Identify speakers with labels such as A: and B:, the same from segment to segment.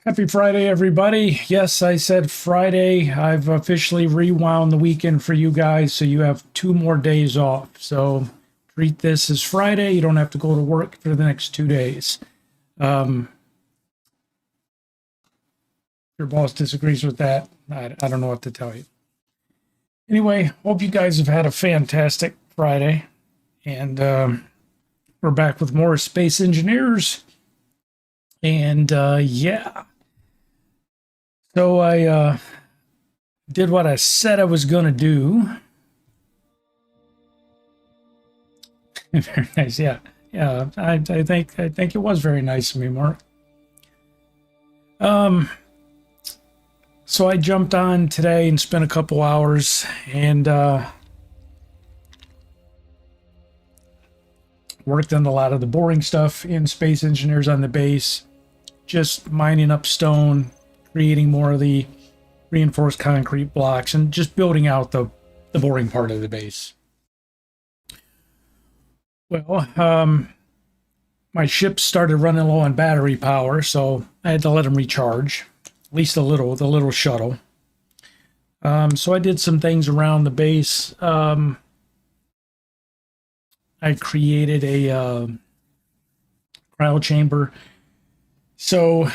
A: Happy Friday, everybody. Yes, I said Friday. I've officially rewound the weekend for you guys, so you have 2 more days off. So treat this as Friday. You don't have to go to work for the next 2 days. Your boss disagrees with that. I don't know what to tell you. Anyway, hope you guys have had a fantastic Friday. And we're back with more Space Engineers. And yeah. So I did what I said I was going to do. Very nice. Yeah. Yeah. I think it was very nice of me, Mark. So I jumped on today and spent a couple hours and worked on a lot of the boring stuff in Space Engineers on the base, just mining up stone, creating more of the reinforced concrete blocks, and just building out the boring part of the base. Well, my ship started running low on battery power, so I had to let them recharge, at least a little, the little shuttle. So I did some things around the base. I created a cryo chamber, so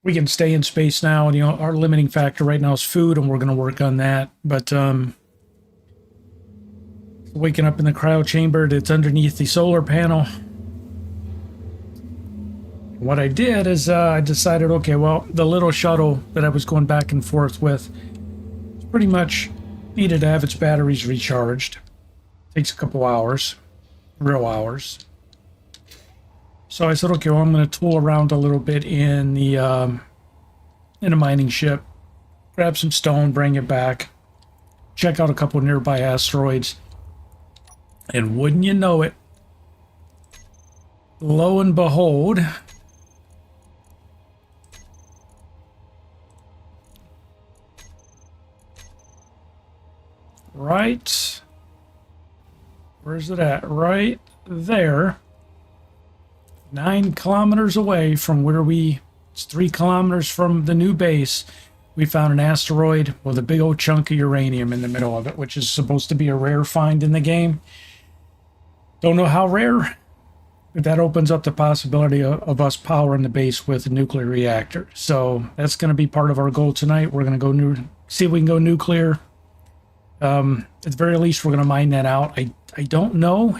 A: we can stay in space now. And, our limiting factor right now is food, and we're going to work on that. But waking up in the cryo chamber that's underneath the solar panel. What I did is I decided, okay, well, the little shuttle that I was going back and forth with pretty much needed to have its batteries recharged. Takes a couple hours, real hours. So I said, okay, well, I'm going to tool around a little bit in a mining ship, grab some stone, bring it back, check out a couple nearby asteroids, and wouldn't you know it, lo and behold, right, where's it at? Right there, 9 kilometers away from where it's 3 kilometers from the new base, we found an asteroid with a big old chunk of uranium in the middle of it, which is supposed to be a rare find in the game. Don't know how rare, but that opens up the possibility of us powering the base with a nuclear reactor. So that's going to be part of our goal tonight. We're going to go see if we can go nuclear. At the very least, we're going to mine that out. I don't know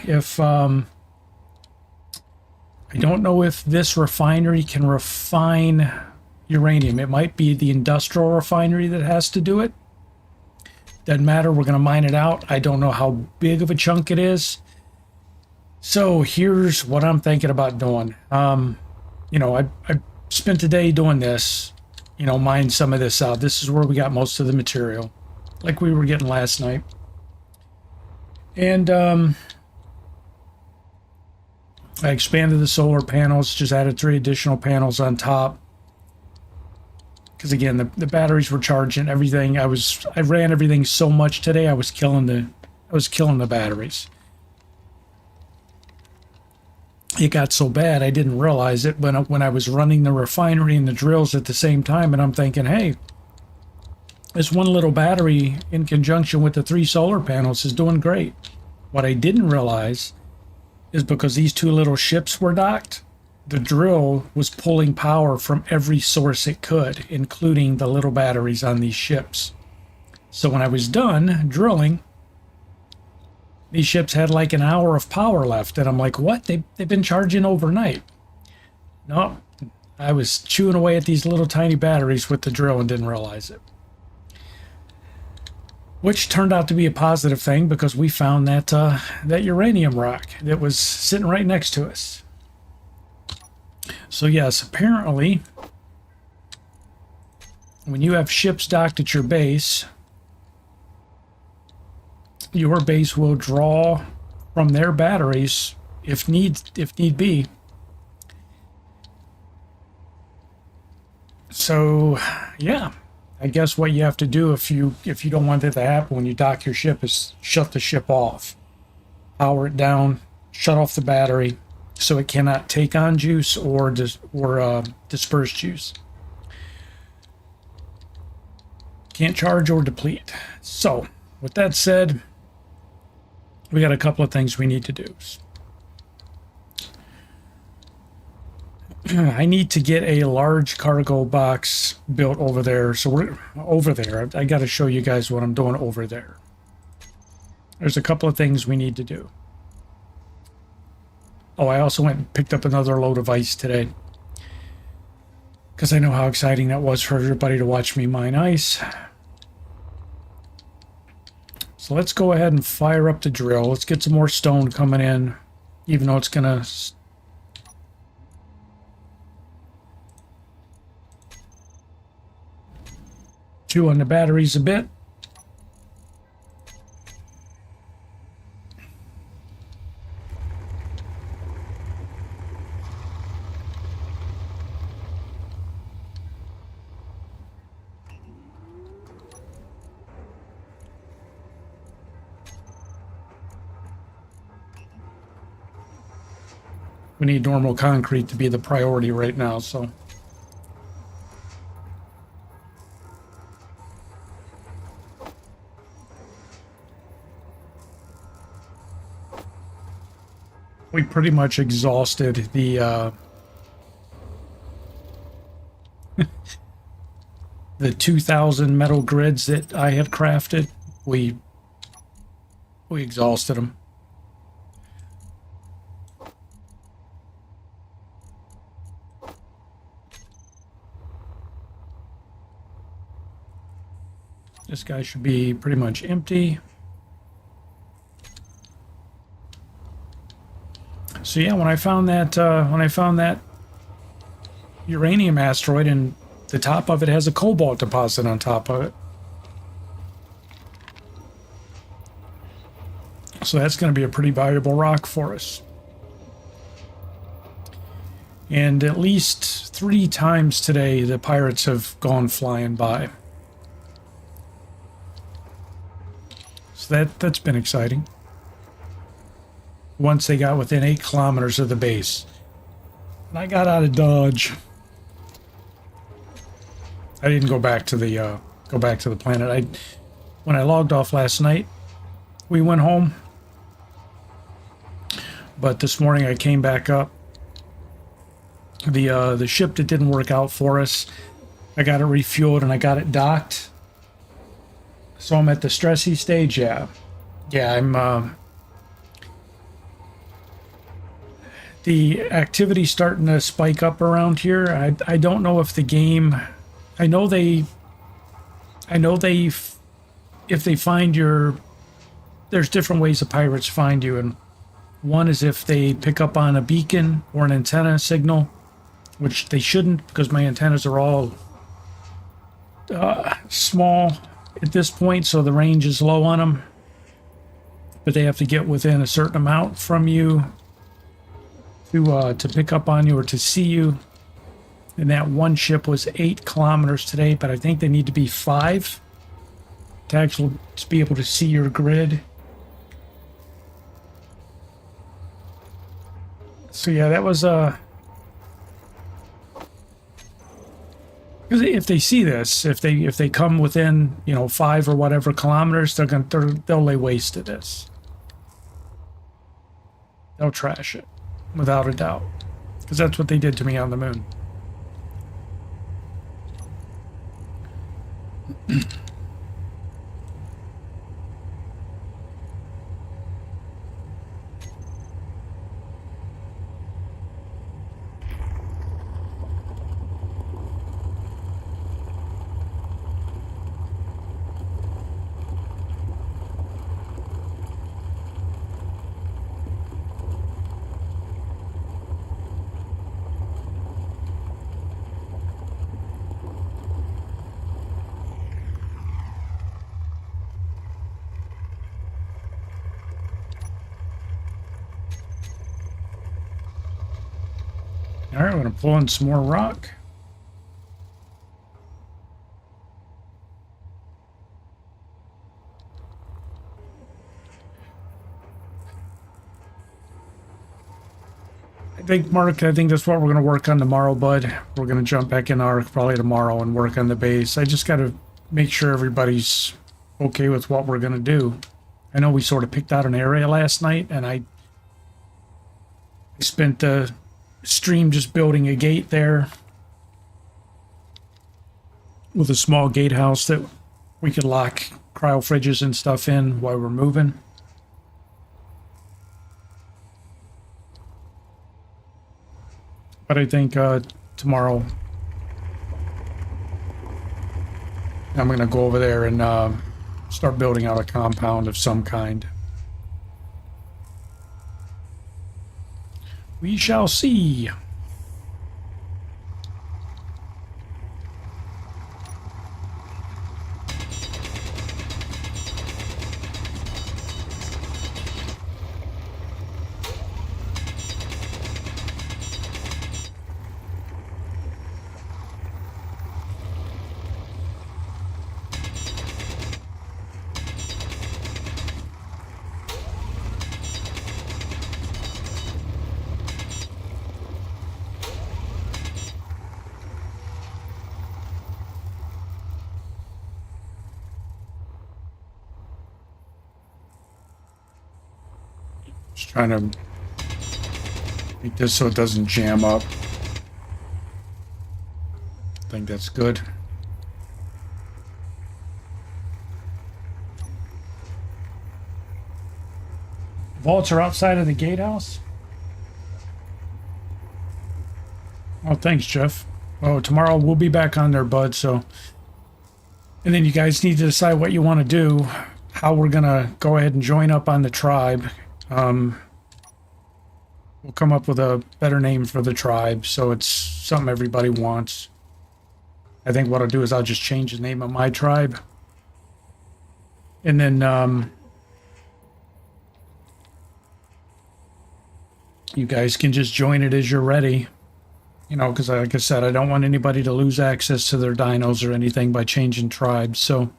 A: if this refinery can refine uranium. It might be the industrial refinery that has to do it. Doesn't matter. We're going to mine it out. I don't know how big of a chunk it is. So here's what I'm thinking about doing. I spent a day doing this, mine some of this out. This is where we got most of the material, like we were getting last night. And I expanded the solar panels, just added 3 additional panels on top. Because again, the batteries were charging everything. I ran everything so much today, I was killing the batteries. It got so bad I didn't realize it when I was running the refinery and the drills at the same time, and I'm thinking, hey, this one little battery in conjunction with the 3 solar panels is doing great. What I didn't realize is because these 2 little ships were docked, the drill was pulling power from every source it could, including the little batteries on these ships. So when I was done drilling, these ships had like an hour of power left, and I'm like, what? They've been charging overnight. No, I was chewing away at these little tiny batteries with the drill and didn't realize it. Which turned out to be a positive thing because we found that uranium rock that was sitting right next to us. So yes, apparently, when you have ships docked at your base will draw from their batteries if need be. So yeah, I guess what you have to do if you don't want that to happen when you dock your ship is shut the ship off, power it down, shut off the battery, so it cannot take on juice or disperse juice. Can't charge or deplete. So, with that said, we got a couple of things we need to do. I need to get a large cargo box built over there. So we're over there. I got to show you guys what I'm doing over there. There's a couple of things we need to do. Oh, I also went and picked up another load of ice today, because I know how exciting that was for everybody to watch me mine ice. So let's go ahead and fire up the drill. Let's get some more stone coming in, even though it's going to... chew on the batteries a bit. We need normal concrete to be the priority right now, so... we pretty much exhausted the the 2,000 metal grids that I had crafted. We exhausted them. This guy should be pretty much empty. So yeah, when I found that uranium asteroid, and the top of it has a cobalt deposit on top of it. So that's going to be a pretty valuable rock for us. And at least 3 times today, the pirates have gone flying by. So that's been exciting. Once they got within 8 kilometers of the base. And I got out of Dodge. I didn't go back to the planet. When I logged off last night, we went home. But this morning I came back up. The ship that didn't work out for us, I got it refueled and I got it docked. So I'm at the stressy stage, yeah. Yeah, I'm the activity's starting to spike up around here. I don't know if the game... I know they if they find your... There's different ways the pirates find you, and one is if they pick up on a beacon or an antenna signal, which they shouldn't, because my antennas are all small at this point, so the range is low on them. But they have to get within a certain amount from you to pick up on you or to see you. And that one ship was 8 kilometers today, but I think they need to be 5 to actually be able to see your grid. So yeah, that was because if they see this, if they come within 5 or whatever kilometers, they'll lay waste to this. They'll trash it, without a doubt, because that's what they did to me on the moon. All right, we're going to pull in some more rock. I think that's what we're going to work on tomorrow, bud. We're going to jump back in Ark probably tomorrow and work on the base. I just got to make sure everybody's okay with what we're going to do. I know we sort of picked out an area last night, and I spent the stream just building a gate there with a small gatehouse that we could lock cryo fridges and stuff in while we're moving. But I think tomorrow I'm going to go over there and start building out a compound of some kind. We shall see. Just trying to make this so it doesn't jam up. I think that's good. Vaults are outside of the gatehouse? Oh, thanks, Jeff. Oh, tomorrow we'll be back on there, bud, so... And then you guys need to decide what you want to do, how we're going to go ahead and join up on the tribe. We'll come up with a better name for the tribe, so it's something everybody wants. I think what I'll do is I'll just change the name of my tribe. And then, you guys can just join it as you're ready. You know, because like I said, I don't want anybody to lose access to their dinos or anything by changing tribes, so...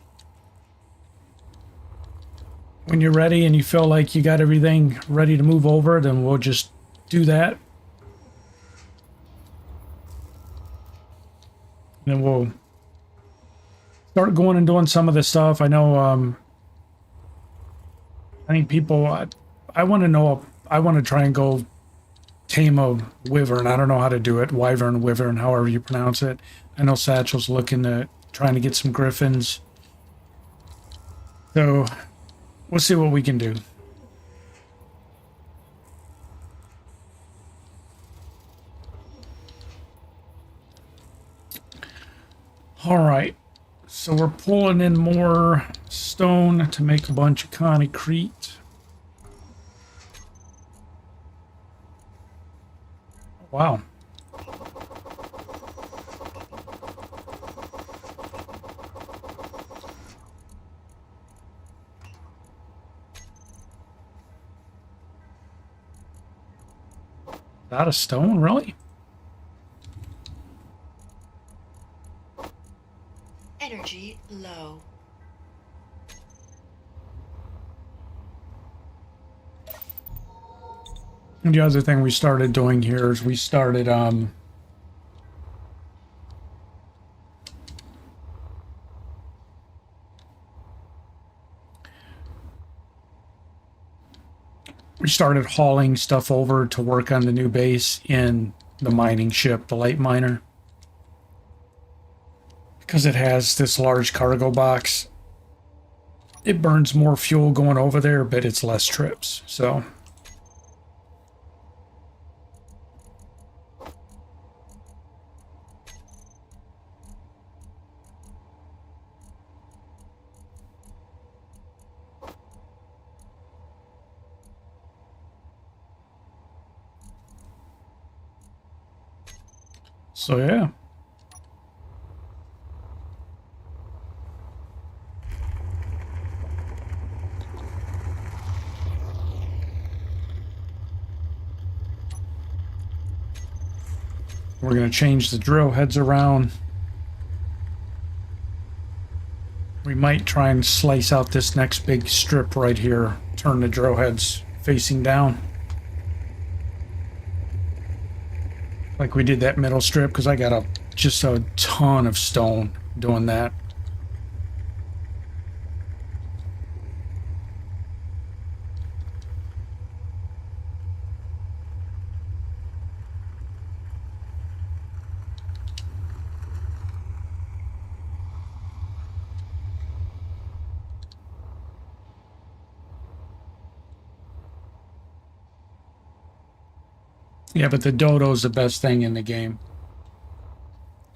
A: When you're ready and you feel like you got everything ready to move over, then we'll just do that. And then we'll start going and doing some of the stuff. I know, I think people, I want to know, I want to try and go tame a wyvern. I don't know how to do it. Wyvern, however you pronounce it. I know Satchel's looking at trying to get some griffins. So... we'll see what we can do. All right. So we're pulling in more stone to make a bunch of concrete. Wow. Out of stone, really?
B: Energy low.
A: And the other thing we started doing here is we started hauling stuff over to work on the new base in the mining ship, the light miner. Because it has this large cargo box, it burns more fuel going over there, but it's less trips, so... So yeah. We're going to change the drill heads around. We might try and slice out this next big strip right here. Turn the drill heads facing down. Like we did that middle strip, because I got just a ton of stone doing that. Yeah, but the dodo's the best thing in the game.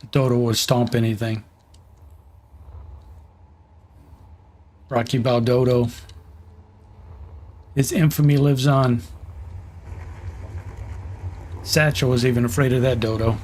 A: The dodo will stomp anything. Rocky Baldodo. His infamy lives on. Satchel was even afraid of that dodo.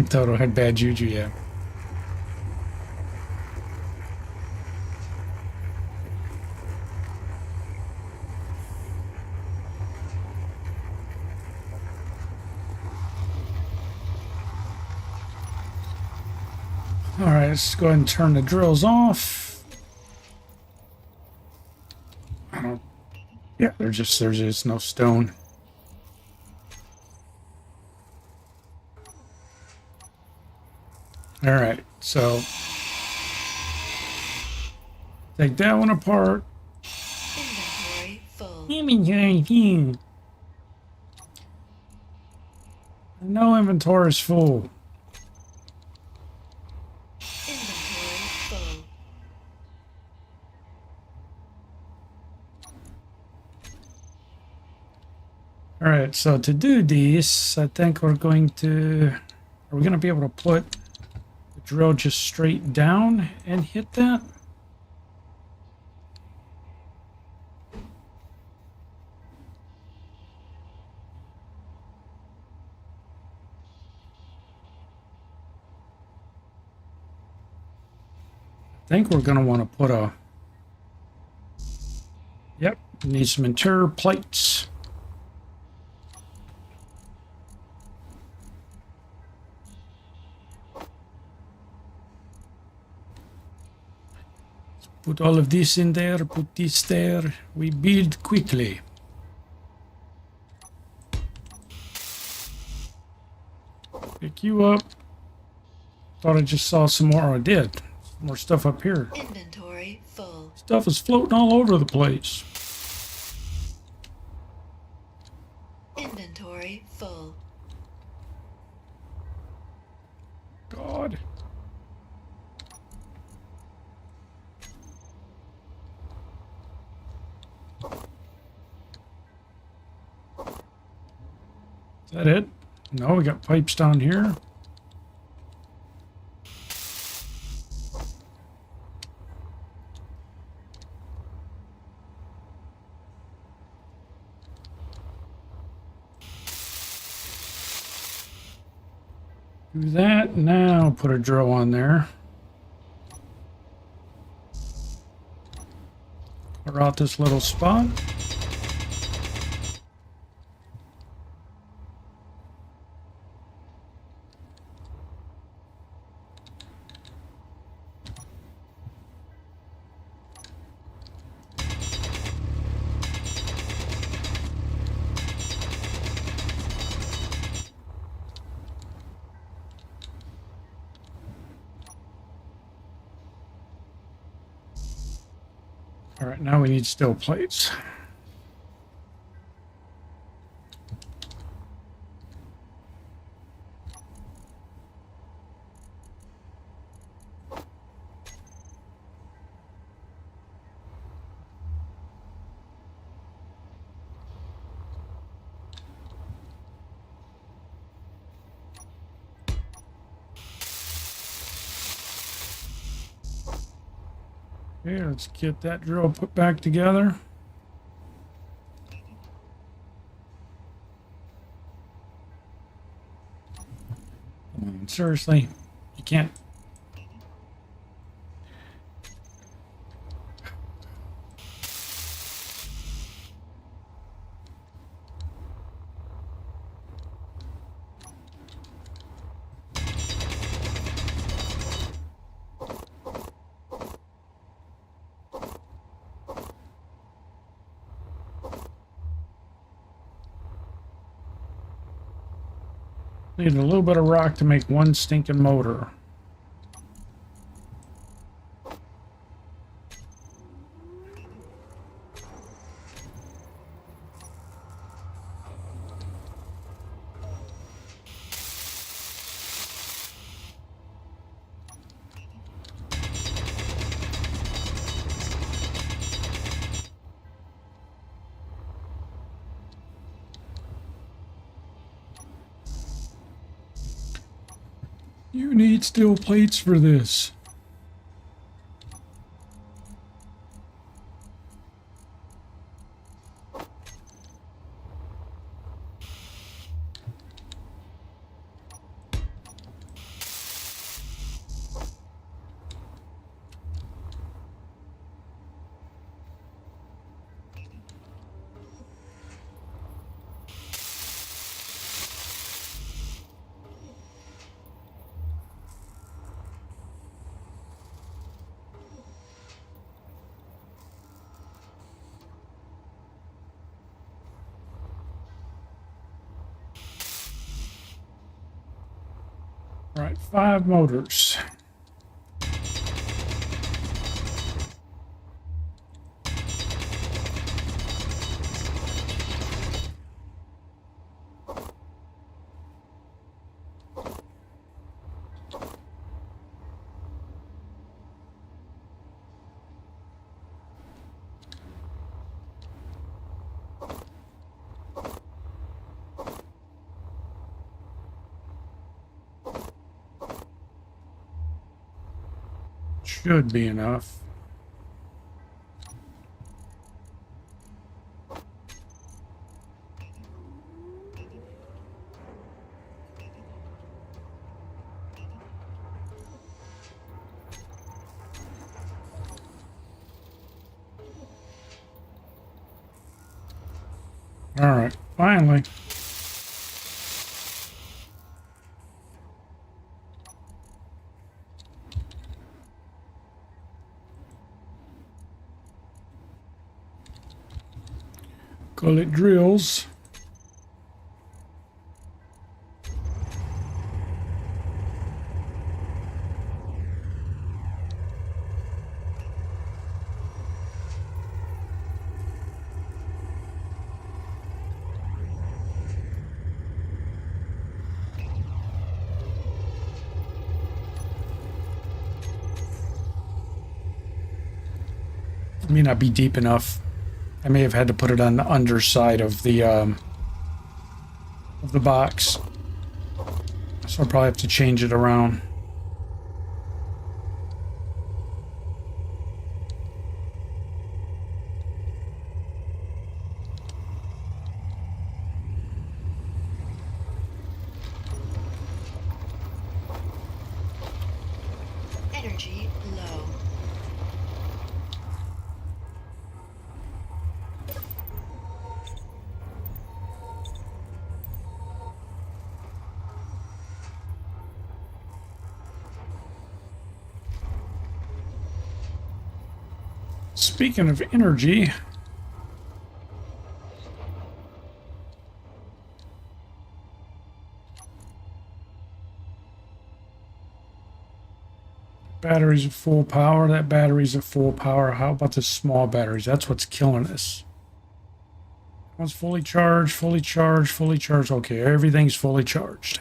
A: Toto had bad juju, yeah. All right, let's go ahead and turn the drills off. I don't. Yeah, there's just no stone. All right, so take that one apart.
B: Inventory full.
A: No inventory is full.
B: Inventory full.
A: All right, so to do this, I think we're going to. Are we going to be able to put the drill just straight down and hit that? I think we're going to want to put a. Yep, need some interior plates. Put all of this in there, put this there. We build quickly. Pick you up. Thought I just saw some more. I did. More stuff up here.
B: Inventory full.
A: Stuff is floating all over the place.
B: Inventory full.
A: God. Is that it? No, we got pipes down here. Do that. Now put a drill on there. Clear out this little spot. All right, now we need steel plates. Okay, let's get that drill put back together. Seriously, you can't. Need a little bit of rock to make one stinking motor. You need steel plates for this. All right, 5 motors. Should be enough. All right, finally. Call it drills. May not be deep enough. I may have had to put it on the underside of the box. So I'll probably have to change it around.
B: Energy low.
A: Speaking of energy, batteries at full power. That battery's at full power. How about the small batteries? That's what's killing us. One's fully charged, fully charged, fully charged. Okay, everything's fully charged.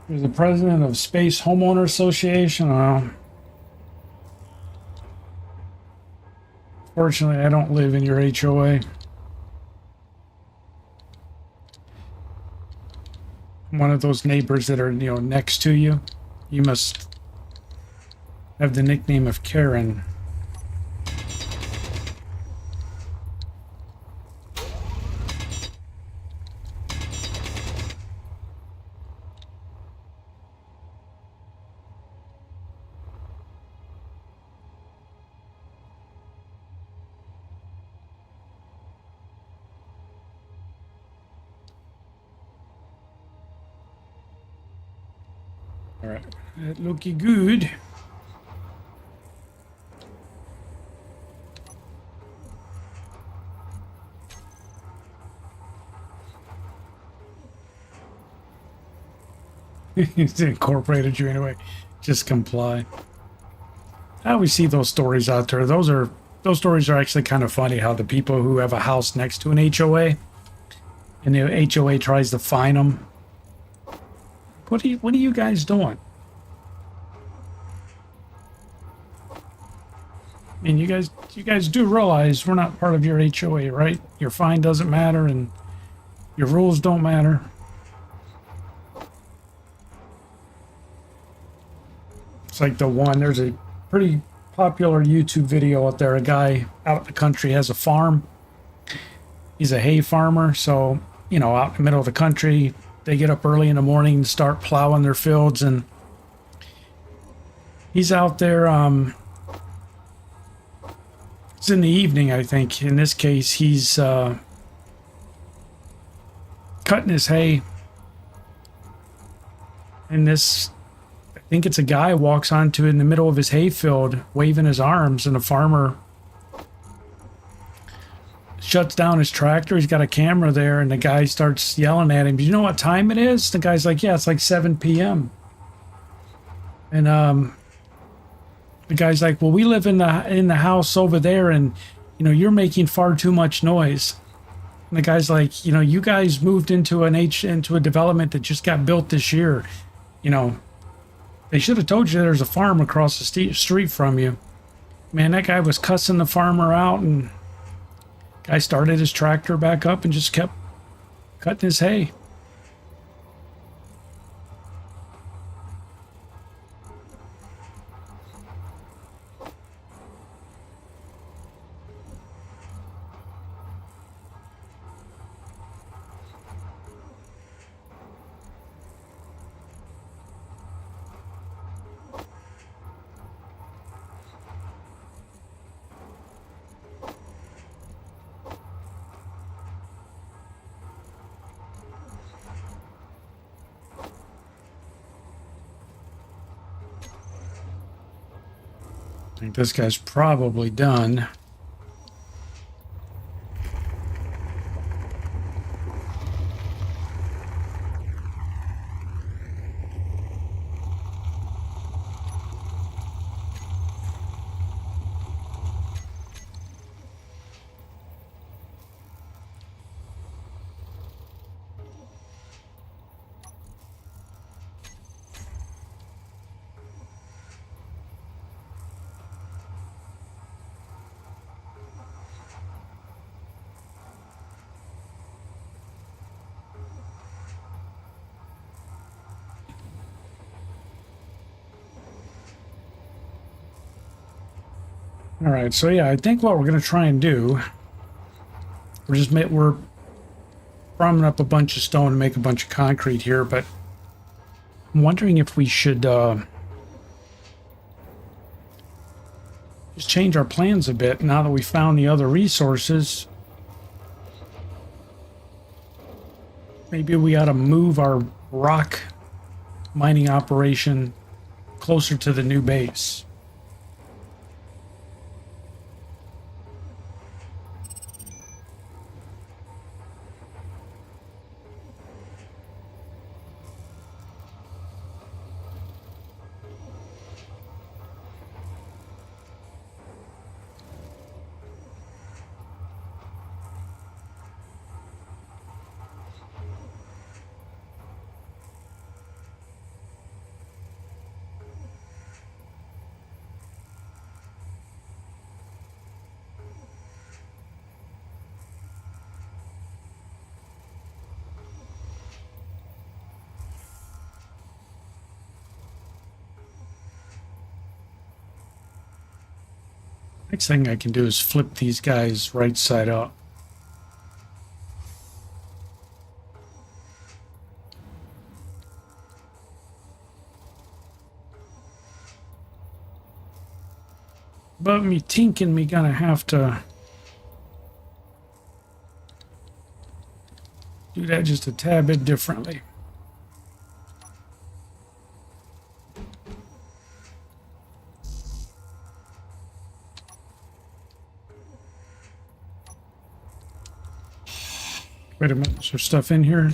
A: You're the president of Space Homeowner Association. Fortunately, I don't live in your HOA. I'm one of those neighbors that are, next to you. You must have the nickname of Karen. All right, that looky good. He's incorporated you anyway. Just comply. I always see those stories out there. Those stories are actually kind of funny. How the people who have a house next to an HOA, and the HOA tries to fine them. What are you guys doing? I mean, you guys do realize we're not part of your HOA, right? Your fine doesn't matter, and your rules don't matter. It's like there's a pretty popular YouTube video out there. A guy out in the country has a farm. He's a hay farmer, so, out in the middle of the country, they get up early in the morning and start plowing their fields, and he's out there, it's in the evening, I think. In this case, he's cutting his hay, and I think it's a guy walks onto in the middle of his hayfield, waving his arms, and the farmer shuts down his tractor. He's got a camera there, and the guy starts yelling at him. Do you know what time it is? The guy's like, yeah, it's like 7 p.m. And the guy's like, well, we live in the house over there, and you're making far too much noise. And the guy's like, you guys moved into a development that just got built this year. They should have told you there's a farm across the street from you. Man, that guy was cussing the farmer out, and guy started his tractor back up and just kept cutting his hay. I think this guy's probably done. All right, so yeah, I think what we're going to try and do, we're farming up a bunch of stone to make a bunch of concrete here, but I'm wondering if we should just change our plans a bit now that we found the other resources. Maybe we ought to move our rock mining operation closer to the new base. Next thing I can do is flip these guys right side up. But me thinking me gonna have to do that just a tad bit differently. Wait a minute, is there stuff in here?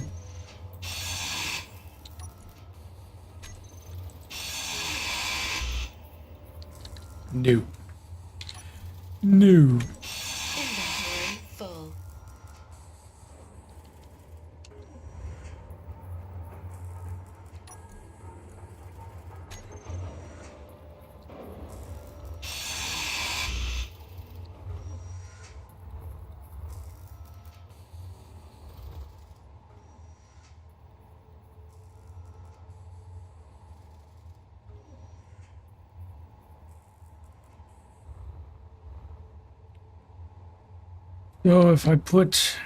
A: No. No.
B: Inventory full.
A: So if I put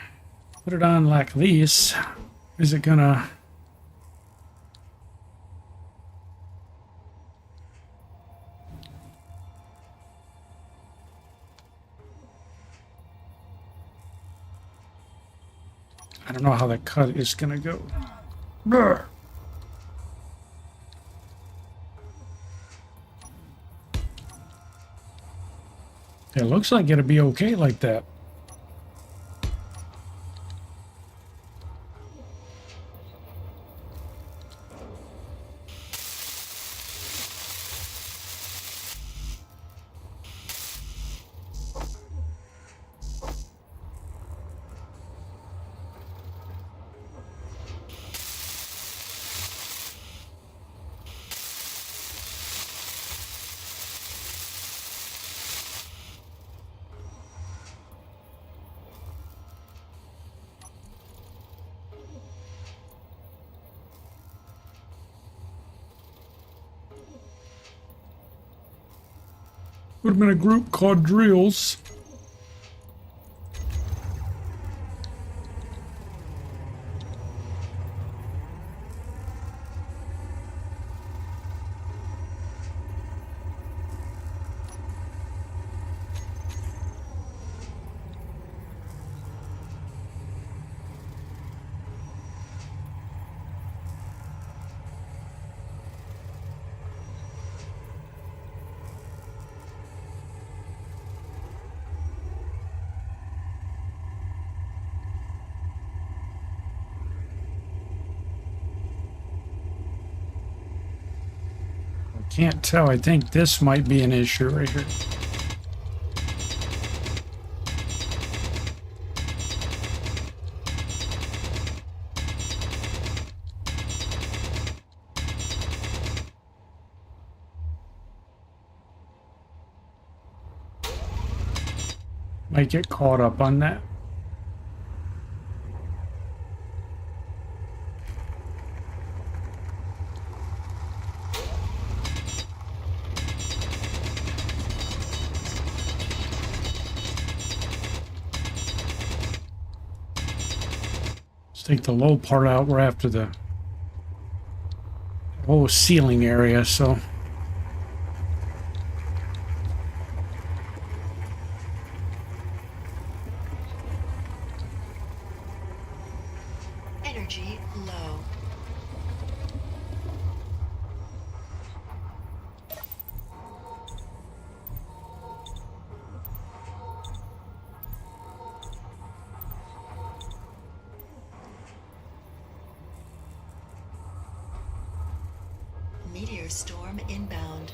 A: it on like this, is it gonna... I don't know how that cut is gonna go. Brr. It looks like it'll be okay like that. Put them in a group called drills. Can't tell. I think this might be an issue right here. Might get caught up on that. Take the low part out. We're after the whole ceiling area, so
B: Energy low. Meteor storm inbound.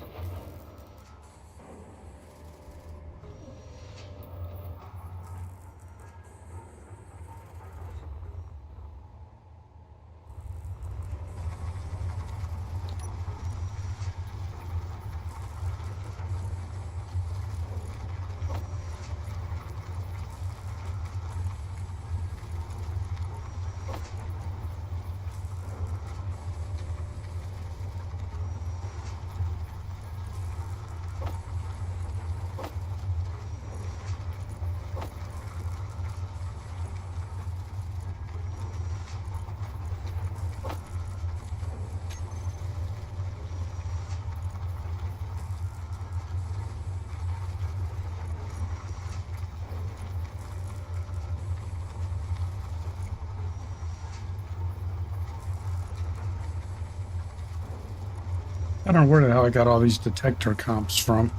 A: I don't know where the hell I got all these detector comps from.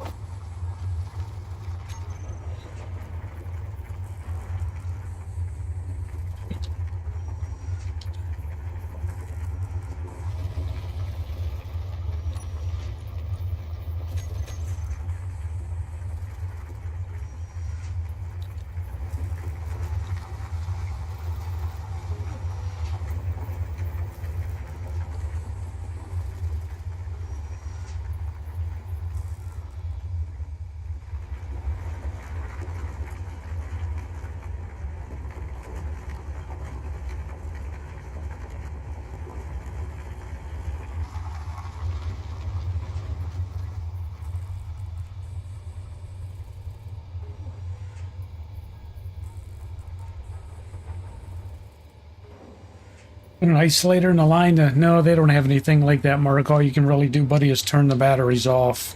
A: An isolator in the line? No, they don't have anything like that, Mark. All you can really do, buddy, is turn the batteries off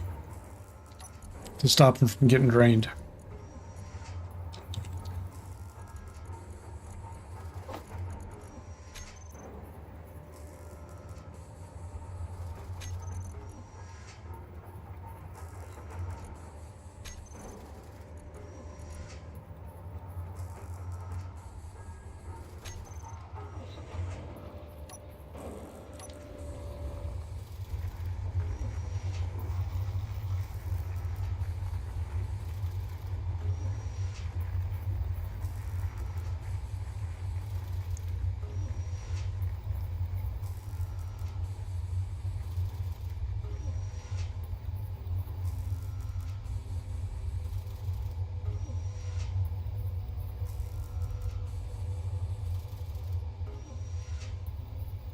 A: to stop them from getting drained.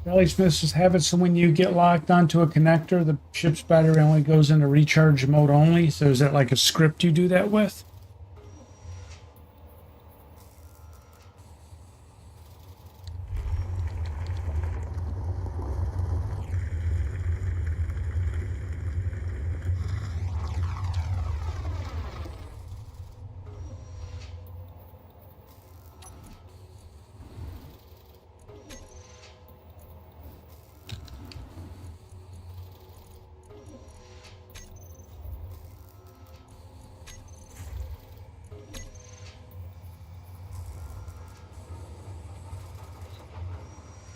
A: Raleigh Smith says, have it so when you get locked onto a connector, the ship's battery only goes into recharge mode only. So is that like a script you do that with?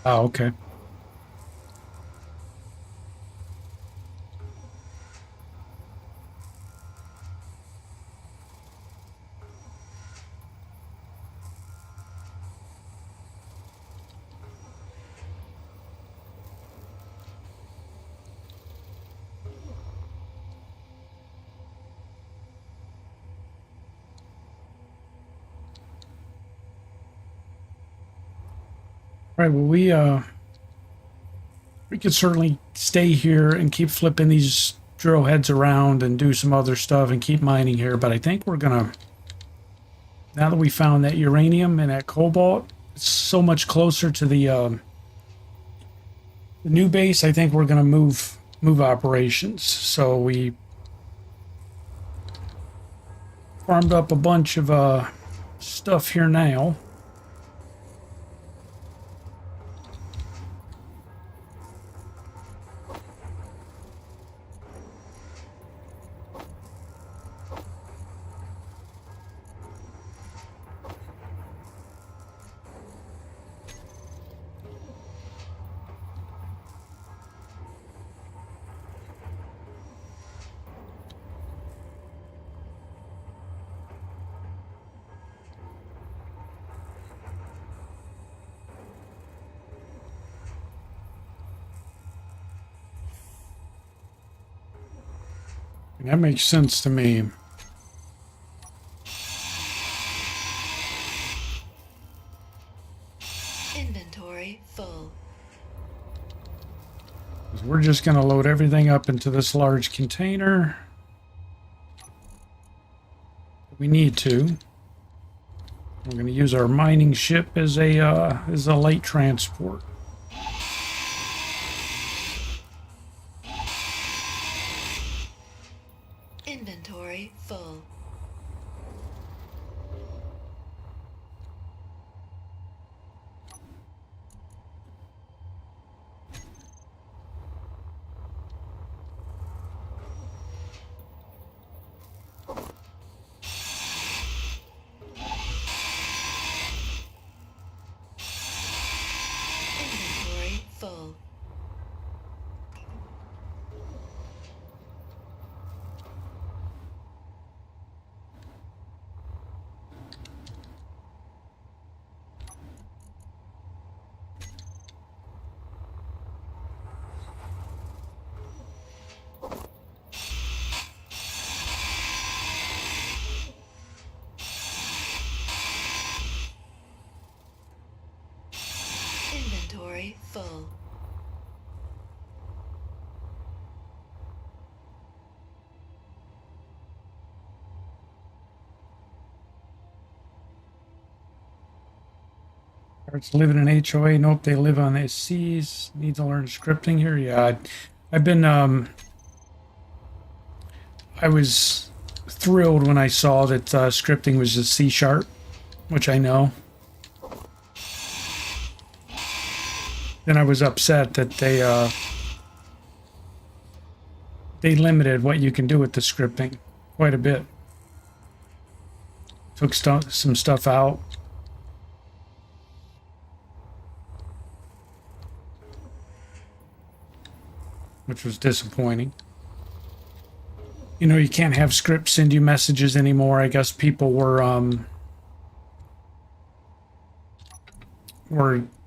A: Oh, okay. All right, well, we could certainly stay here and keep flipping these drill heads around and do some other stuff and keep mining here, but I think we're gonna, now that we found that uranium and that cobalt, it's so much closer to the new base, I think we're gonna move operations. So we farmed up a bunch of stuff here now. That makes sense to me.
B: Inventory full.
A: We're just going to load everything up into this large container. We need to. We're going to use our mining ship as a light transport.
B: Inventory full. Inventory full.
A: Starts living in HOA. Nope, they live on the seas. Need to learn scripting here. Yeah, I've been I was thrilled when I saw that scripting was just C#, which I know. Then I was upset that they limited what you can do with the scripting quite a bit. Took some stuff out. Which was disappointing. You know, you can't have scripts send you messages anymore. I guess people were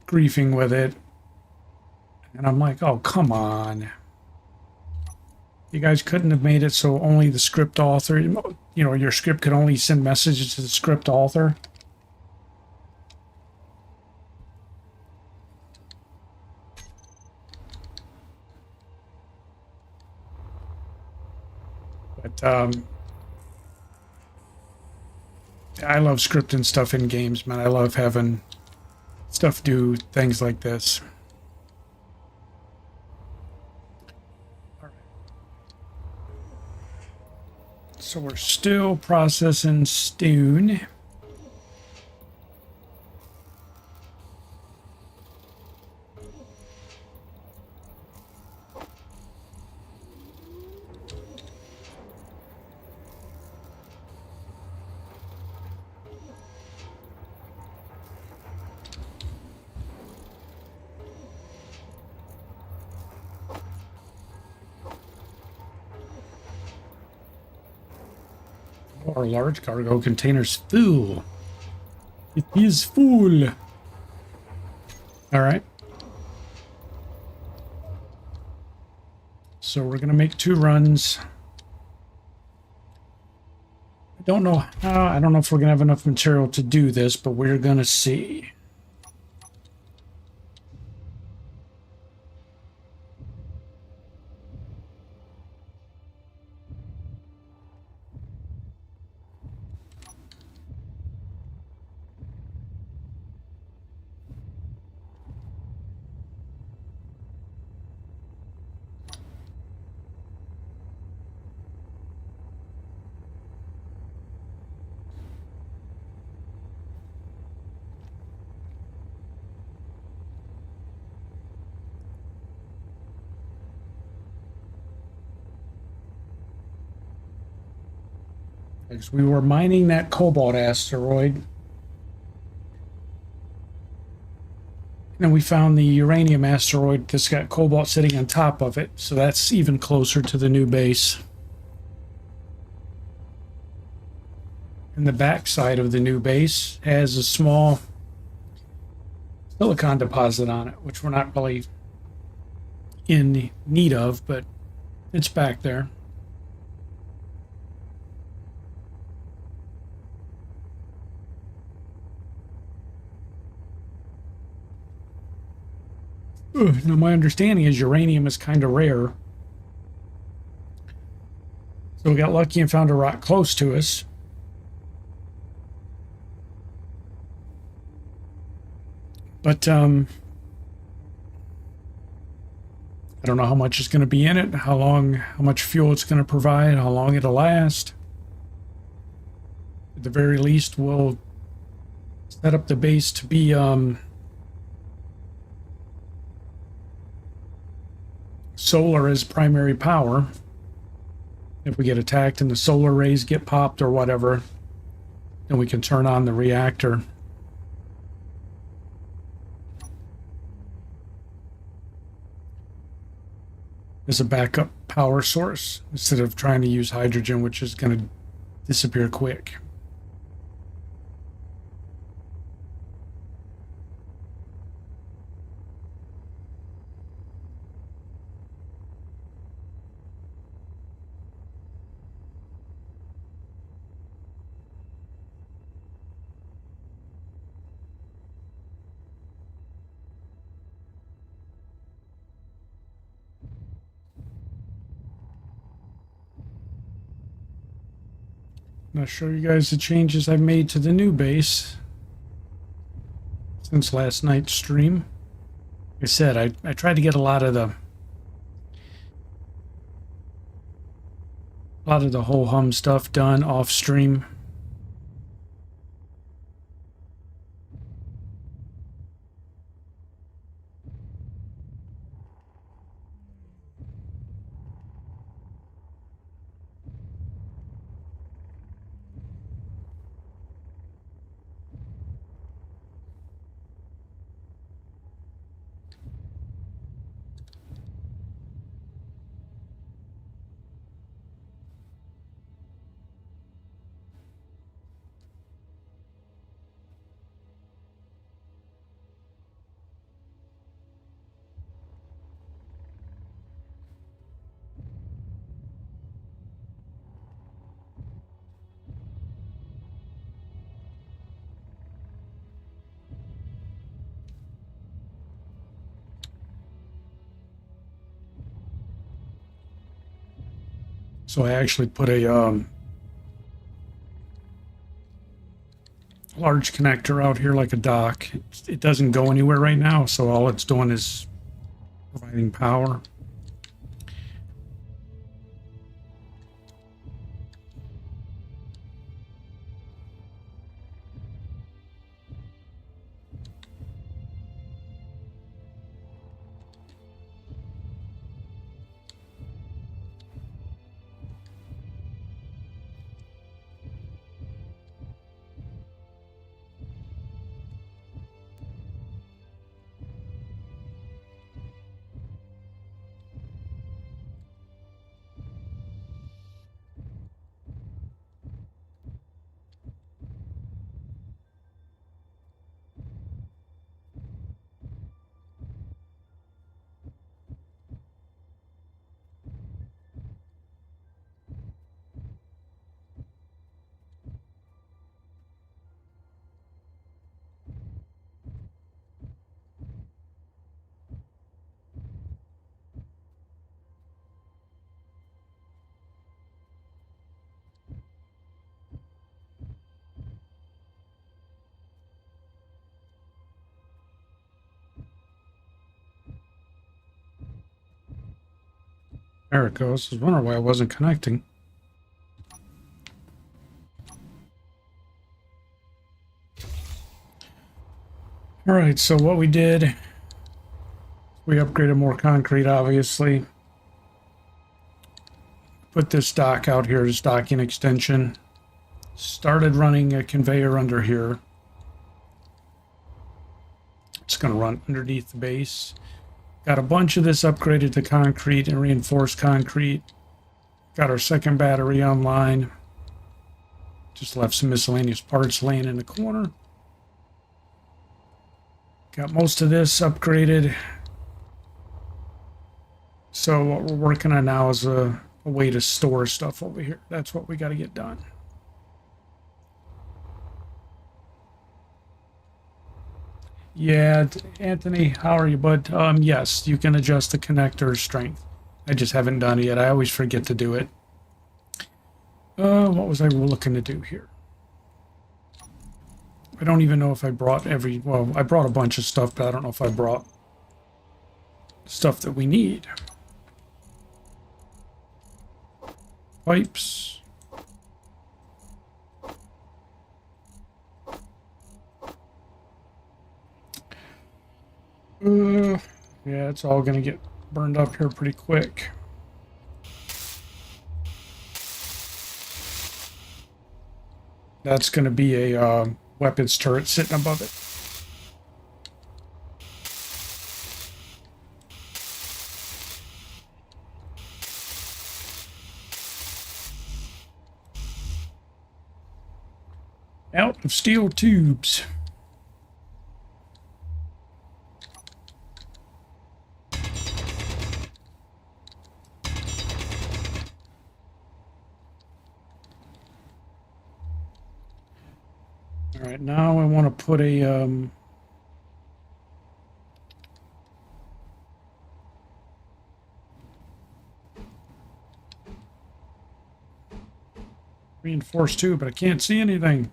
A: griefing with it. And I'm like, oh, come on. You guys couldn't have made it so only the script author, you know, your script could only send messages to the script author. But I love scripting stuff in games, man. I love having stuff do things like this. All right. So we're still processing stone. Our large cargo container's full. It is full. All right. So we're going to make 2 runs. I don't know how, I don't know if we're going to have enough material to do this, but we're going to see. Because we were mining that cobalt asteroid. And then we found the uranium asteroid that's got cobalt sitting on top of it. So that's even closer to the new base. And the backside of the new base has a small silicon deposit on it, which we're not really in need of, but it's back there. Now, my understanding is uranium is kind of rare. So we got lucky and found a rock close to us. But I don't know how much is going to be in it, how much fuel it's going to provide, how long it'll last. At the very least, we'll set up the base to be solar as primary power. If we get attacked and the solar rays get popped or whatever, then we can turn on the reactor. As a backup power source instead of trying to use hydrogen, which is going to disappear quick. I'll show you guys the changes I've made to the new base since last night's stream. Like I said, I tried to get a lot of the whole hum stuff done off stream. So I actually put a large connector out here like a dock. It doesn't go anywhere right now, so all it's doing is providing power. There it goes. I was wondering why I wasn't connecting. All right, so what we did, we upgraded more concrete, obviously. Put this dock out here, this docking extension. Started running a conveyor under here. It's going to run underneath the base. Got a bunch of this upgraded to concrete and reinforced concrete. Got our second battery online. Just left some miscellaneous parts laying in the corner. Got most of this upgraded. So what we're working on now is a way to store stuff over here. That's what we got to get done. Yeah, Anthony, how are you, bud? Yes, you can adjust the connector strength. I just haven't done it yet. I always forget to do it. What was I looking to do here? I don't even know if I brought well, I brought a bunch of stuff, but I don't know if I brought stuff that we need. Pipes. Yeah, it's all gonna get burned up here pretty quick. That's gonna be a weapons turret sitting above it. Out of steel tubes. All right, now I want to put a Reinforced too, but I can't see anything.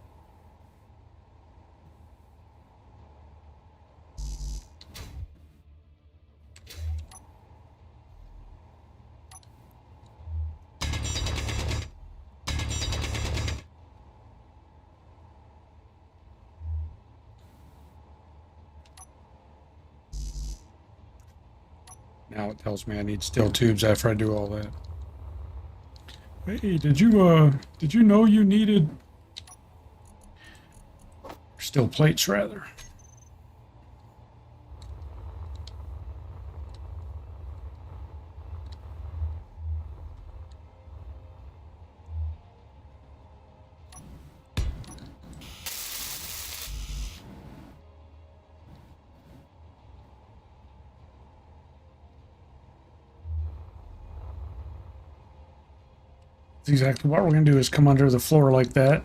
A: Now it tells me I need steel tubes after I do all that. Hey, did you know you needed steel plates rather? That's exactly what we're going to do, is come under the floor like that.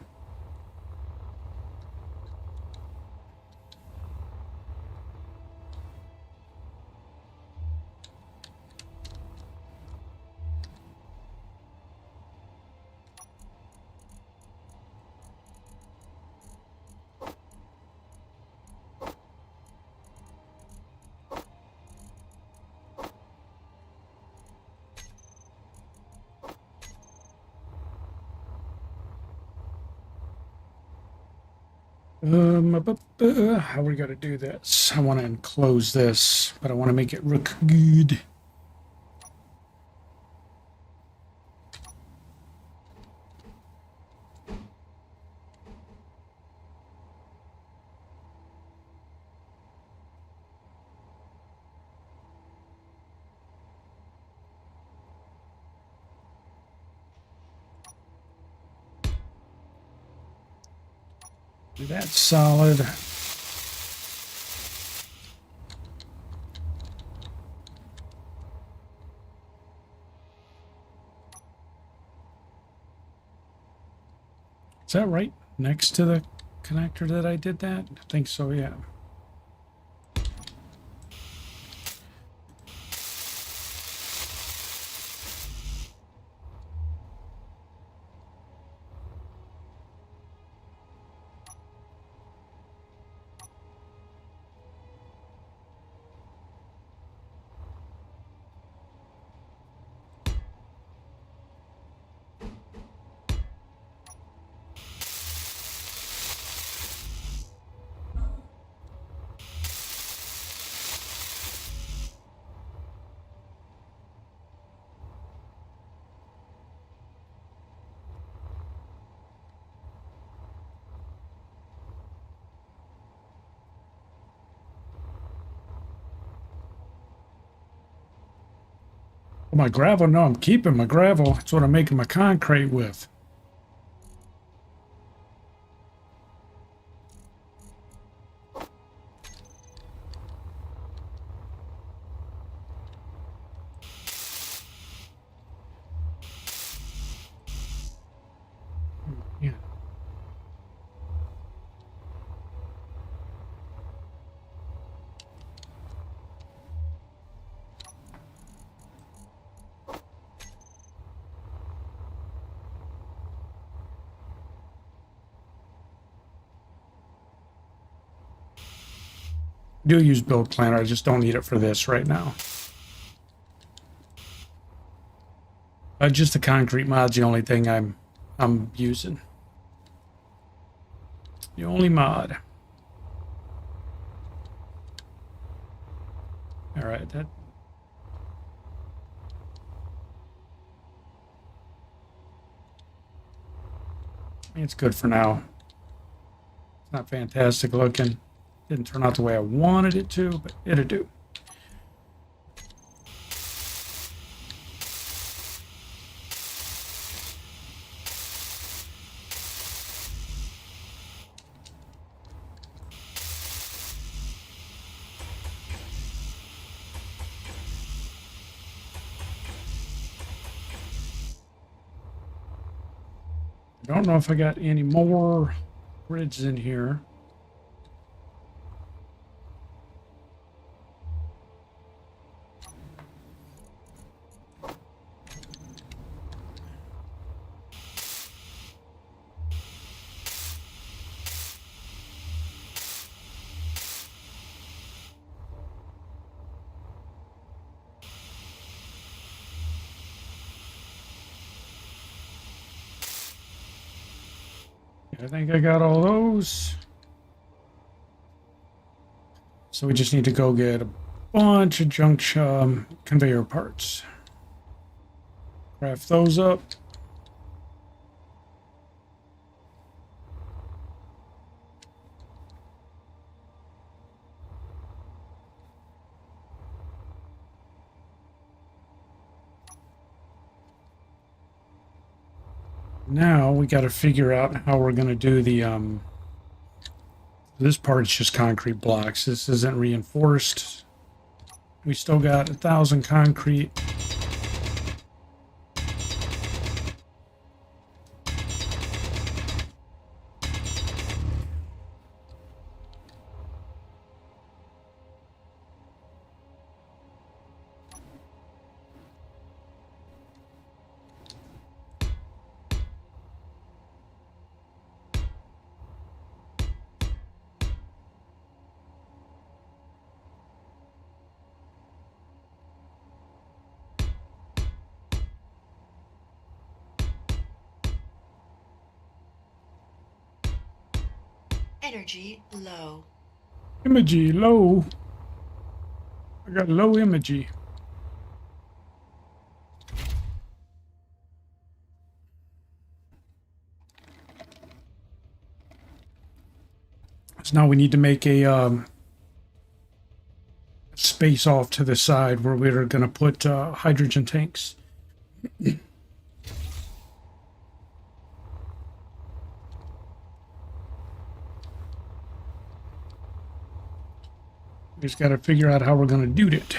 A: How we got to do this? I want to enclose this, but I want to make it look good. That's solid. Is that right next to the connector that I did that? I think so, yeah. Oh, my gravel? No, I'm keeping my gravel. That's what I'm making my concrete with. Yeah. I do use build planner. I just don't need it for this right now. Just the concrete mod's the only thing I'm using. The only mod. All right, that. It's good for now. It's not fantastic looking. Didn't turn out the way I wanted it to, but it'll do. I don't know if I got any more grids in here. I think I got all those. So we just need to go get a bunch of junk conveyor parts. Craft those up. Now we got to figure out how we're going to do the this part's just concrete blocks. This isn't reinforced. We still got 1,000 concrete.
B: Energy low.
A: Imagery low. I got low imagery. So now we need to make a space off to the side where we're going to put hydrogen tanks. We just got to figure out how we're going to do it.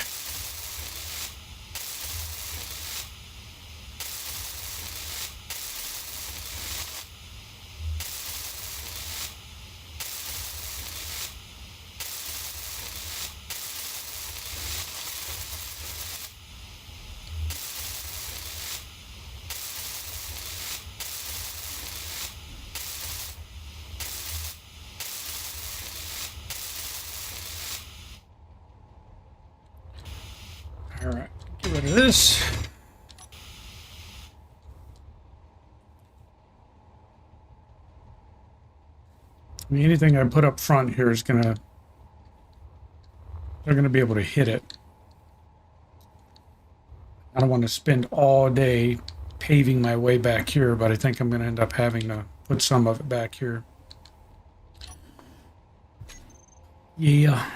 A: All right, get rid of this. I mean, anything I put up front here is they're gonna be able to hit it. I don't want to spend all day paving my way back here, but I think I'm gonna end up having to put some of it back here. Yeah.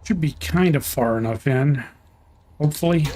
A: Should be kind of far enough in, hopefully.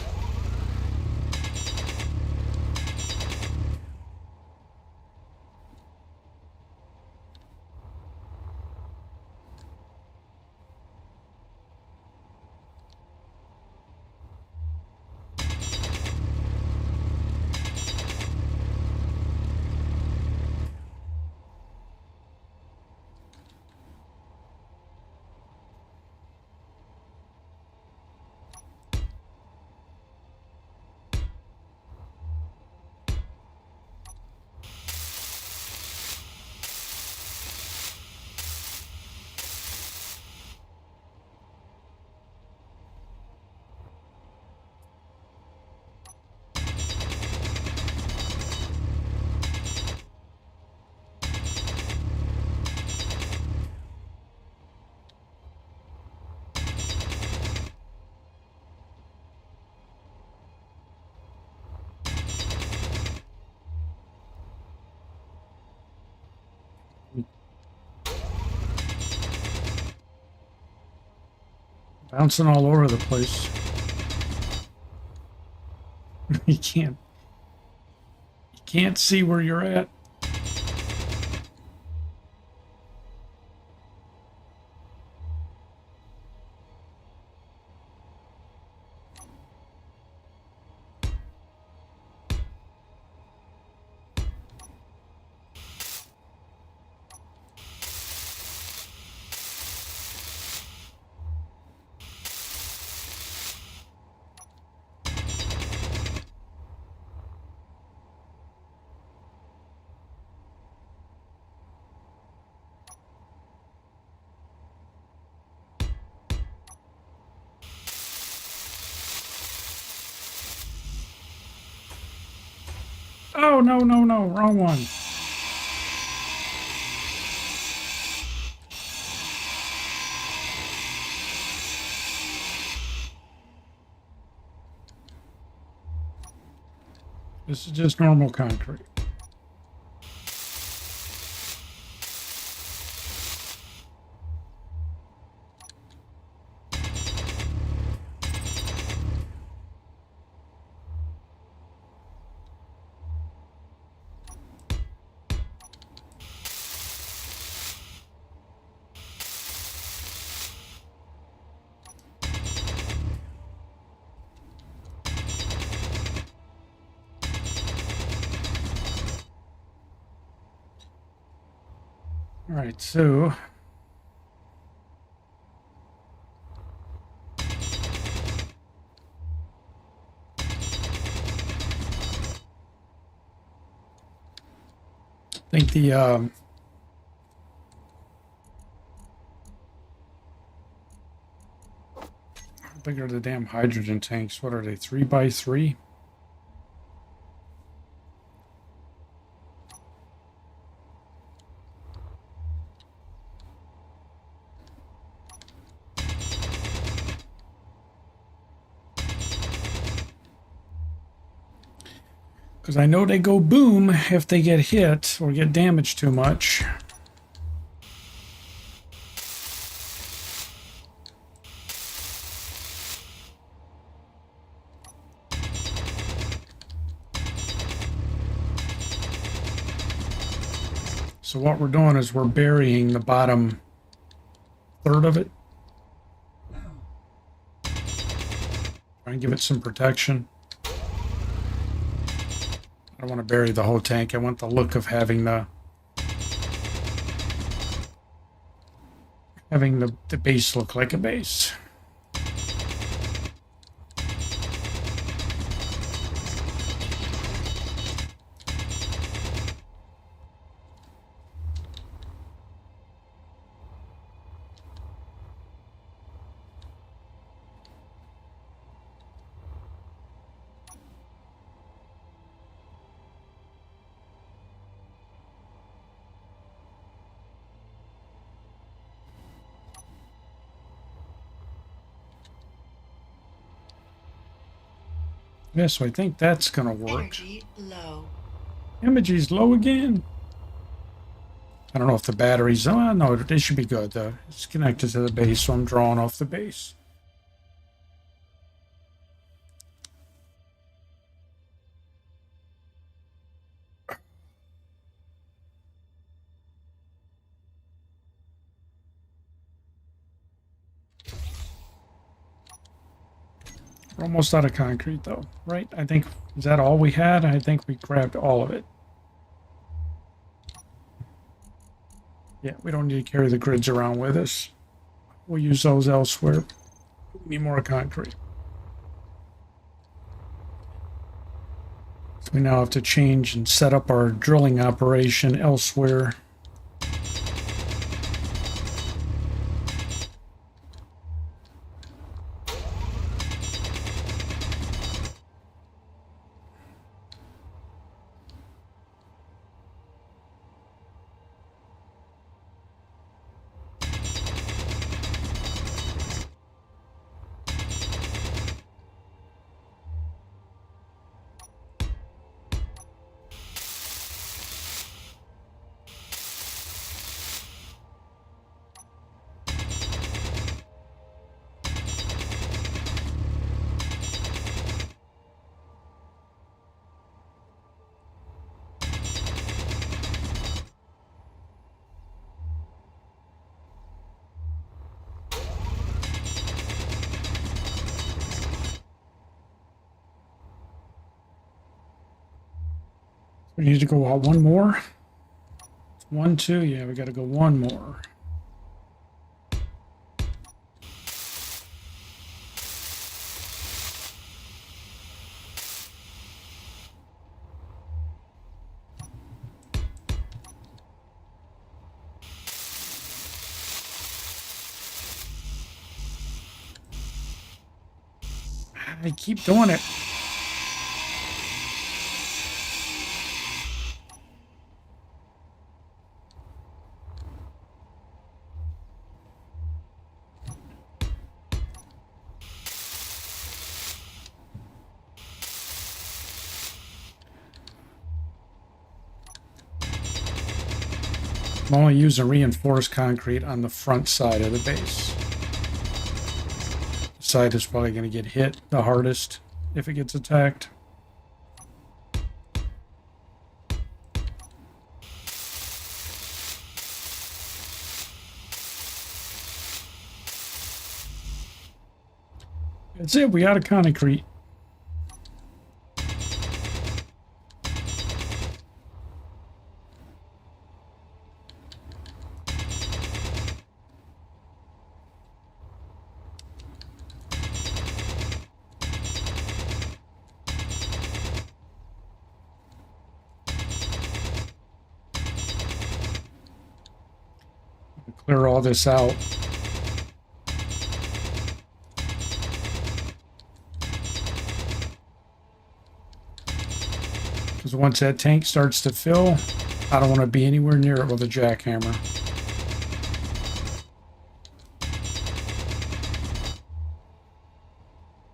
A: Bouncing all over the place. You can't see where you're at. Oh, no, no, no, wrong one. This is just normal concrete. All right, so I think the how big are the damn hydrogen tanks? What are they, 3x3? Because I know they go boom if they get hit or get damaged too much. So what we're doing is we're burying the bottom third of it. Try and give it some protection. I don't want to bury the whole tank. I want the look of having the base look like a base. Yeah, so I think that's going to work.
B: Energy low.
A: Energy's low again. I don't know if the batteries... Oh, no, they should be good. It's connected to the base, so I'm drawing off the base. We're almost out of concrete, though, right? I think, is that all we had? I think we grabbed all of it. Yeah, we don't need to carry the grids around with us. We'll use those elsewhere. We need more concrete. So we now have to change and set up our drilling operation elsewhere. We need to go out one more. 1, 2. Yeah, we got to go one more. I keep doing it. I'm only using reinforced concrete on the front side of the base. The side is probably going to get hit the hardest if it gets attacked. That's it. We out of concrete. Clear all this out. Because once that tank starts to fill, I don't want to be anywhere near it with a jackhammer.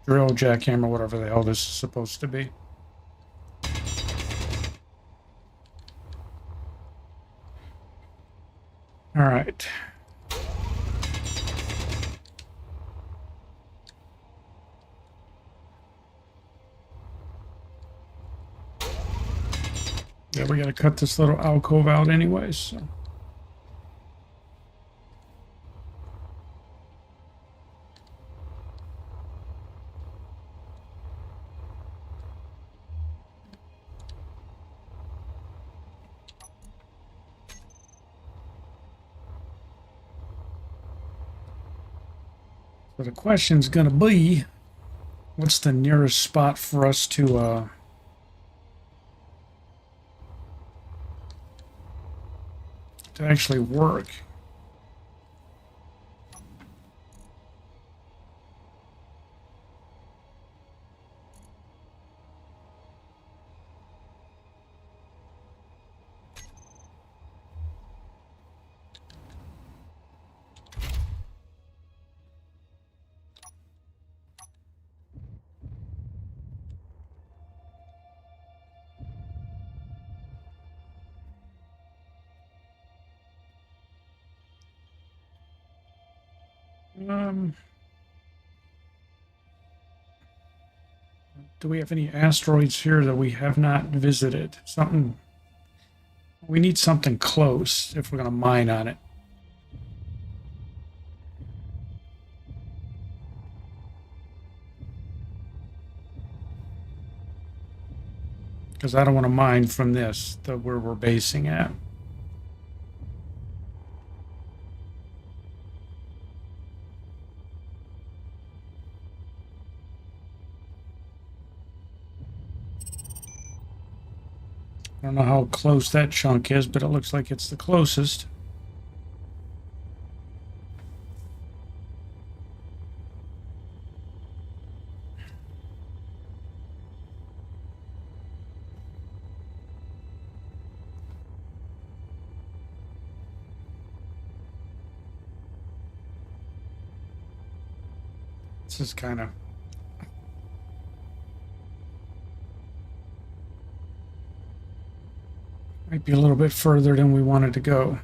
A: Drill, jackhammer, whatever the hell this is supposed to be. All right. Yeah, we got to cut this little alcove out anyways. So. So the question's going to be, what's the nearest spot for us to actually work? Do we have any asteroids here that we have not visited? Something. We need something close if we're going to mine on it. Because I don't want to mine from this, where we're basing at. I don't know how close that chunk is, but it looks like it's the closest. This is kind of... might be a little bit further than we wanted to go.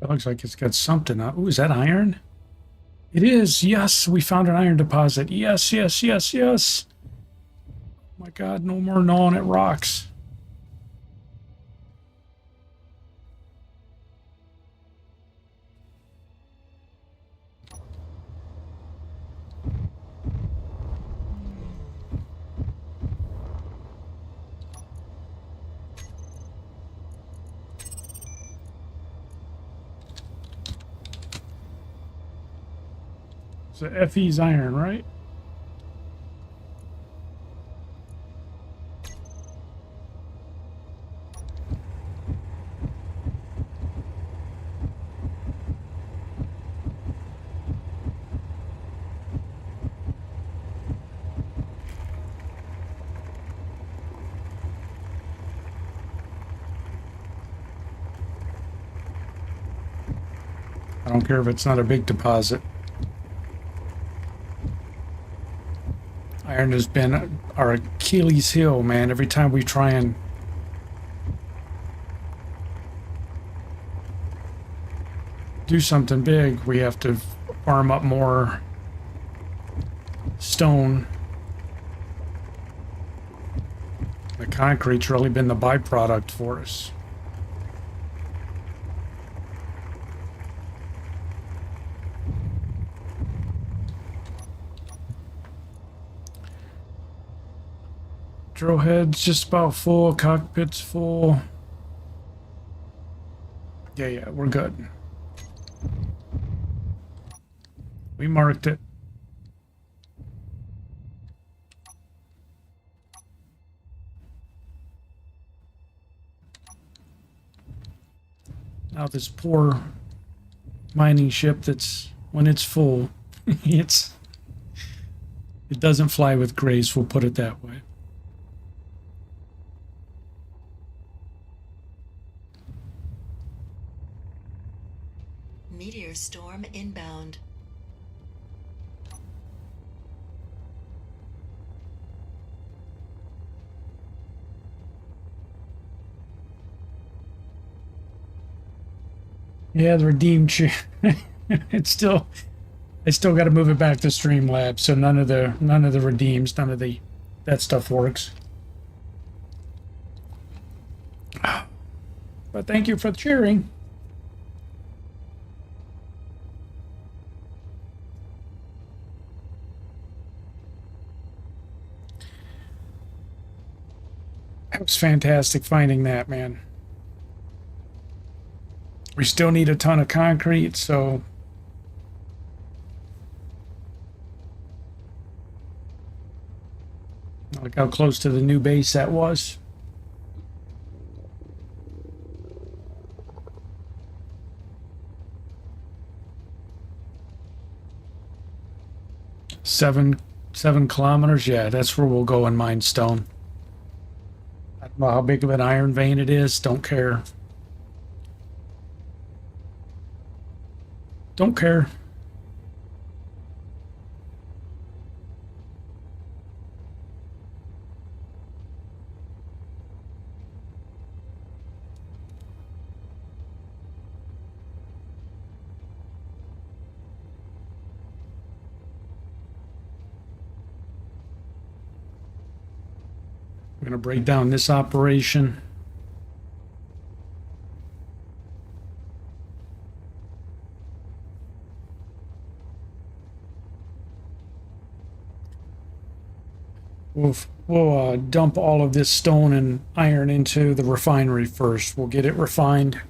A: That looks like it's got something on. Ooh, is that iron? It is. Yes, we found an iron deposit. Yes, yes, yes, yes. Oh my God, no more gnawing at rocks. So FE's iron, right? I don't care if it's not a big deposit. Iron has been our Achilles heel, man. Every time we try and do something big, we have to farm up more stone. The concrete's really been the byproduct for us. Drill head's just about full, cockpit's full. Yeah, we're good. We marked it. Now this poor mining ship that's, when it's full, it doesn't fly with grace, we'll put it that way.
B: Meteor storm inbound.
A: Yeah, the redeemed ship. It's still, I still got to move it back to Streamlabs, so none of the redeems, that stuff works. But thank you for cheering. That was fantastic finding that, man. We still need a ton of concrete, so look how close to the new base that was. Seven kilometers. Yeah, that's where we'll go and mine stone. I don't know how big of an iron vein it is. Don't care. Don't care. We're going to break down this operation. We'll dump all of this stone and iron into the refinery first. We'll get it refined.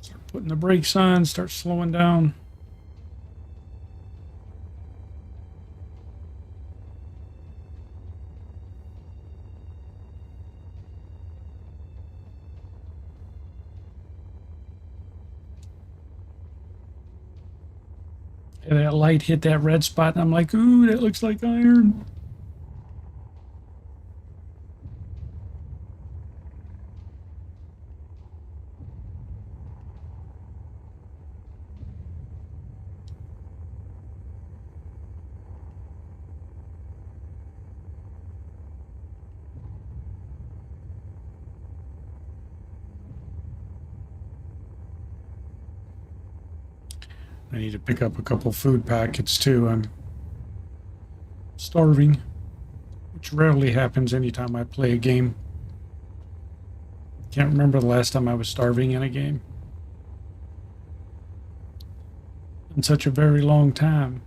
A: Start putting the brakes on, start slowing down. And that light hit that red spot, and I'm like, ooh, that looks like iron. I need to pick up a couple food packets too. I'm starving, which rarely happens anytime I play a game. Can't remember the last time I was starving in a game. In such a very long time.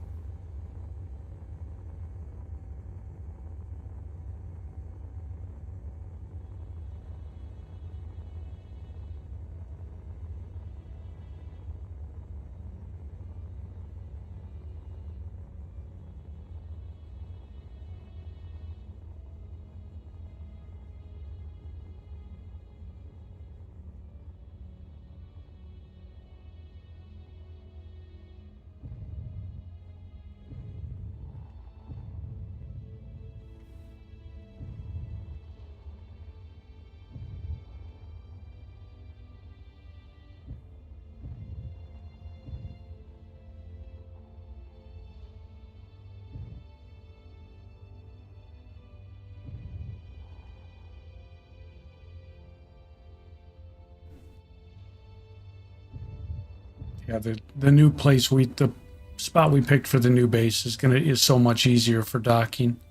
A: Yeah, the new place the spot we picked for the new base is so much easier for docking.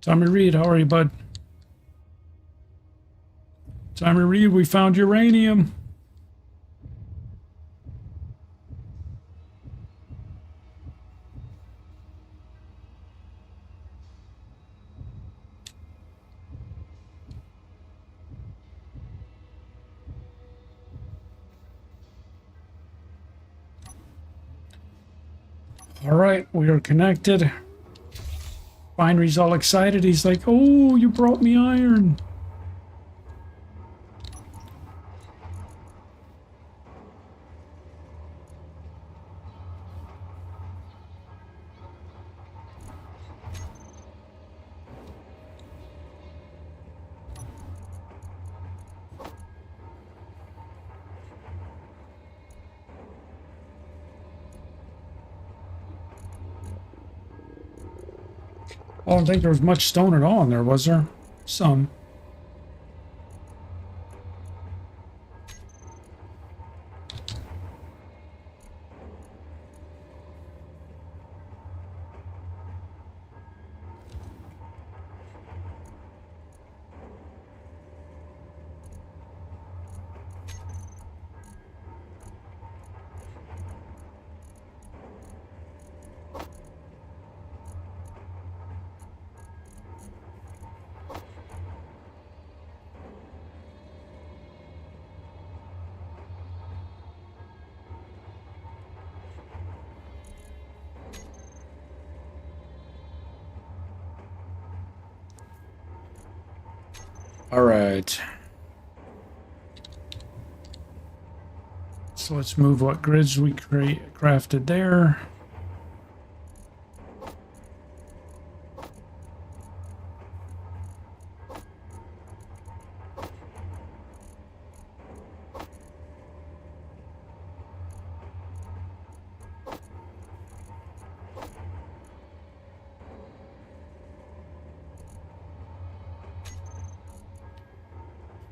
A: Tommy Reed, how are you, bud? Tommy Reed, we found uranium. All right, we are connected. Bindery's all excited. He's like, oh, you brought me iron. I don't think there was much stone at all in there, was there? Some. All right. So let's move what grids we crafted there.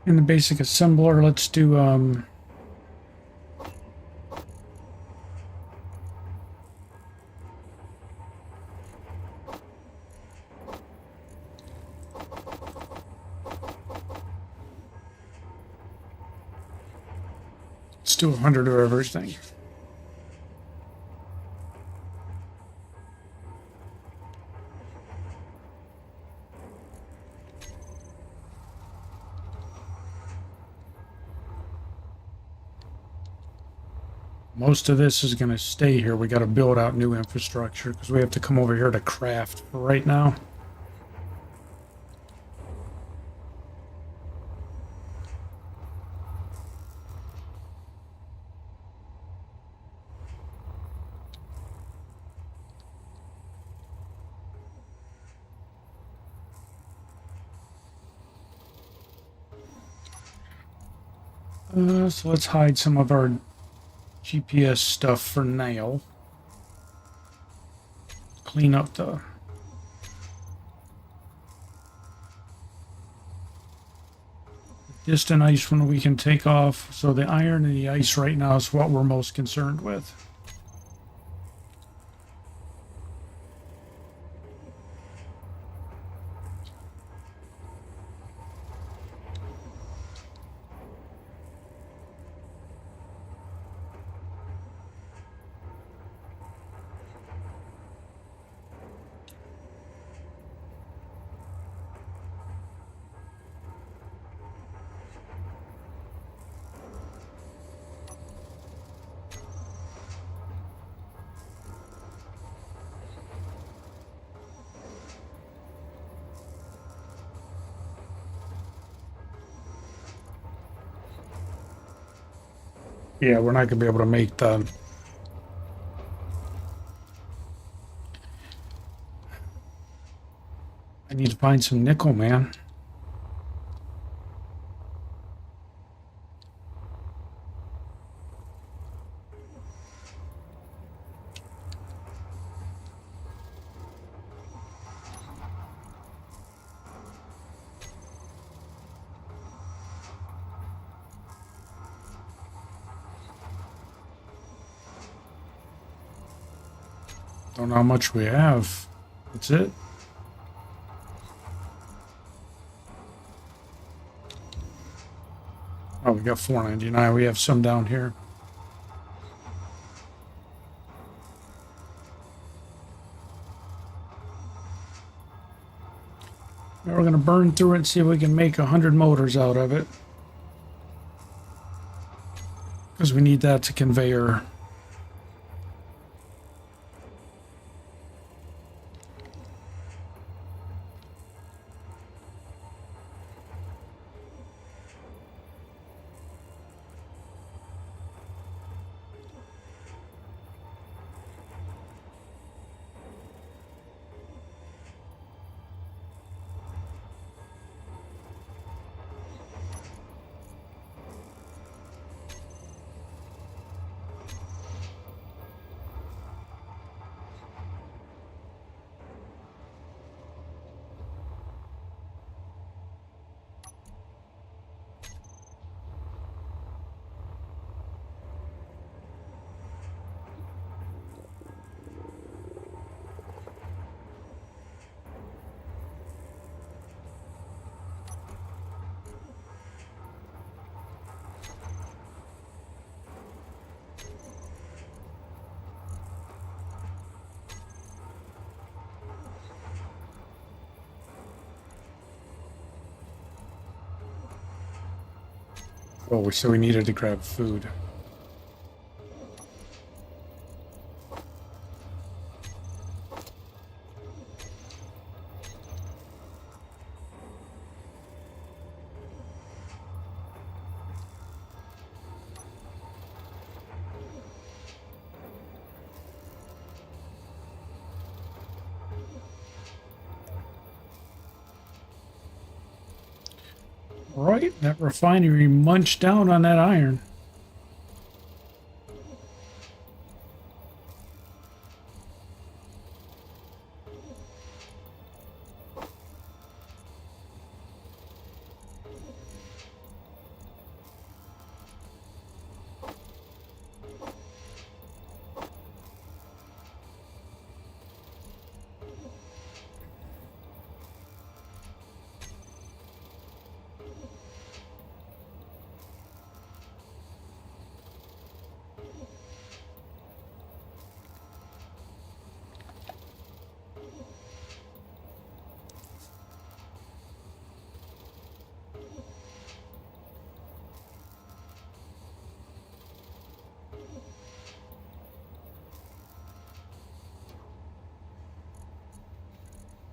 A: In the basic assembler, let's do let's do 100 of everything. Most of this is going to stay here. We got to build out new infrastructure because we have to come over here to craft for right now. So let's hide some of our GPS stuff for now. Clean up the distant ice one we can take off. So the iron and the ice right now is what we're most concerned with. Yeah, we're not going to be able to make the... I need to find some nickel, man. Don't know how much we have. That's it. Oh, we got 499. We have some down here. Now we're going to burn through it and see if we can make 100 motors out of it. Because we need that to conveyor. Oh, so we needed to grab food. Right, that refinery munched down on that iron.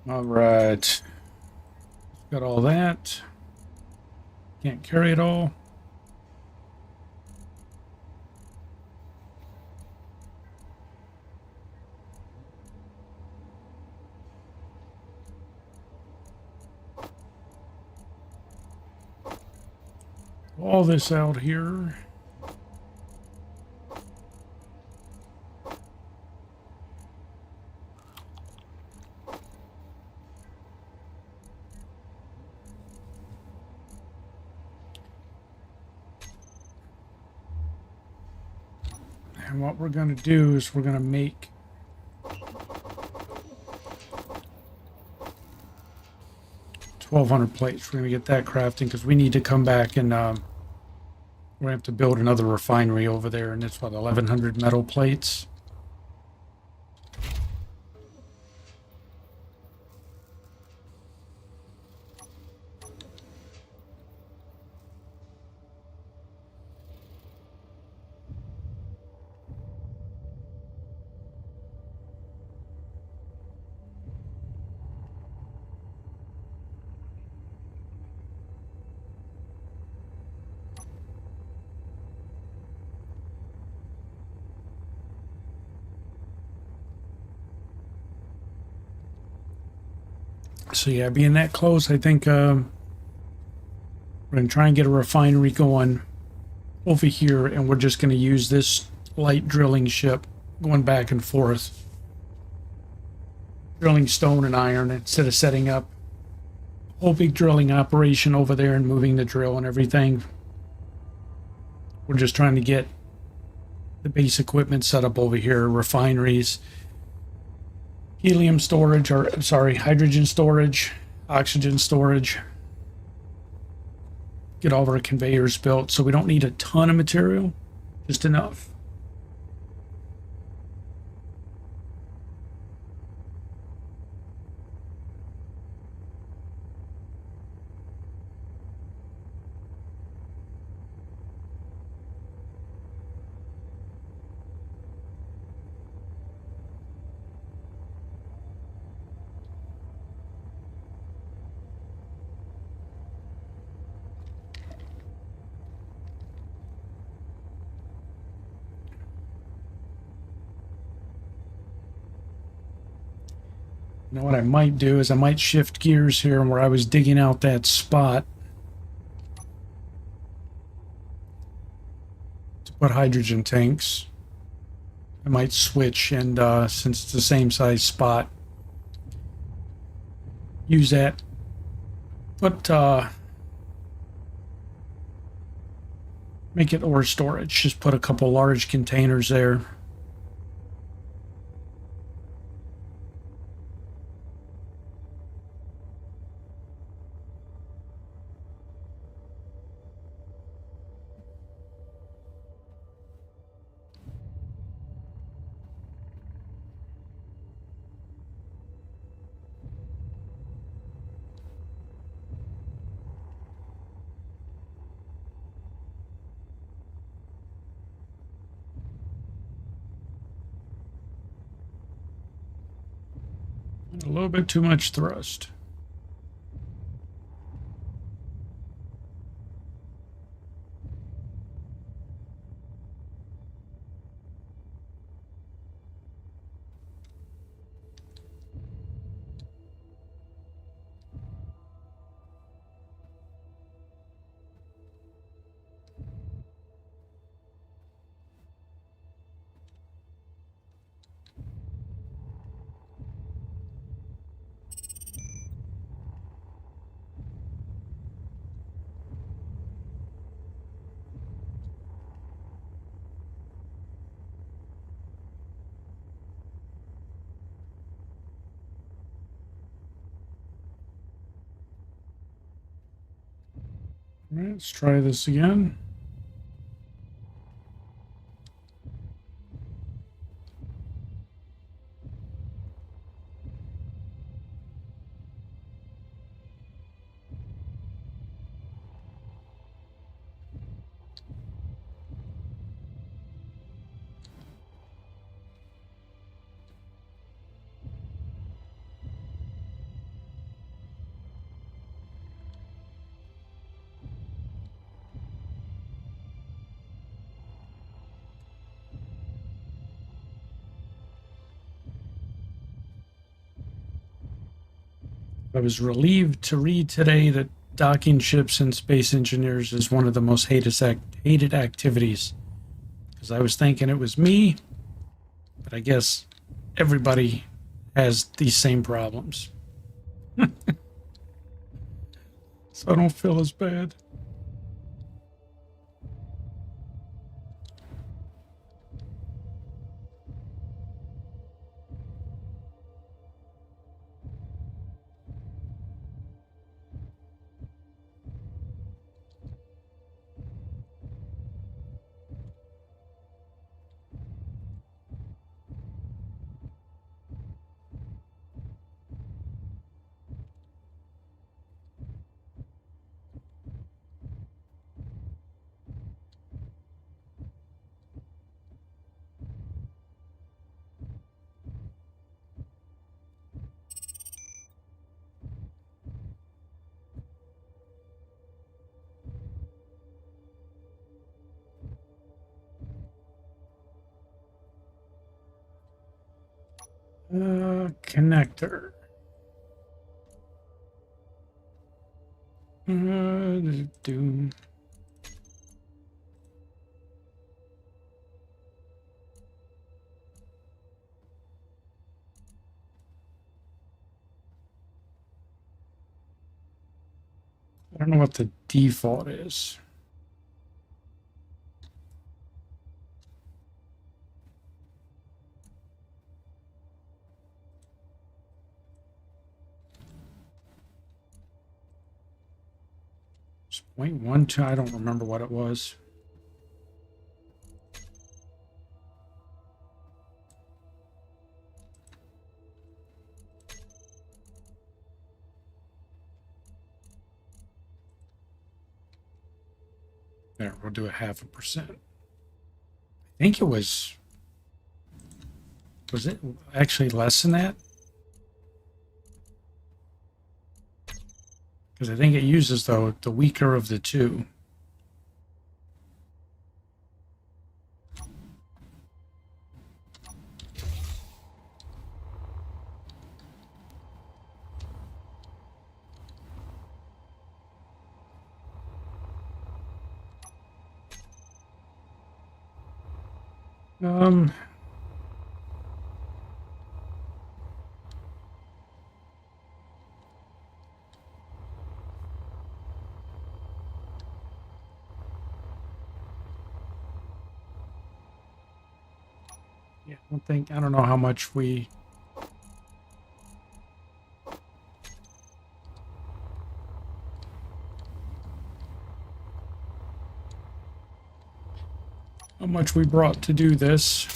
A: All right. Got all that. Can't carry it all. All this out here. And what we're going to do is we're going to make 1,200 plates. We're going to get that crafting because we need to come back and we're going to have to build another refinery over there, and it's what, 1,100 metal plates. So yeah, being that close, I think we're going to try and get a refinery going over here, and we're just going to use this light drilling ship going back and forth, drilling stone and iron instead of setting up a whole big drilling operation over there and moving the drill and everything. We're just trying to get the base equipment set up over here, refineries, helium storage, or sorry, hydrogen storage, oxygen storage. Get all of our conveyors built so we don't need a ton of material, just enough. You know what I might do is I might shift gears here where I was digging out that spot to put hydrogen tanks. I might switch and since it's the same size spot, use that. Put make it ore storage. Just put a couple large containers there. A little bit too much thrust. All right, let's try this again. I was relieved to read today that docking ships and space engineers is one of the most hated activities. Because I was thinking it was me, but I guess everybody has these same problems. So I don't feel as bad. Connector. Do. I don't know what the default is. It's 0.12. I don't remember what it was. There, we'll do a 0.5%. I think it was it actually less than that? Because I think it uses the weaker of the two. Yeah, I don't know how much we brought to do this.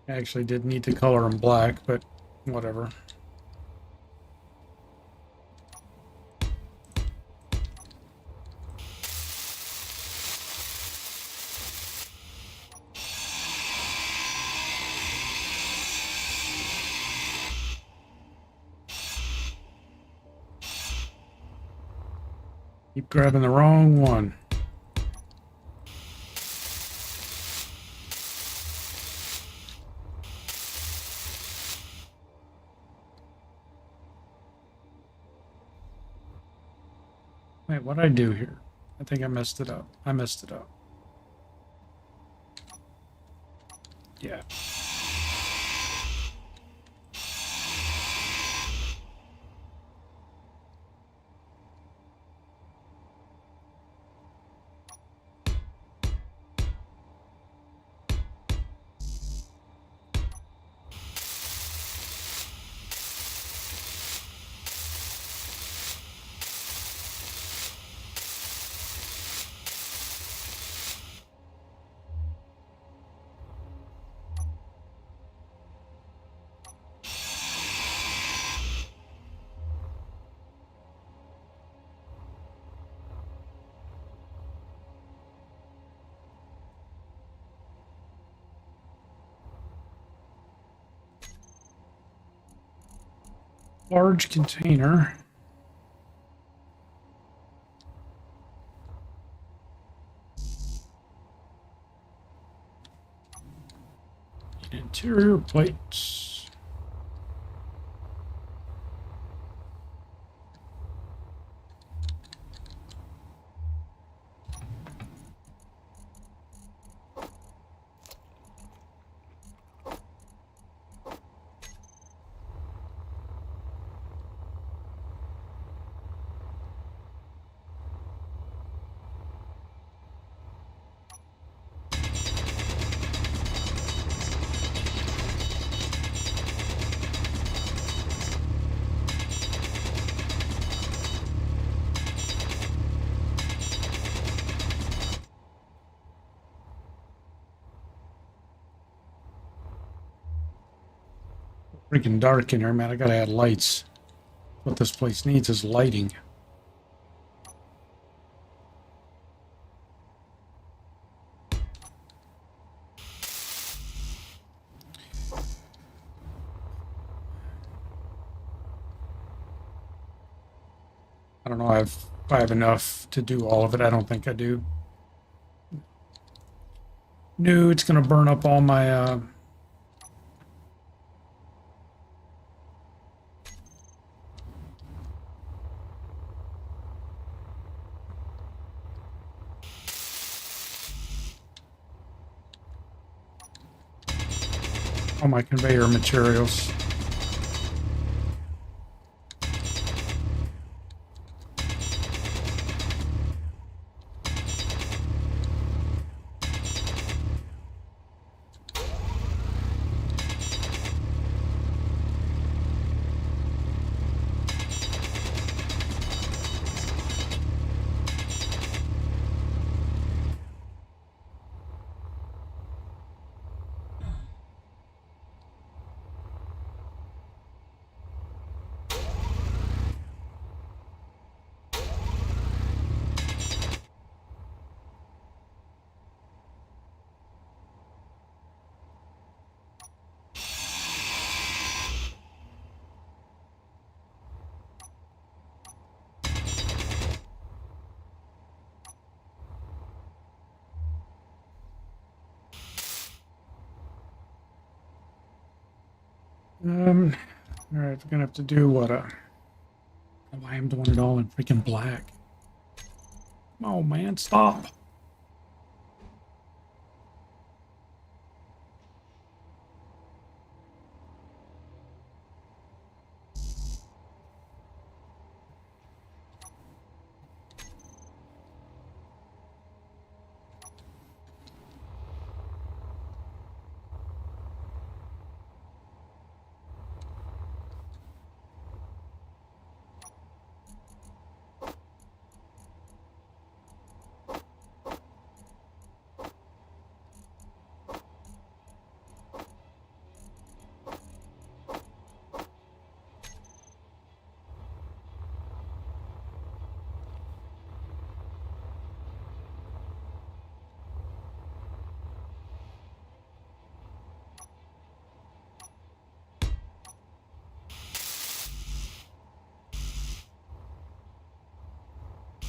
A: I actually did need to color them black, but whatever. Keep grabbing the wrong one. Wait, what'd I do here? I think I messed it up. Yeah. Large container. Interior plates. Freaking dark in here, man. I gotta add lights. What this place needs is lighting. I don't know if I have enough to do all of it. I don't think I do. No, it's gonna burn up all my conveyor materials. All right, we're gonna have to do what? Why I'm doing it all in freaking black? Come on, man, stop!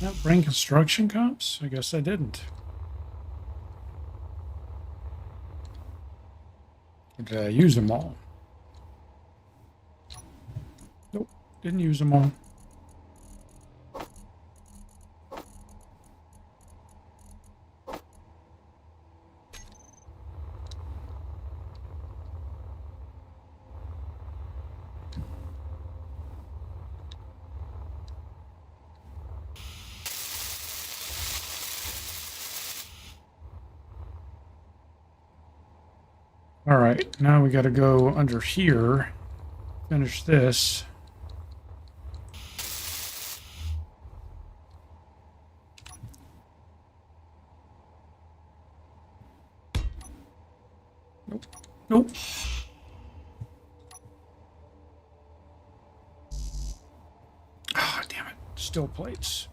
A: That bring construction comps? I guess I didn't. Or did I use them all? Nope, didn't use them all. All right, now we got to go under here, finish this. Nope, nope. Ah, damn it, still plates.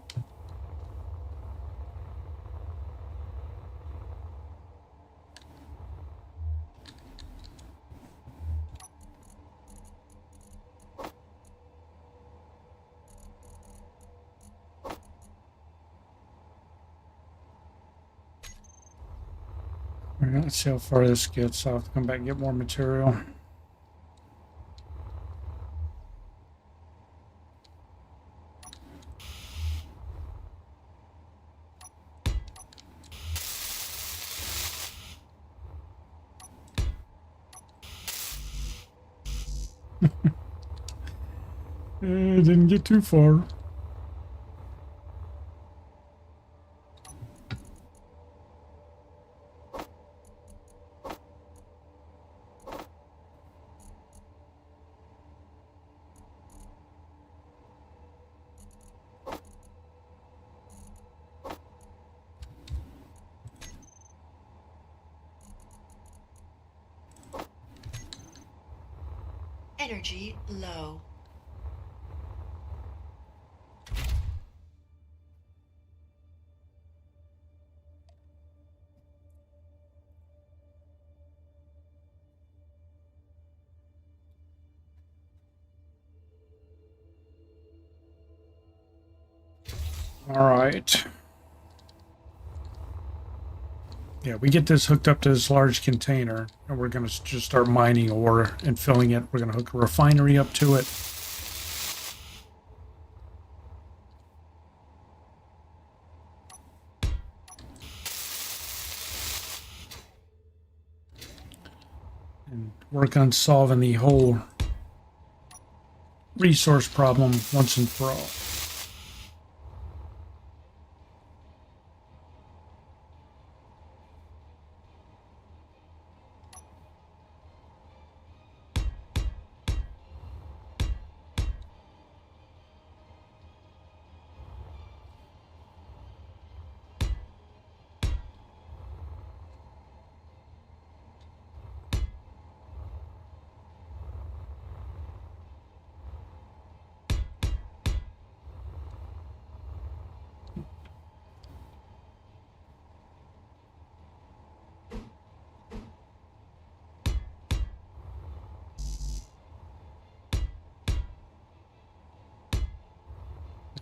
A: right, let's see how far this gets. I'll have to come back and get more material. Didn't get too far.
B: Energy low.
A: All right. Yeah, we get this hooked up to this large container, and we're going to just start mining ore and filling it. We're going to hook a refinery up to it. And work on solving the whole resource problem once and for all.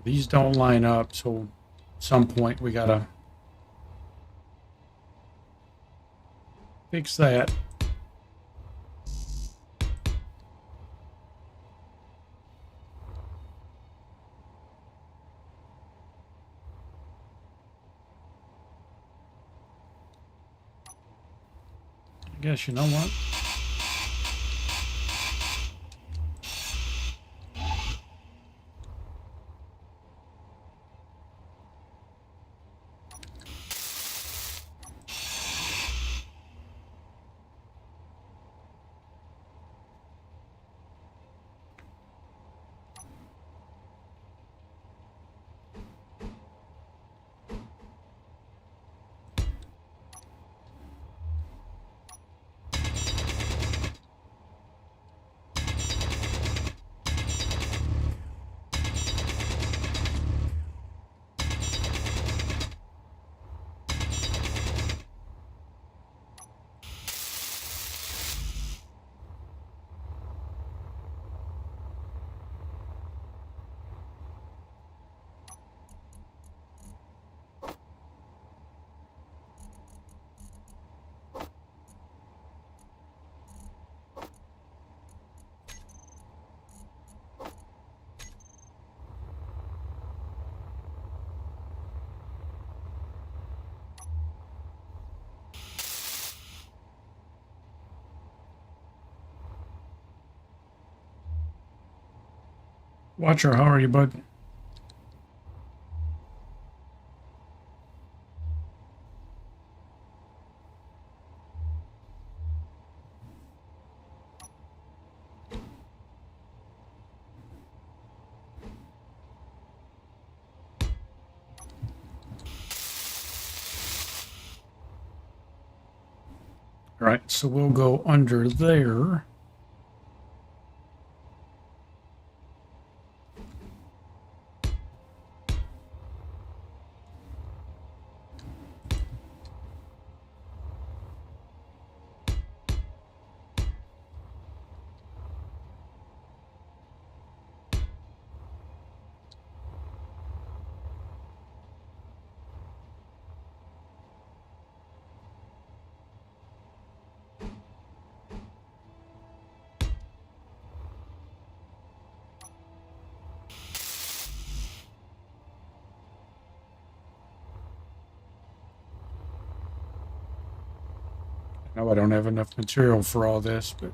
A: These don't line up, so at some point we gotta fix that. I guess, you know what? Watcher, how are you, bud? All right, so we'll go under there. know I don't have enough material for all this, but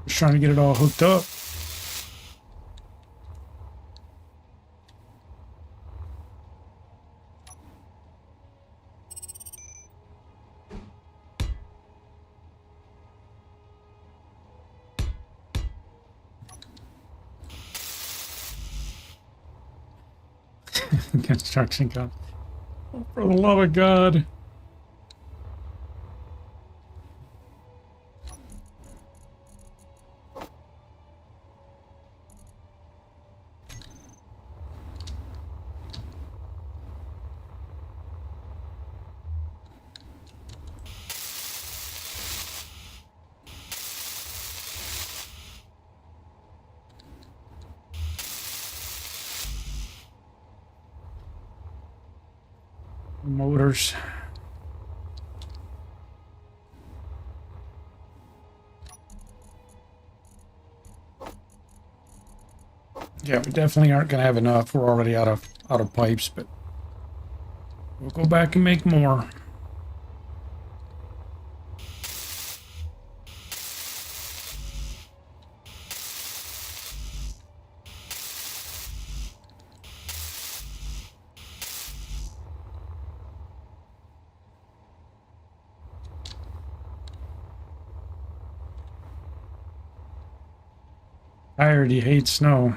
A: just trying to get it all hooked up. Construction cost. Oh, for the love of God. Motors. Yeah, we definitely aren't going to have enough. We're already out of pipes, but we'll go back and make more. I already hate snow.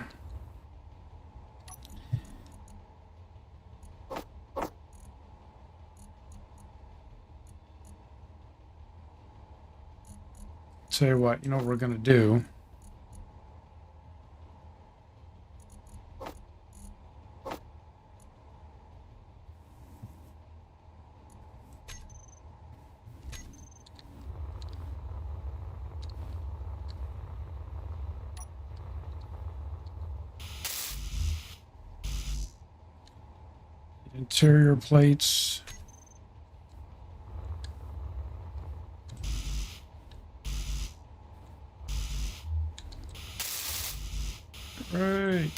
A: Tell you what, you know what we're gonna do? Interior plates. Right.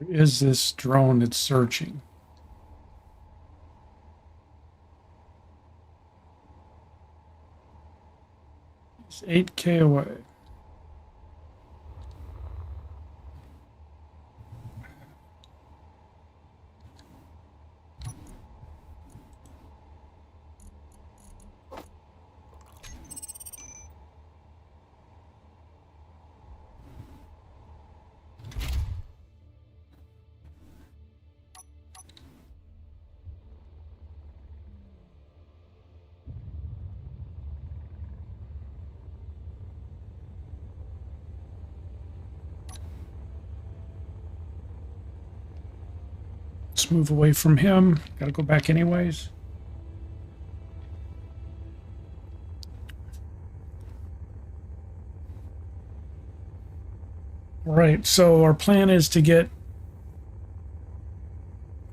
A: Is this drone that's searching? It's 8K away. Let's move away from him. Gotta go back anyways. All right, so our plan is to get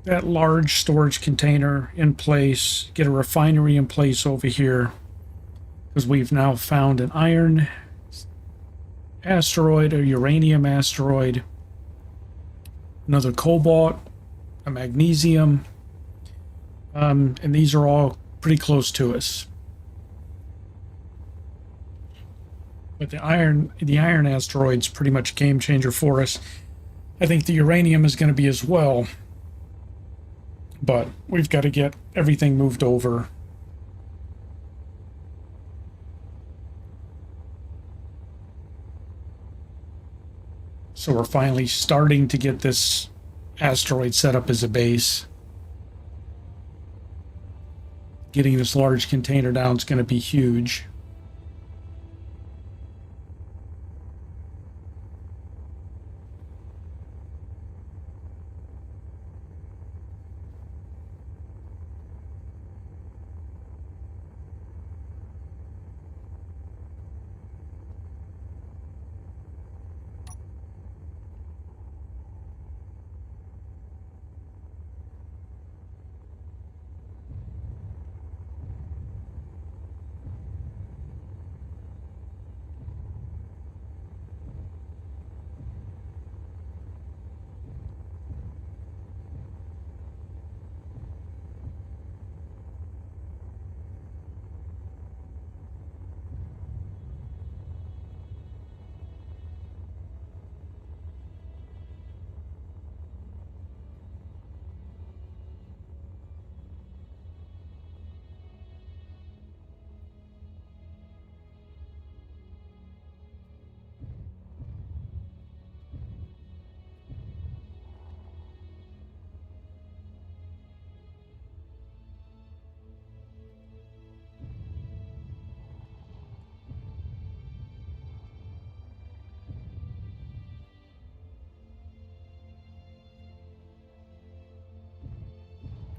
A: that large storage container in place, get a refinery in place over here, because we've now found an iron asteroid, a uranium asteroid, another cobalt, a magnesium, and these are all pretty close to us. But the iron asteroid's pretty much a game changer for us. I think the uranium is going to be as well, but we've got to get everything moved over. So we're finally starting to get this asteroid set up as a base. getting this large container down is going to be huge.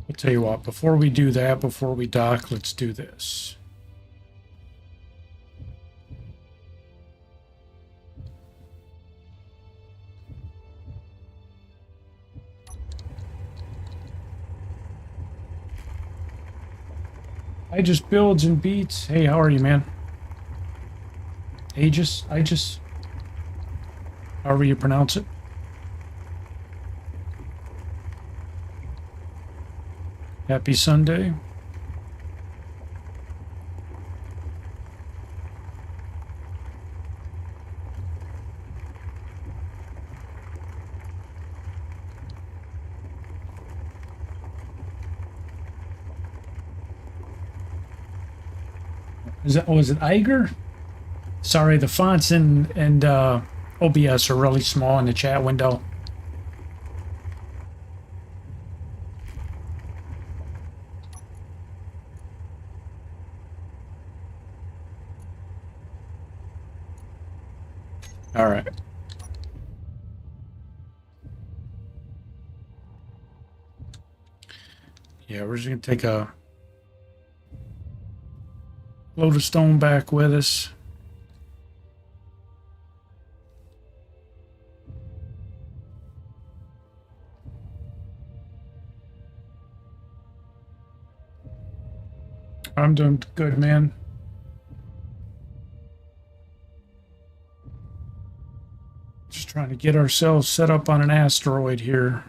A: I'll tell you what, before we do that, before we dock, let's do this. I just builds and beats. Hey, how are you, man? I just, however you pronounce it. Happy Sunday. Was it Iger? Sorry, the fonts and OBS are really small in the chat window. All right. Yeah, we're just gonna take a load of stone back with us. I'm doing good, man. Just trying to get ourselves set up on an asteroid here.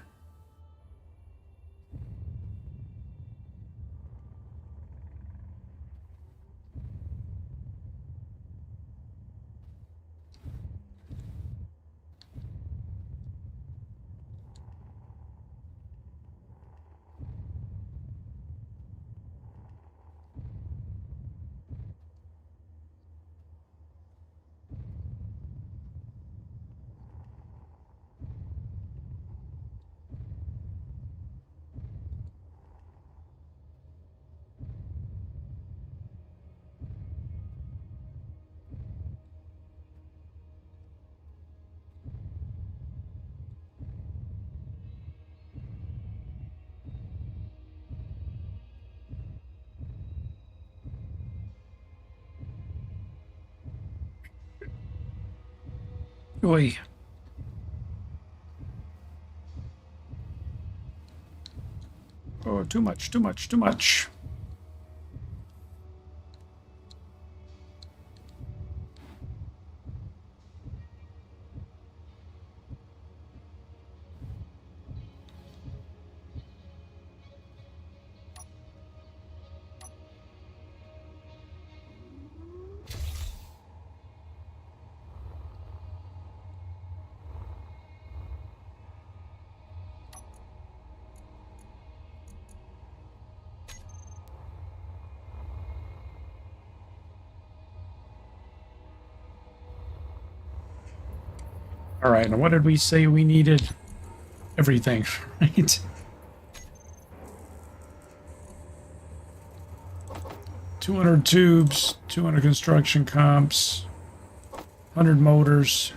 A: Oy. Oh, too much, too much, too much. All right, and what did we say we needed? Everything, right? 200 tubes, 200 construction comps, 100 motors.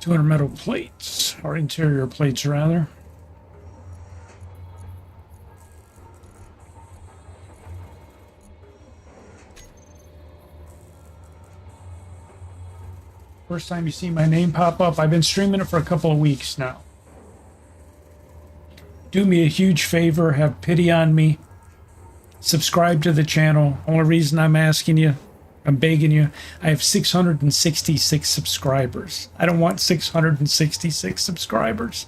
A: $200 metal plates, or interior plates rather. First time you see my name pop up, I've been streaming it for a couple of weeks now. Do me a huge favor, have pity on me. Subscribe to the channel. Only reason I'm asking you, I'm begging you, I have 666 subscribers. I don't want 666 subscribers.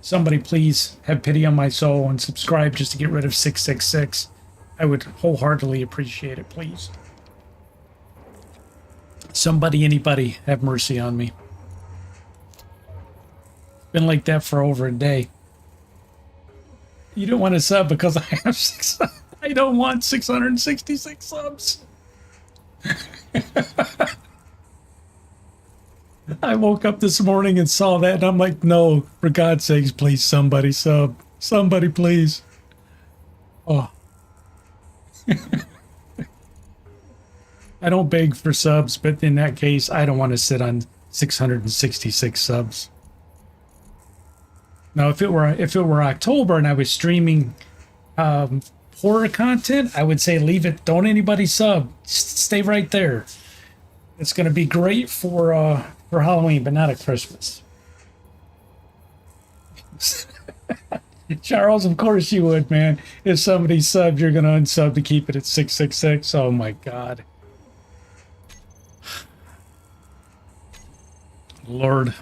A: Somebody please have pity on my soul and subscribe just to get rid of 666. I would wholeheartedly appreciate it, please. Somebody, anybody, have mercy on me. Been like that for over a day. You don't want to sub because I have I don't want 666 subs. I woke up this morning and saw that and I'm like, no, for God's sakes, please, somebody sub. Somebody, please. Oh. I don't beg for subs, but in that case, I don't want to sit on 666 subs. Now, if it were October and I was streaming horror content, I would say leave it. Don't anybody sub. Stay right there. It's going to be great for Halloween, but not at Christmas. Charles, of course you would, man. If somebody subbed, you're going to unsub to keep it at 666. Oh my God. Lord.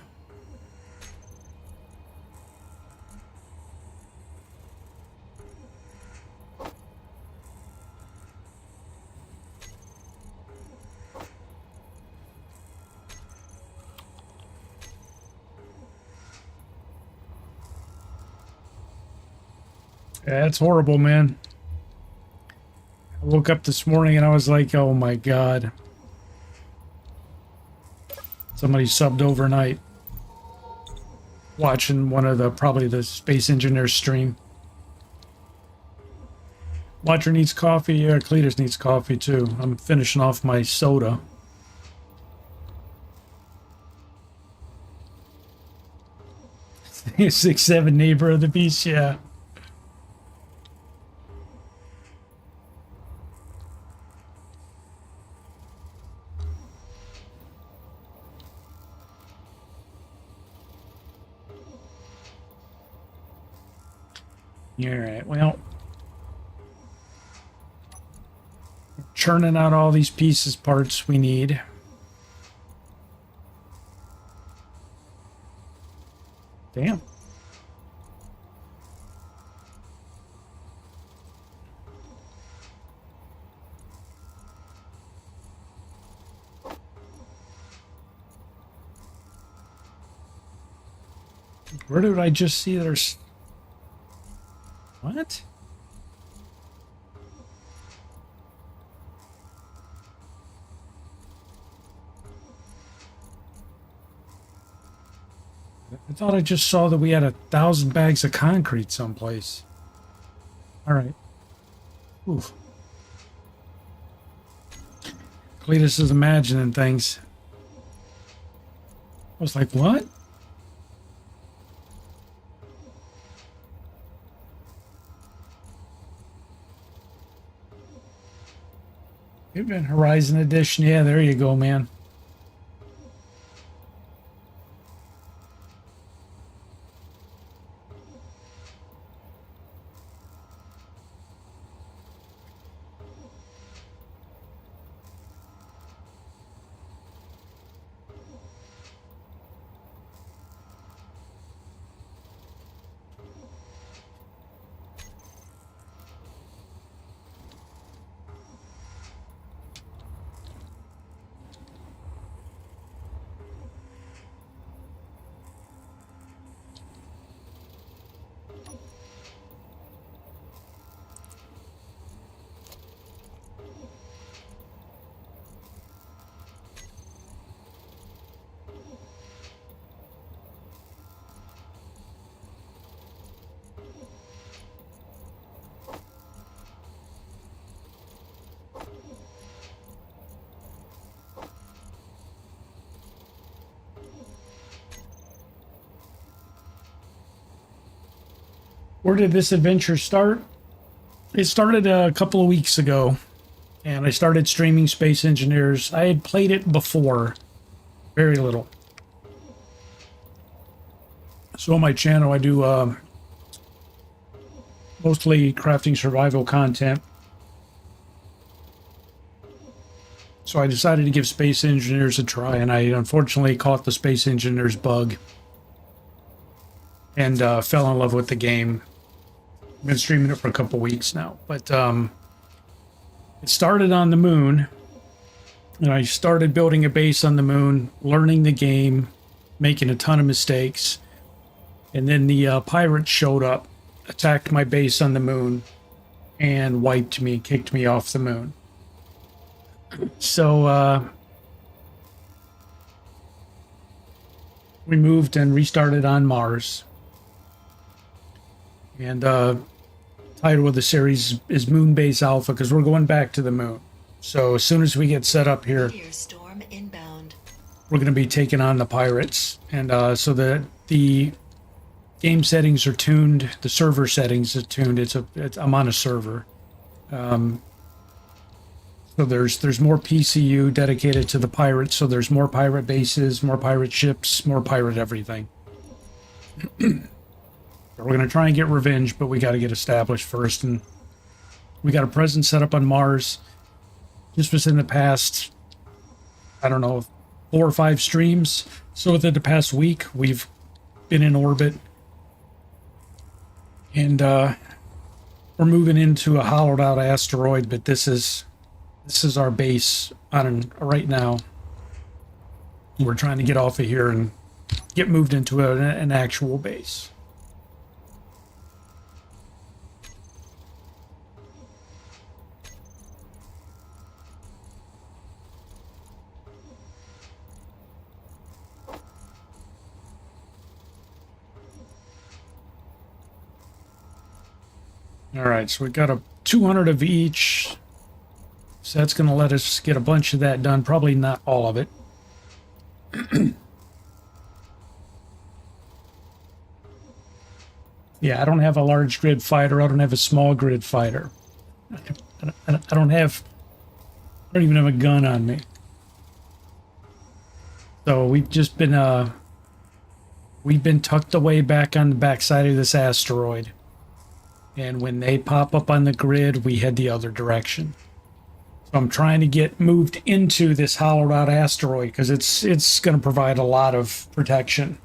A: Yeah, it's horrible, man. I woke up this morning and I was like, oh my God. Somebody subbed overnight. Watching one of probably the Space Engineers stream. Watcher needs coffee. Yeah, Cletus needs coffee too. I'm finishing off my soda. Six, seven neighbor of the beast, yeah. All right, well, churning out all these parts we need. Damn. Where did I just see there's... What? I thought I just saw that we had 1,000 bags of concrete someplace. All right. Oof. Cletus is imagining things. I was like, what? Event Horizon Edition. Yeah, there you go, man. Where did this adventure start? It started a couple of weeks ago, and I started streaming Space Engineers. I had played it before, very little. So on my channel, I do mostly crafting survival content. So I decided to give Space Engineers a try, and I unfortunately caught the Space Engineers bug and fell in love with the game. I've been streaming it for a couple weeks now, but it started on the moon, and I started building a base on the moon, learning the game, making a ton of mistakes, and then the pirates showed up, attacked my base on the moon, and wiped me, kicked me off the moon. So we moved and restarted on Mars. And title of the series is Moon Base Alpha, because we're going back to the moon. So as soon as we get set up here,
B: Meteor storm inbound.
A: we're going to be taking on the pirates. And so the game settings are tuned, the server settings are tuned. I'm on a server. So there's more PCU dedicated to the pirates. So there's more pirate bases, more pirate ships, more pirate everything. We're going to try and get revenge, but we got to get established first. And we got a presence set up on Mars. This was in the past, I don't know, 4 or 5 streams. So within the past week, we've been in orbit. And we're moving into a hollowed out asteroid, but this is our base on right now. We're trying to get off of here and get moved into an actual base. All right, so we got a 200 of each. So that's going to let us get a bunch of that done. Probably not all of it. Yeah, I don't have a large grid fighter. I don't have a small grid fighter. I don't even have a gun on me. So we've been tucked away back on the backside of this asteroid. And when they pop up on the grid, we head the other direction. So I'm trying to get moved into this hollowed out asteroid because it's going to provide a lot of protection.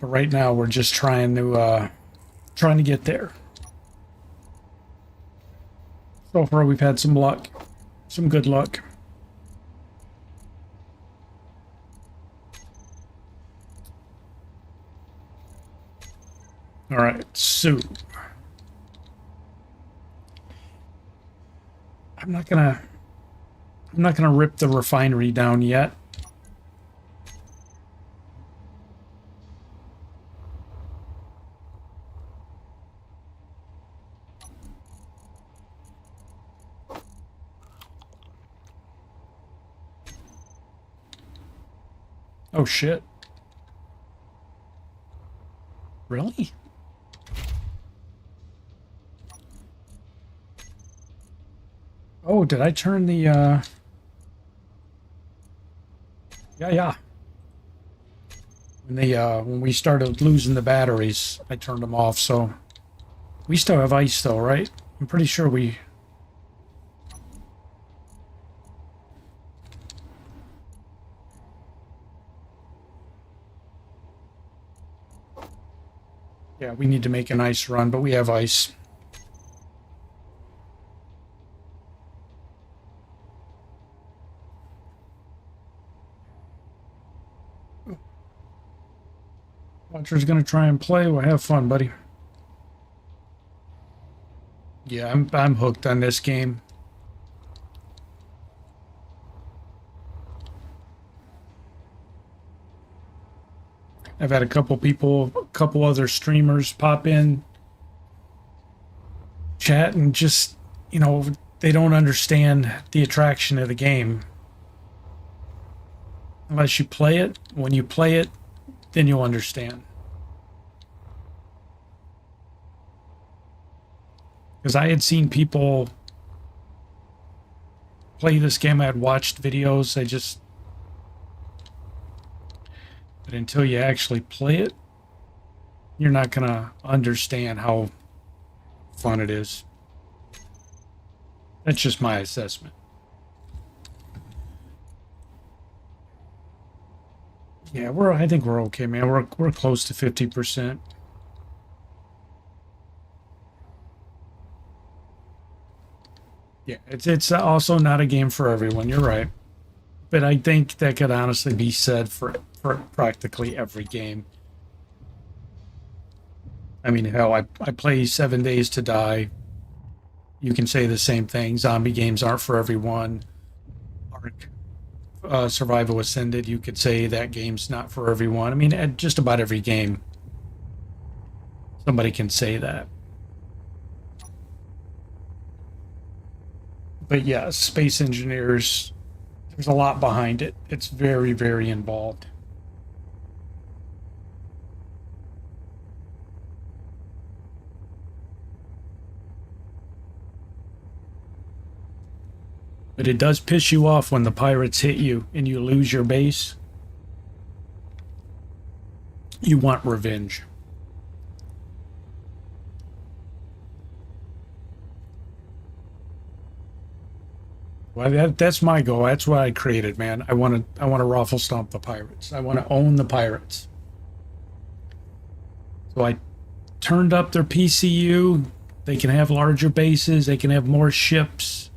A: But right now we're just trying to get there. So far we've had some luck, some good luck. All right, so I'm not gonna rip the refinery down yet. Oh shit. Really? Oh, did I turn the, Yeah. When we started losing the batteries, I turned them off, so... We still have ice, though, right? I'm pretty sure we... Yeah, we need to make an ice run, but we have ice. Watcher's gonna try and play. Well, have fun, buddy. Yeah, I'm hooked on this game. I've had a couple other streamers pop in, chat, and just, you know, they don't understand the attraction of the game. Unless you play it. When you play it, then you'll understand. Because I had seen people play this game. I had watched videos. But until you actually play it, you're not going to understand how fun it is. That's just my assessment. Yeah, I think we're okay, man. We're close to 50%. Yeah, it's also not a game for everyone. You're right. But I think that could honestly be said for practically every game. I mean, hell, I play 7 Days to Die. You can say the same thing. Zombie games aren't for everyone. Ark, Survival Ascended, you could say that game's not for everyone. I mean, at just about every game, somebody can say that. But yeah, Space Engineers, there's a lot behind it. It's very, very involved. But it does piss you off when the pirates hit you and you lose your base. You want revenge. Well, that's my goal. That's what I created, man. I want to raffle stomp the pirates. I want to own the pirates. So I turned up their PCU. They can have larger bases. They can have more ships.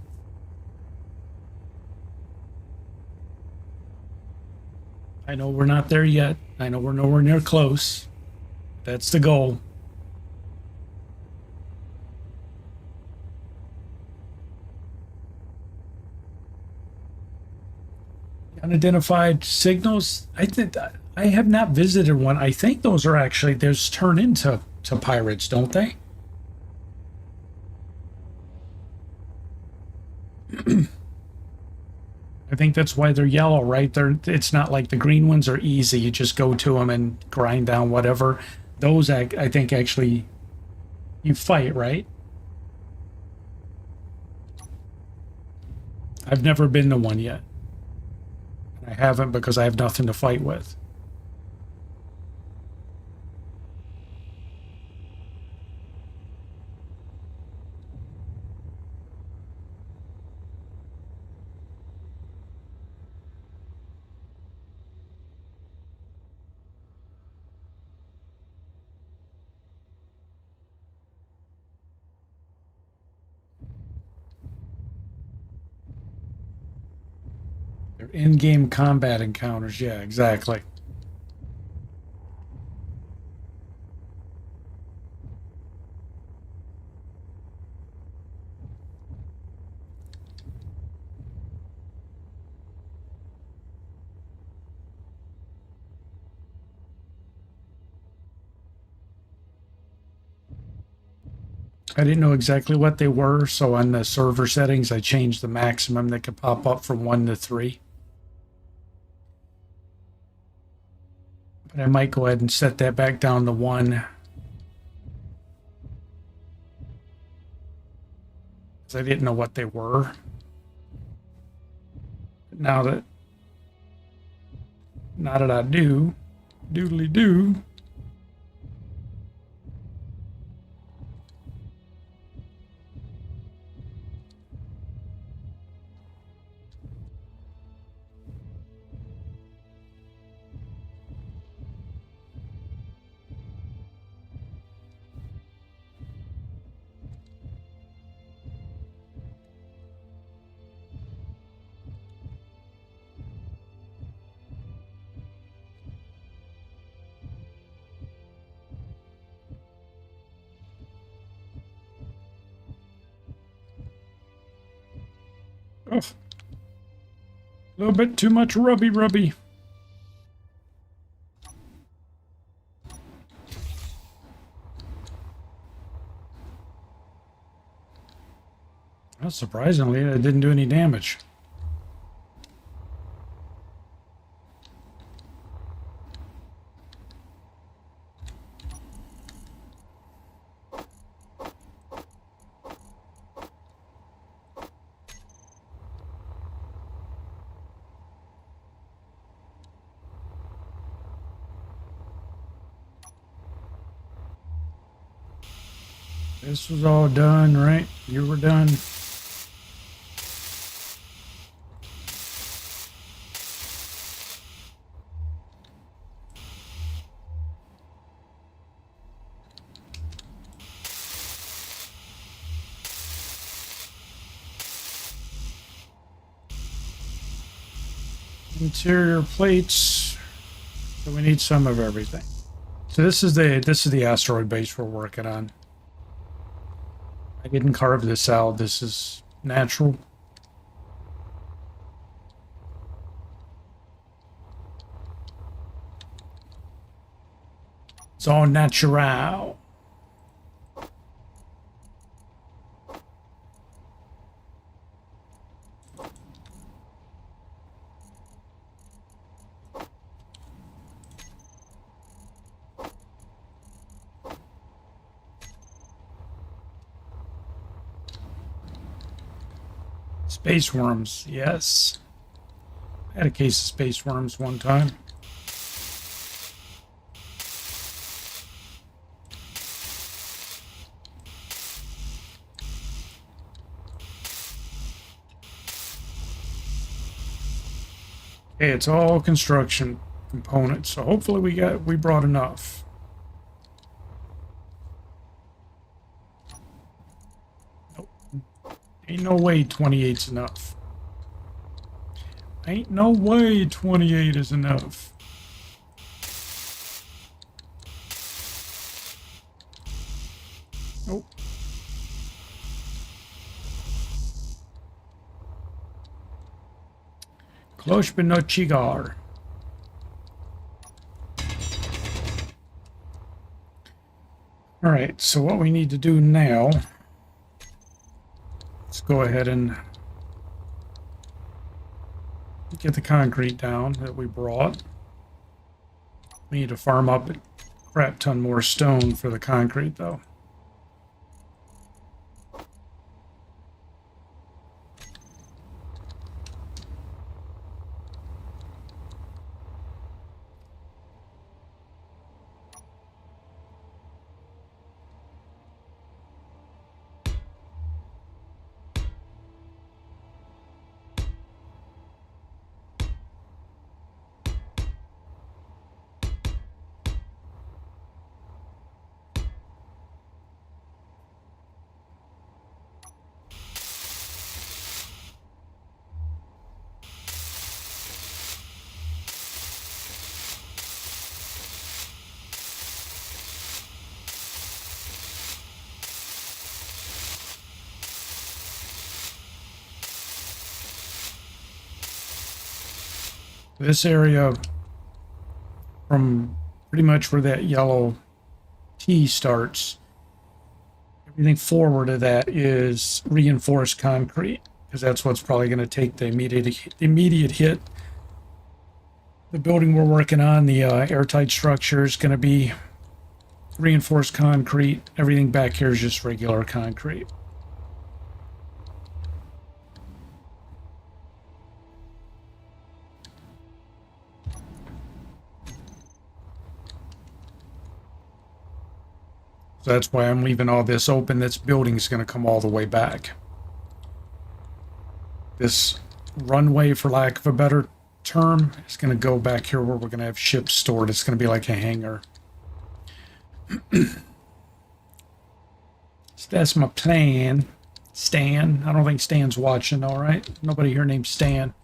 A: I know we're not there yet. I know we're nowhere near close. That's the goal. Unidentified signals. I think I have not visited one. I think those are actually there's turn into pirates, don't they? I think that's why they're yellow, right? It's not like the green ones are easy. You just go to them and grind down whatever. Those I think actually you fight, right? I've never been to one yet. I haven't because I have nothing to fight with. They're in-game combat encounters. Yeah, exactly. I didn't know exactly what they were, so on the server settings, I changed the maximum that could pop up from 1 to 3. But I might go ahead and set that back down to 1. Because I didn't know what they were. But now that I do, doodly do. Oh, a little bit too much rubby. Well, surprisingly, it didn't do any damage. This was all done, right? You were done. Interior plates. So we need some of everything. So this is the asteroid base we're working on. I didn't carve this out. This is natural. It's all natural. Space worms, yes. I had a case of space worms one time. Okay, it's all construction components, so hopefully we brought enough. Nope. Ain't no way 28's enough. Ain't no way 28 is enough. Nope. Close but no cigar. All right, so what we need to do now, let's go ahead and get the concrete down that we brought. We need to farm up a crap ton more stone for the concrete, though. This area, from pretty much where that yellow T starts, everything forward of that is reinforced concrete, because that's what's probably going to take the immediate hit. The building we're working on, the airtight structure, is going to be reinforced concrete. Everything back here is just regular concrete. So that's why I'm leaving all this open. This building is going to come all the way back. This runway, for lack of a better term, is going to go back here where we're going to have ships stored. It's going to be like a hangar. So that's my plan. Stan. I don't think Stan's watching, all right? Nobody here named Stan.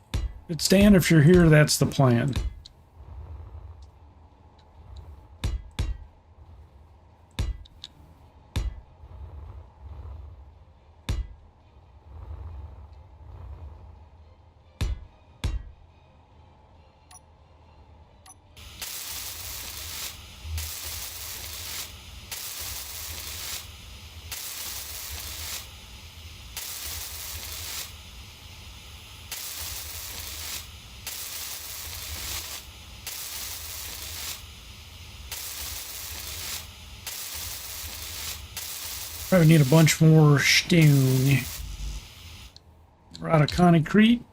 A: But Stan, if you're here, that's the plan. Probably need a bunch more stone. We're out of concrete.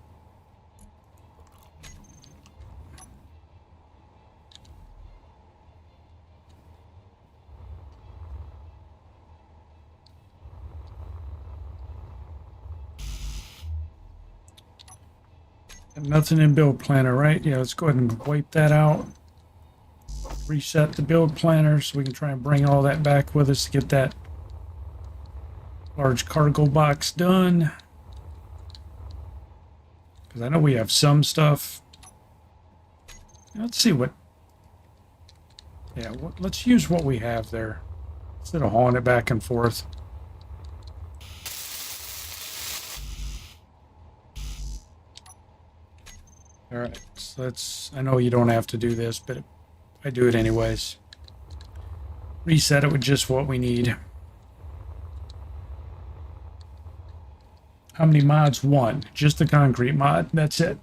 A: Nothing in build planner, right? Yeah, let's go ahead and wipe that out. Reset the build planner so we can try and bring all that back with us to get that large cargo box done. Because I know we have some stuff. Let's see what... Yeah, let's use what we have there instead of hauling it back and forth. All right, so let's... I know you don't have to do this, but I do it anyways. Reset it with just what we need. How many mods? One. Just the concrete mod. That's it.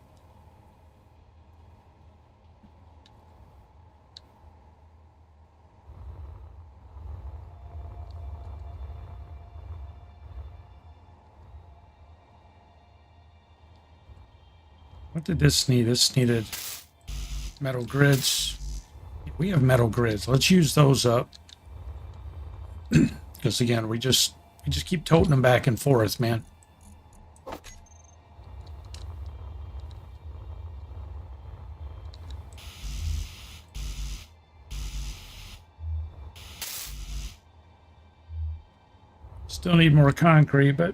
A: What did this need? This needed metal grids. We have metal grids. Let's use those up. Because again, we just keep toting them back and forth, man. Still need more concrete, but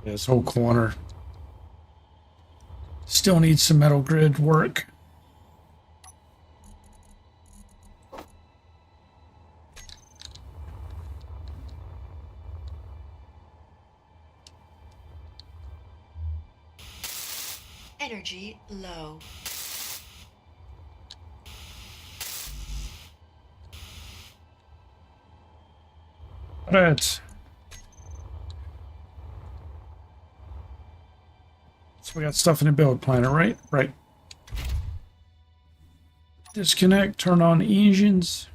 A: yeah, this whole corner still needs some metal grid work.
B: Energy low.
A: All right. So we got stuff in the build planner, right? Right. Disconnect, turn on engines.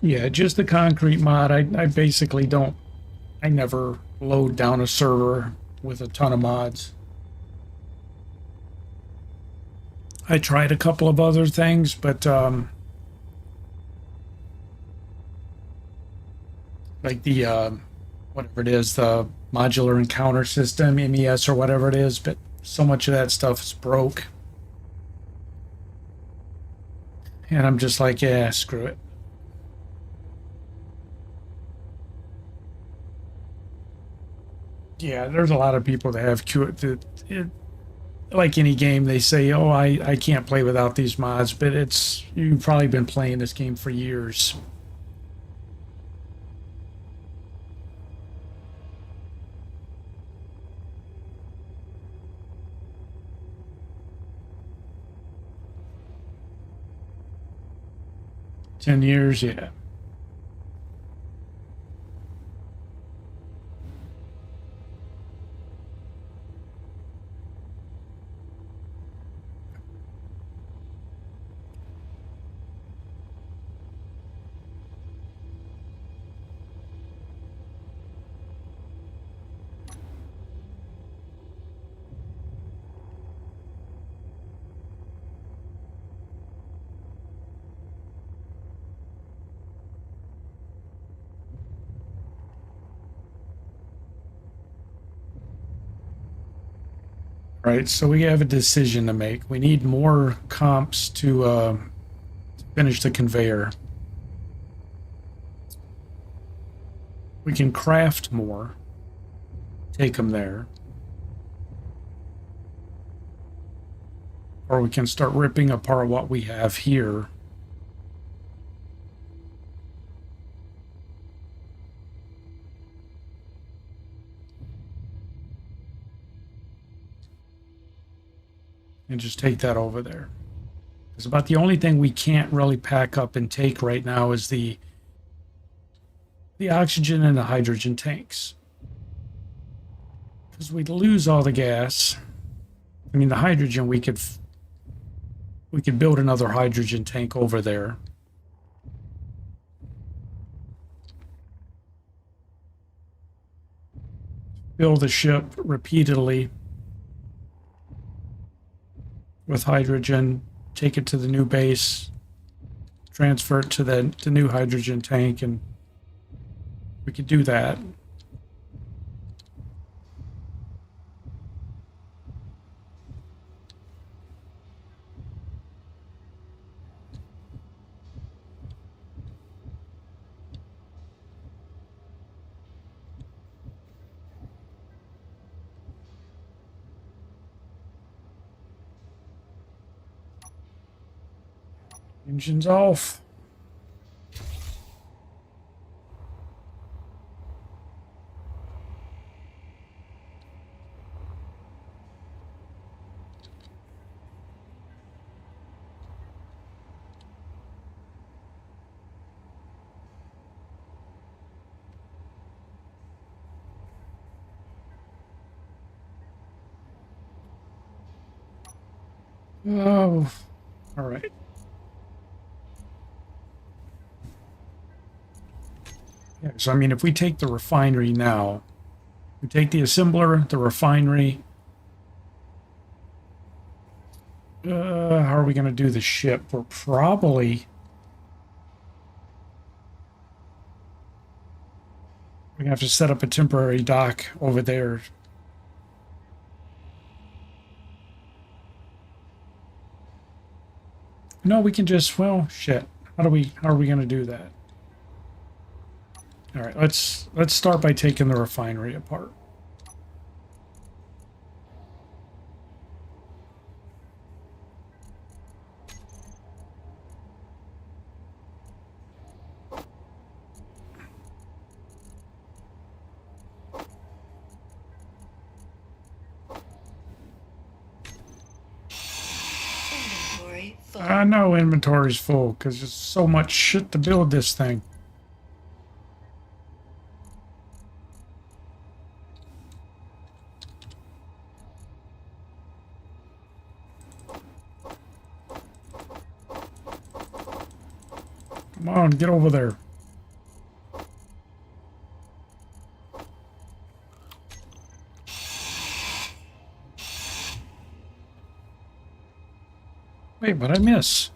A: Yeah, just the concrete mod. I basically don't, I never load down a server with a ton of mods. I tried a couple of other things, but like the whatever it is, the modular encounter system, MES or whatever it is, but so much of that stuff is broke. And I'm just like, yeah, screw it. Yeah, there's a lot of people that have like any game, they say, oh, I can't play without these mods, but you've probably been playing this game for years. Ten years, yeah. Right, so we have a decision to make. We need more comps to finish the conveyor. We can craft more, take them there. Or we can start ripping apart what we have here. And just take that over there. It's about the only thing we can't really pack up and take right now is the oxygen and the hydrogen tanks. because we'd lose all the gas. I mean, the hydrogen, we could build another hydrogen tank over there. Fill the ship repeatedly with hydrogen, take it to the new base, transfer it to the new hydrogen tank, and we could do that. Engines off. Oh, all right. Yeah, so I mean, if we take the refinery now, we take the assembler, the refinery. How are we going to do the ship? We're probably going to have to set up a temporary dock over there. No, we can just, well, shit. How are we going to do that? All right, let's start by taking the refinery apart.
B: Inventory full.
A: No, inventory's full because there's so much shit to build this thing. Come on, get over there. Wait, what'd I miss?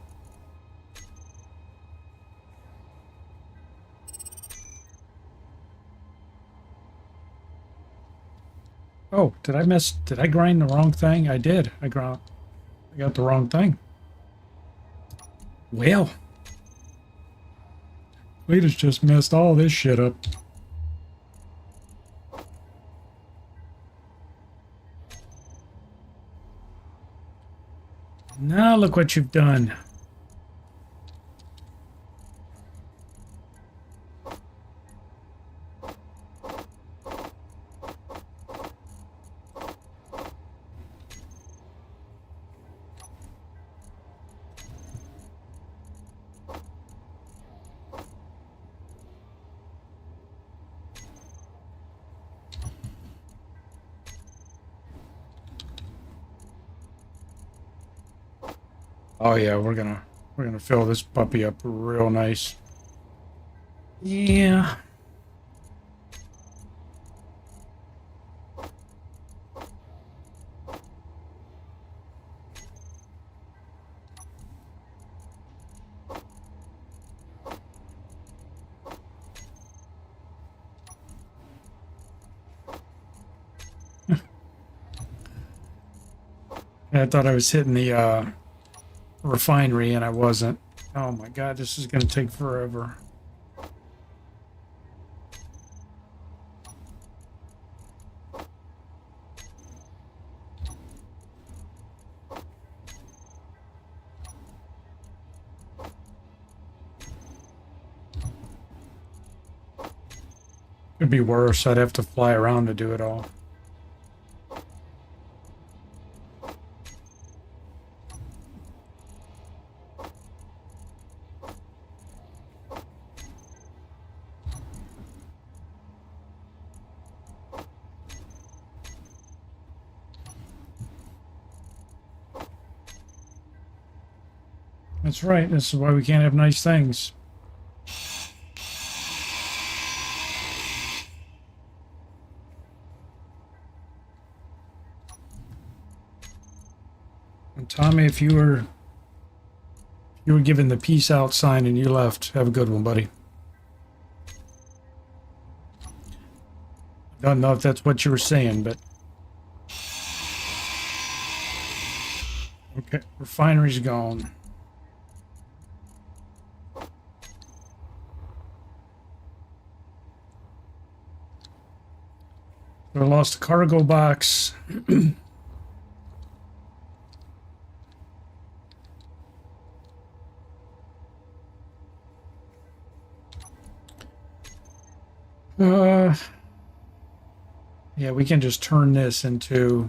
A: Oh, did I grind the wrong thing? I did. I got the wrong thing. Well, Lita's just messed all this shit up. Now look what you've done. Oh yeah, we're gonna fill this puppy up real nice. Yeah. I thought I was hitting the refinery and I wasn't. Oh my god, this is gonna take forever. Could be worse. I'd have to fly around to do it all. That's right. This is why we can't have nice things. And Tommy, if you were given the peace out sign and you left, have a good one, buddy. Don't know if that's what you were saying, but okay, refinery's gone. I lost a cargo box. Yeah, we can just turn this into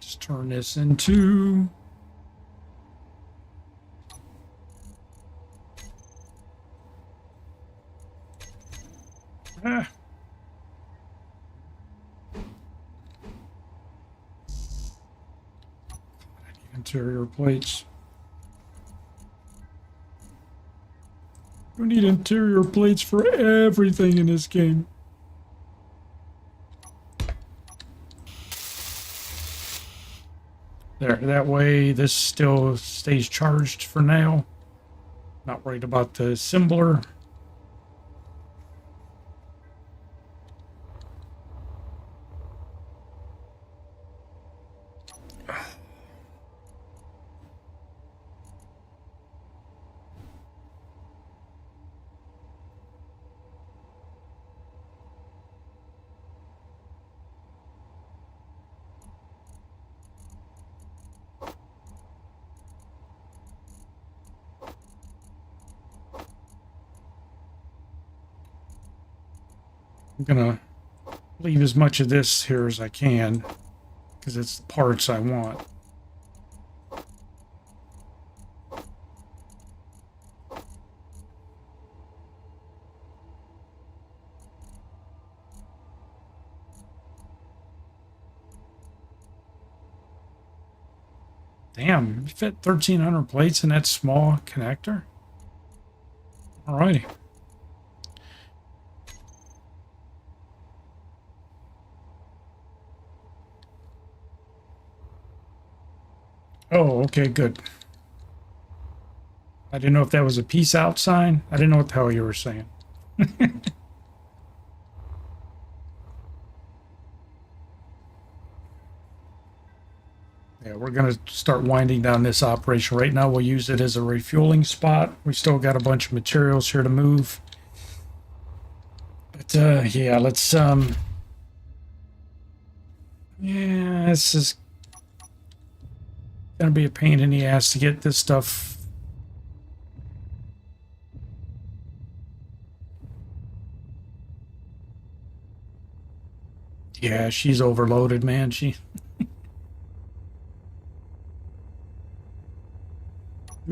A: just turn this into interior plates. We need interior plates for everything in this game. There, that way this still stays charged for now. Not worried about the assembler. I'm gonna leave as much of this here as I can because it's the parts I want. Damn, you fit 1,300 plates in that small connector? Alrighty. Oh, okay, good. I didn't know if that was a peace out sign. I didn't know what the hell you were saying. Yeah, we're going to start winding down this operation. Right now, we'll use it as a refueling spot. We still got a bunch of materials here to move. But, yeah, let's, yeah, this is going to be a pain in the ass to get this stuff. Yeah, she's overloaded, man. You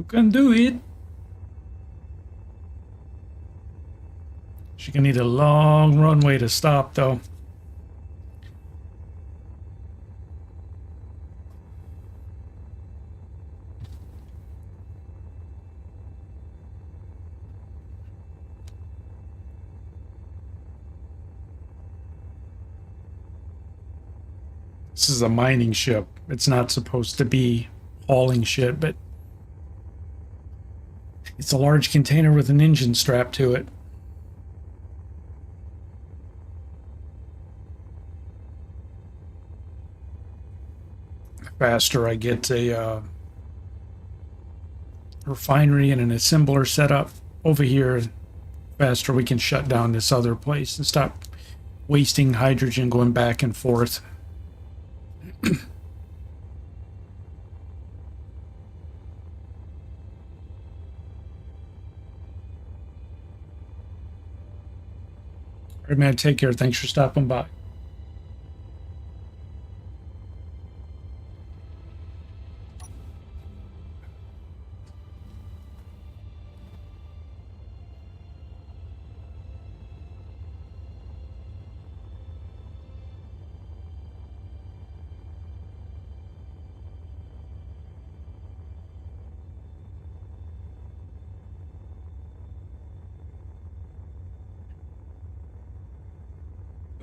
A: can do it. She can need a long runway to stop, though. This is a mining ship. It's not supposed to be hauling shit, but it's a large container with an engine strapped to it. The faster I get a refinery and an assembler set up over here, the faster we can shut down this other place and stop wasting hydrogen going back and forth. All right, man, take care. Thanks for stopping by.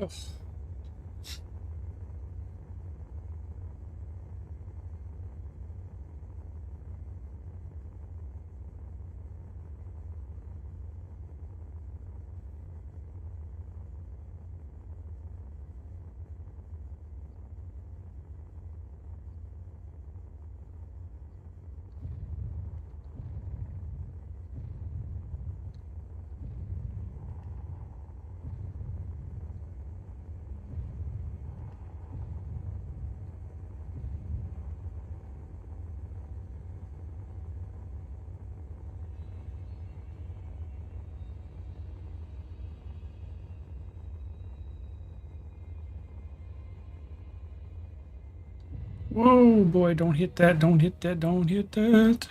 A: Ugh. Whoa, boy, don't hit that, don't hit that, don't hit that.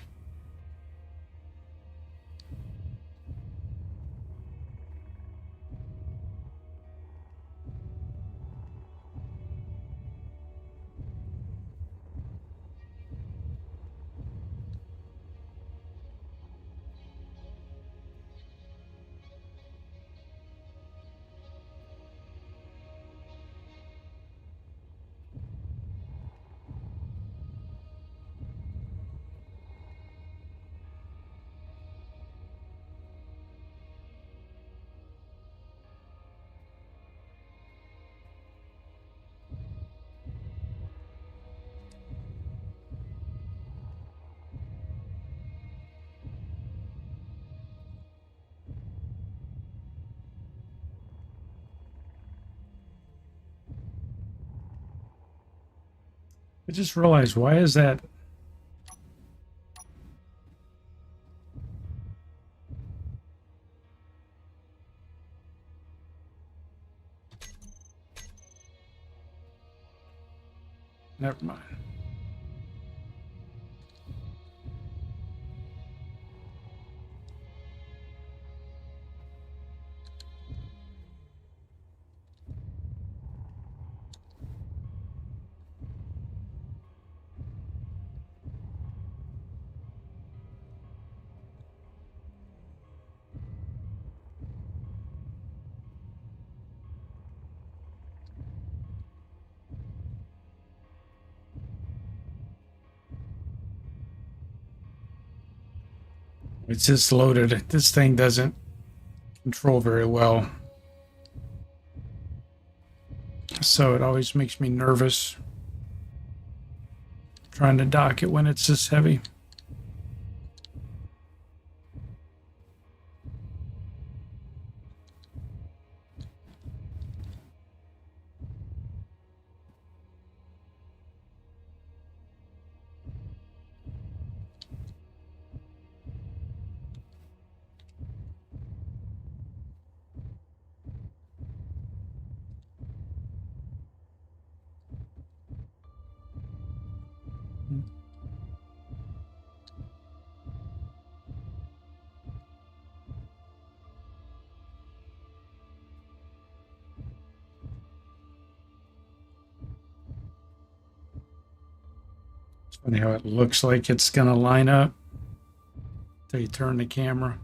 A: I just realized, why is that? Never mind. It's just loaded. This thing doesn't control very well. So it always makes me nervous trying to dock it when it's this heavy. It's funny how it looks like it's going to line up until you turn the camera.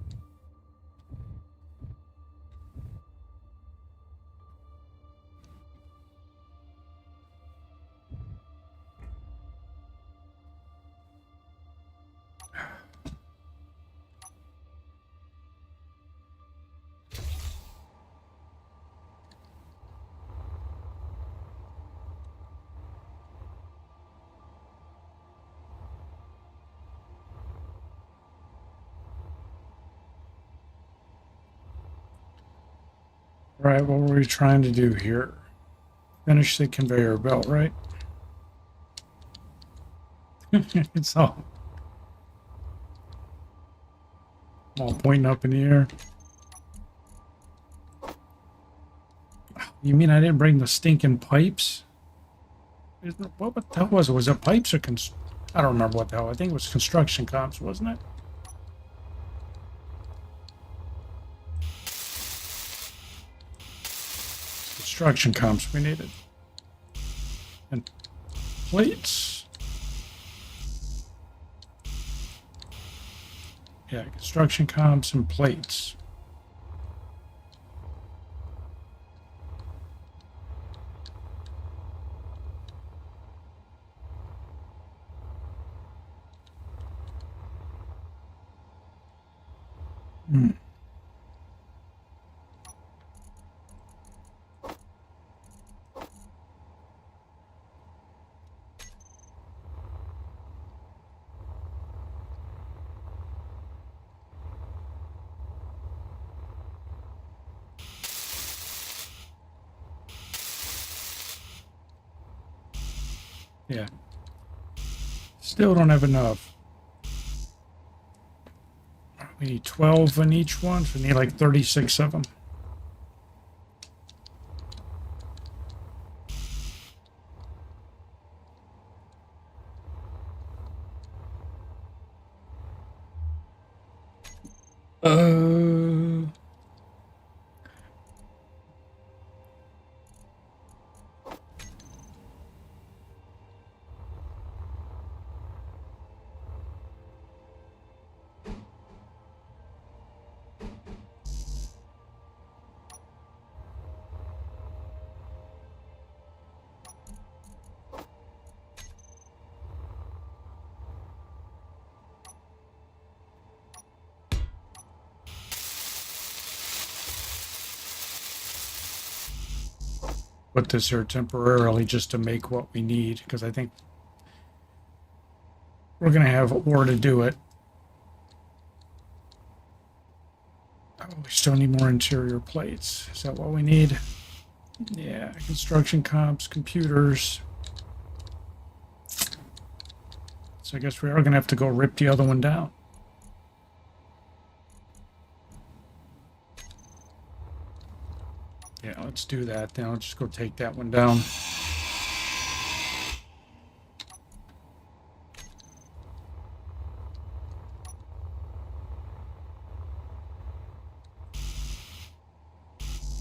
A: All right, what were we trying to do here? Finish the conveyor belt, right? It's all pointing up in the air. You mean I didn't bring the stinking pipes? What the hell was it? Was it pipes or I don't remember what the hell. I think it was construction comps, wasn't it? Construction comps we needed. And plates. Yeah, construction comps and plates. Hmm. Yeah. Still don't have enough. We need 12 in each one, so we need like 36 of them. Put this here temporarily just to make what we need, because I think we're going to have ore to do it. Oh, we still need more interior plates. Is that what we need? Yeah, construction comps, computers. So I guess we are going to have to go rip the other one down. Yeah, let's do that. Then I'll just go take that one down.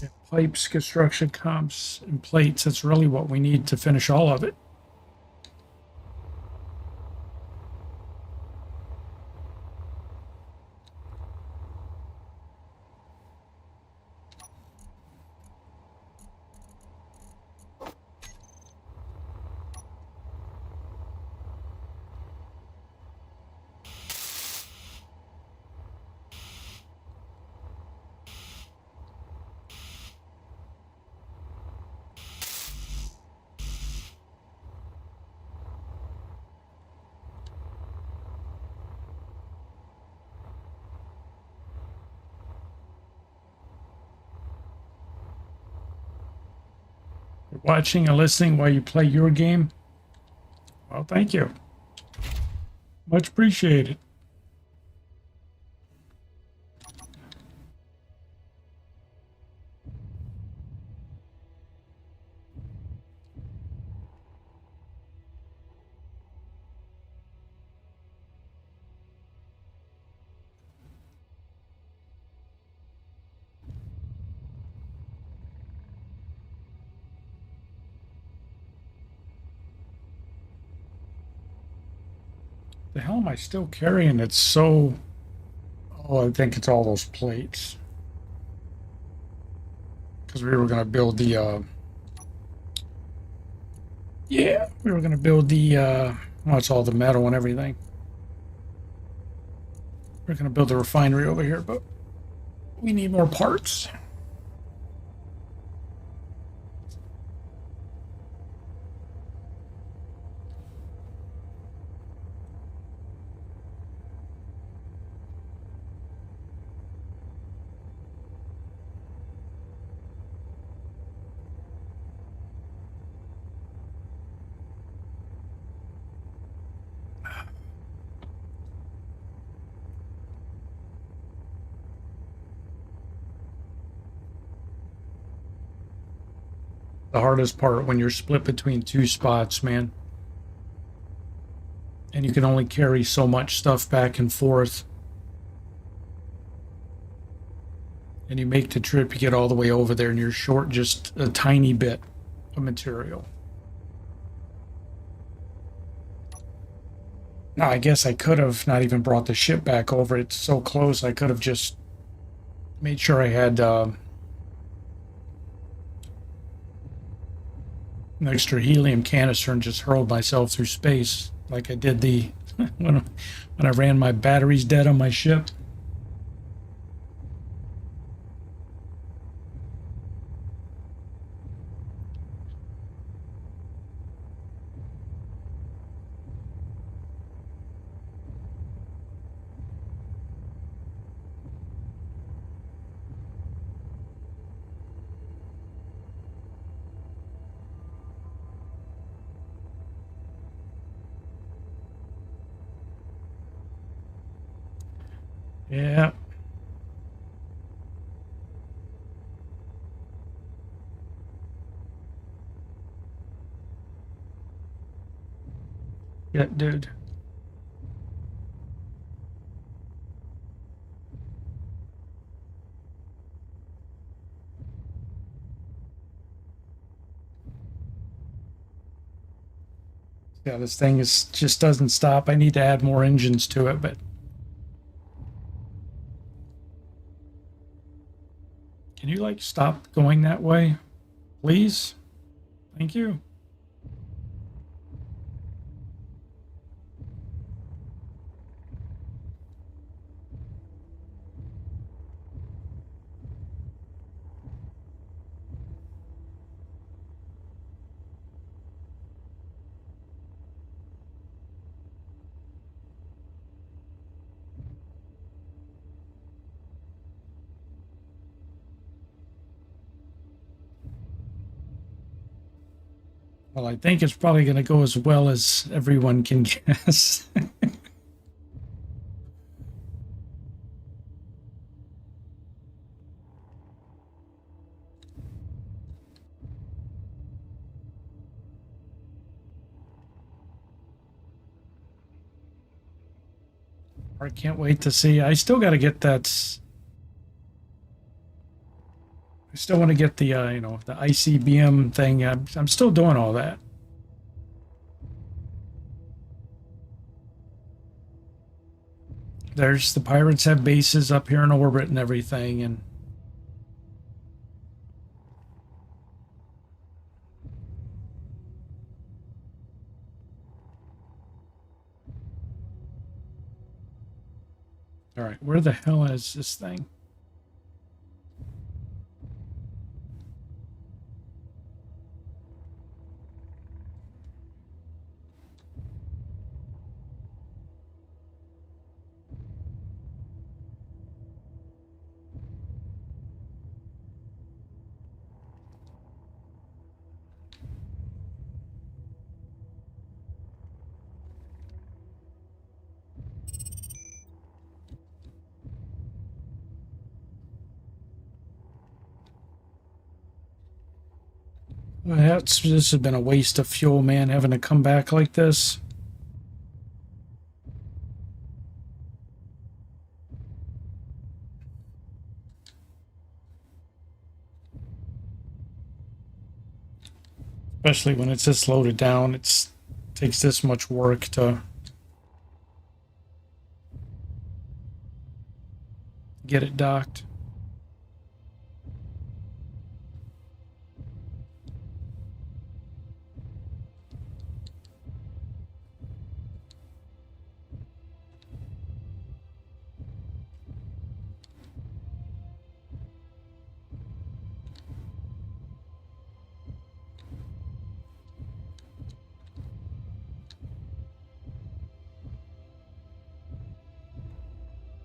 A: Yeah, pipes, construction comps, and plates. That's really what we need to finish all of it. Watching and listening while you play your game. Well, thank you. Much appreciated. The hell am I still carrying? It's so... Oh, I think it's all those plates. Because we were going to build the... Yeah, we were going to build the... Well, it's all the metal and everything. We're going to build the refinery over here, but we need more parts. The hardest part when you're split between two spots, man. And you can only carry so much stuff back and forth. And you make the trip, you get all the way over there, and you're short just a tiny bit of material. Now, I guess I could have not even brought the ship back over. It's so close, I could have just made sure I had... an extra helium canister and just hurled myself through space like I did the when I ran my batteries dead on my ship. Yeah. Yeah, dude. Yeah, this thing is just doesn't stop. I need to add more engines to it, but can you like stop going that way, please? Thank you. Well, I think it's probably going to go as well as everyone can guess. I can't wait to see. I still got to get that. I still want to get the, the ICBM thing. I'm still doing all that. There's the pirates have bases up here in orbit and everything, and all right, where the hell is this thing? Well, this has been a waste of fuel, man, having to come back like this. Especially when it's this loaded down, it takes this much work to get it docked.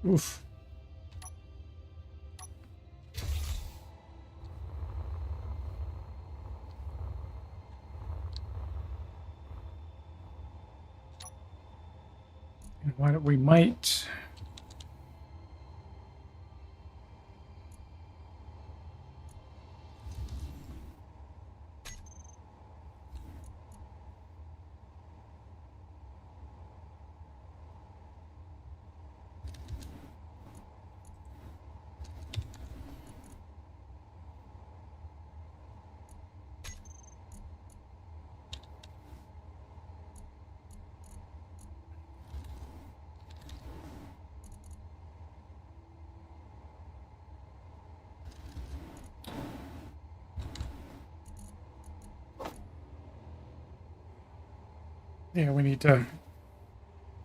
A: Oof. And why don't we might... Yeah, we need to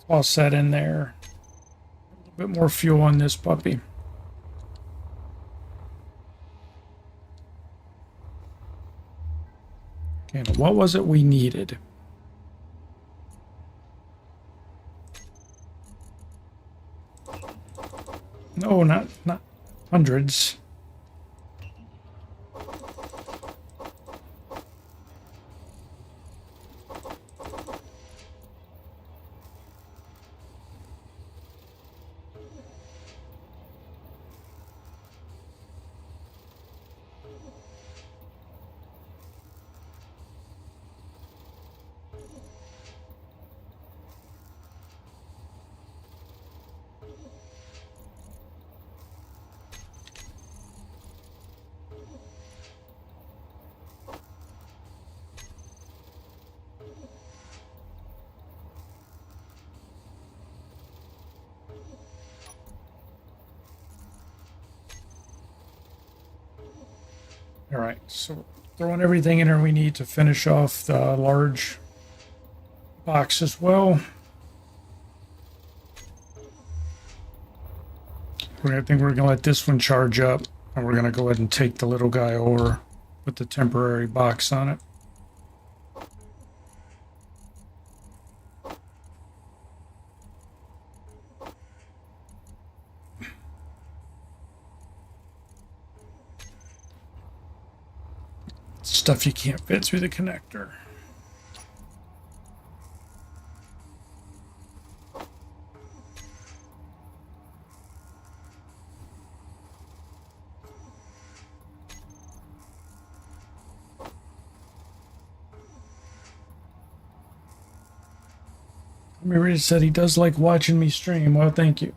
A: toss that in there. A little bit more fuel on this puppy. Okay, now what was it we needed? No, not hundreds. All right, so throwing everything in there we need to finish off the large box as well. I think we're gonna let this one charge up, and we're gonna go ahead and take the little guy over with the temporary box on it. Stuff you can't fit through the connector. Mary said he does like watching me stream. Well, thank you.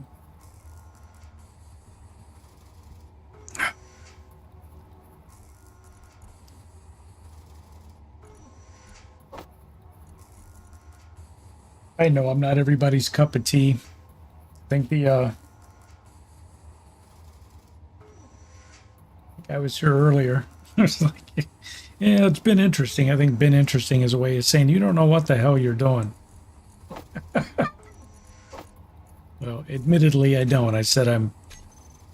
A: I know I'm not everybody's cup of tea. I think the guy was here earlier. I was like, yeah, it's been interesting. I think been interesting is a way of saying you don't know what the hell you're doing. Well, admittedly, I don't. I said I've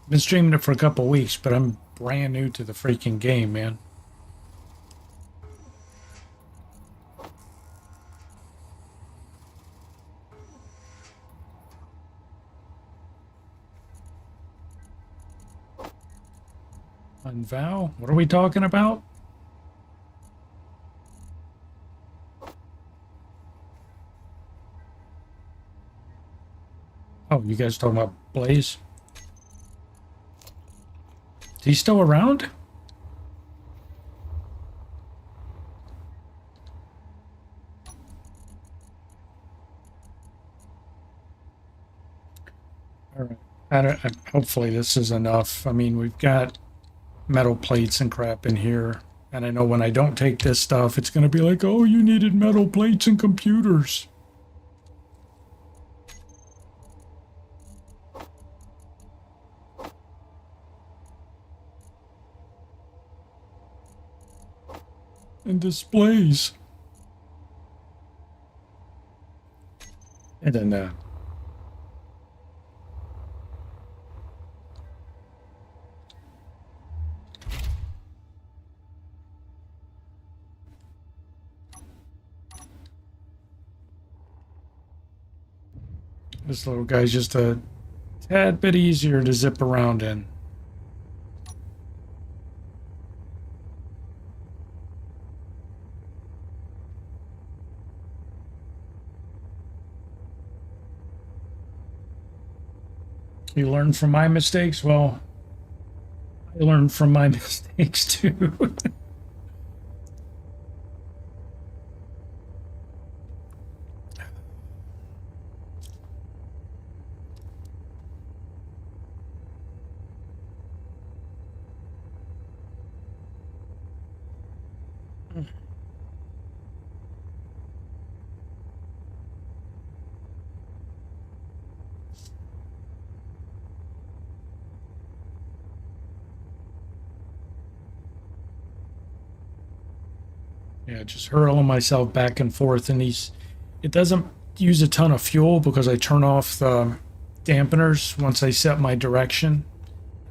A: been streaming it for a couple weeks, but I'm brand new to the freaking game, man. Unvow? What are we talking about? Oh, you guys talking about Blaze? Is he still around? All right. Hopefully this is enough. I mean, we've got metal plates and crap in here. And I know when I don't take this stuff, it's going to be like, oh, you needed metal plates and computers. And displays. And then, this little guy's just a tad bit easier to zip around in. You learn from my mistakes? Well, I learned from my mistakes too. Yeah, just hurling myself back and forth in these. It doesn't use a ton of fuel because I turn off the dampeners once I set my direction.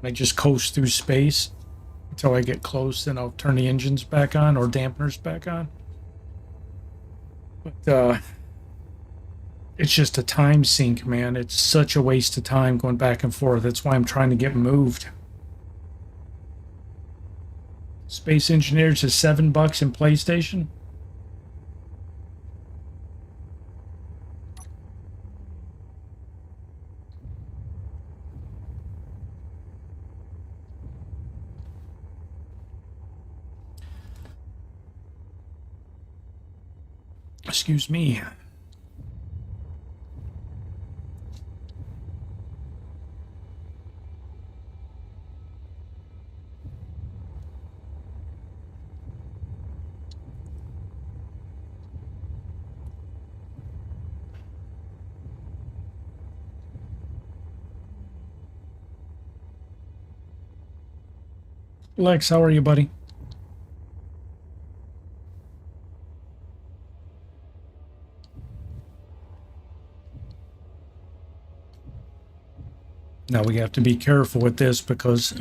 A: I just coast through space until I get close, then I'll turn the engines back on or dampeners back on. But it's just a time sink, man. It's such a waste of time going back and forth. That's why I'm trying to get moved. Space Engineers is $7 in PlayStation. Excuse me. Lex, how are you, buddy? Now we have to be careful with this because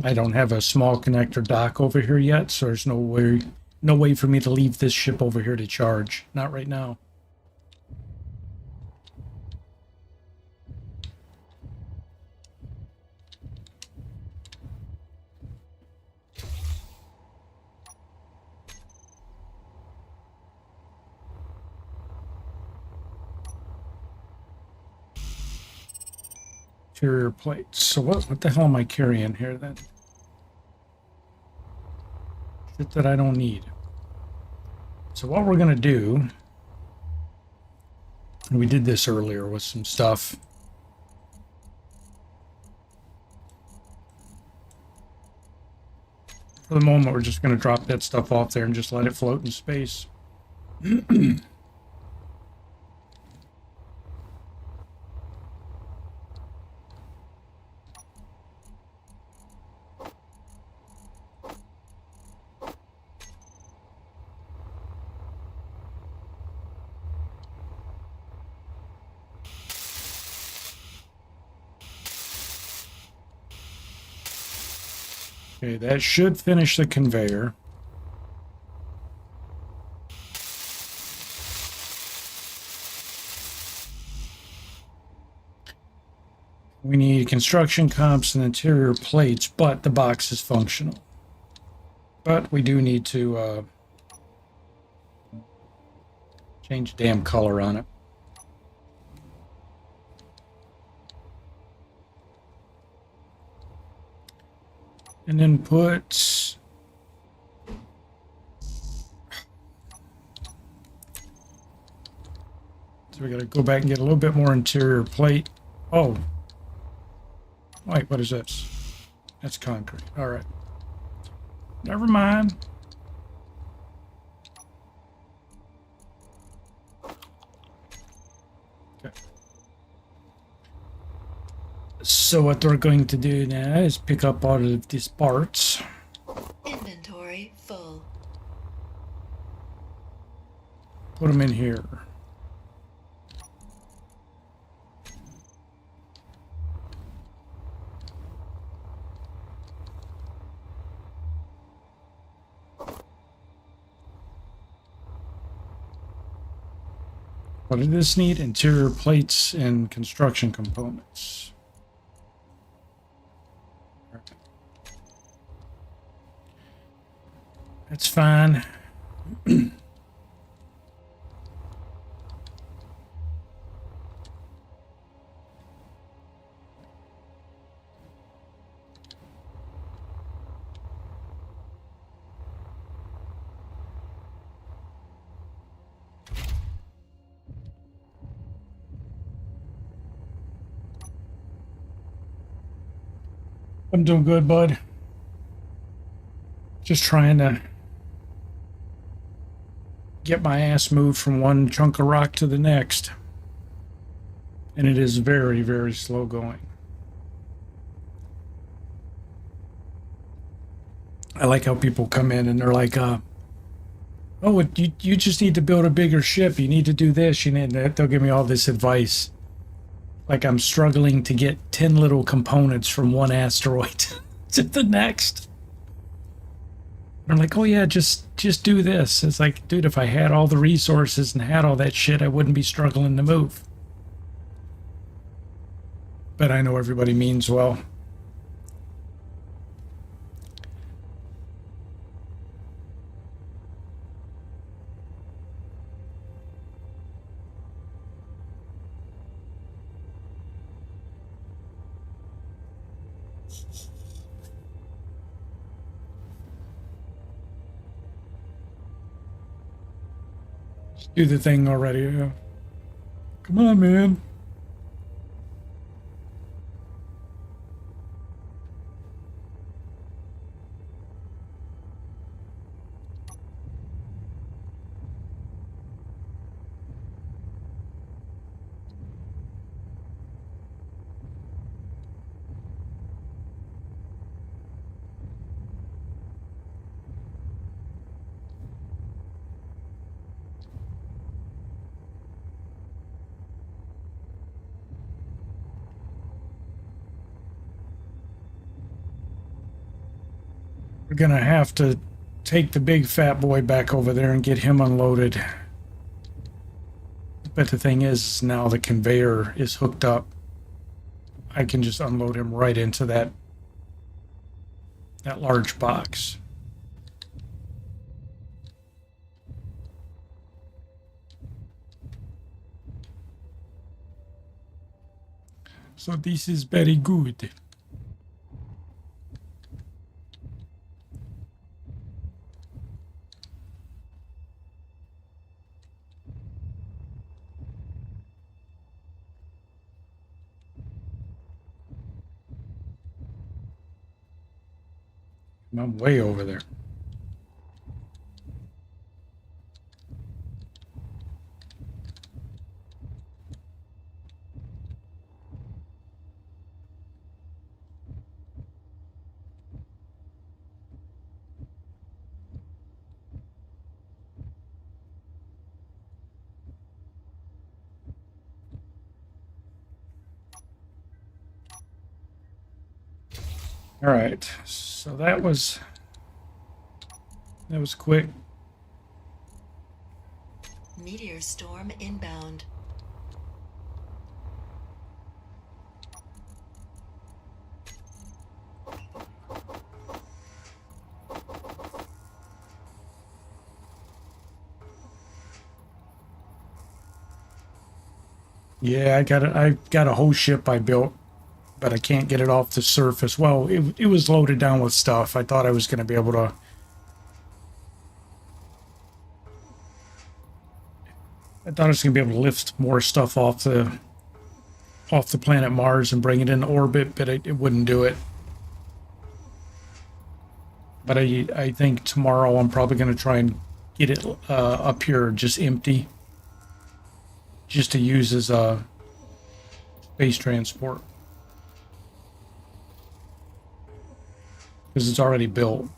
A: I don't have a small connector dock over here yet, so there's no way for me to leave this ship over here to charge. Not right now. Interior plates. So what the hell am I carrying here then? Shit that I don't need. So what we're gonna do, we did this earlier with some stuff. For the moment, we're just gonna drop that stuff off there and just let it float in space. Okay, that should finish the conveyor. We need construction comps and interior plates, but the box is functional. But we do need to change the damn color on it. And then put... So we gotta go back and get a little bit more interior plate. Oh. Wait, what is this? That's concrete. All right. Never mind. Okay. So what we're going to do now is pick up all of these parts.
B: Inventory full.
A: Put them in here. What does this need? Interior plates and construction components. That's fine. I'm doing good, bud. Just trying to get my ass moved from one chunk of rock to the next. And it is very, very slow going. I like how people come in and they're like, oh, you just need to build a bigger ship. You need to do this. You need that. They'll give me all this advice. Like I'm struggling to get 10 little components from one asteroid to the next. They're like, oh yeah, just do this. It's like, dude, if I had all the resources and had all that shit, I wouldn't be struggling to move. But I know everybody means well. Do the thing already. Yeah. Come on, man. We're gonna have to take the big fat boy back over there and get him unloaded. But the thing is, now the conveyor is hooked up. I can just unload him right into that large box. So this is very good. I'm way over there. All right, so that was quick.
B: Meteor storm inbound.
A: Yeah, I got a whole ship I built, but I can't get it off the surface. Well, it was loaded down with stuff. I thought I was going to be able to. I thought I was going to be able to lift more stuff off the planet Mars and bring it into orbit, but it wouldn't do it. But I think tomorrow I'm probably going to try and get it up here just empty, just to use as a space transport, because it's already built.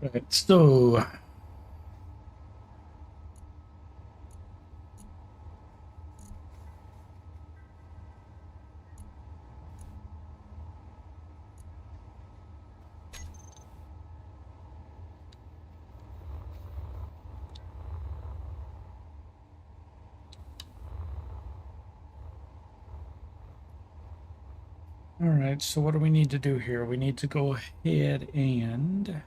A: All right, so all right, so what do we need to do here? We need to go ahead and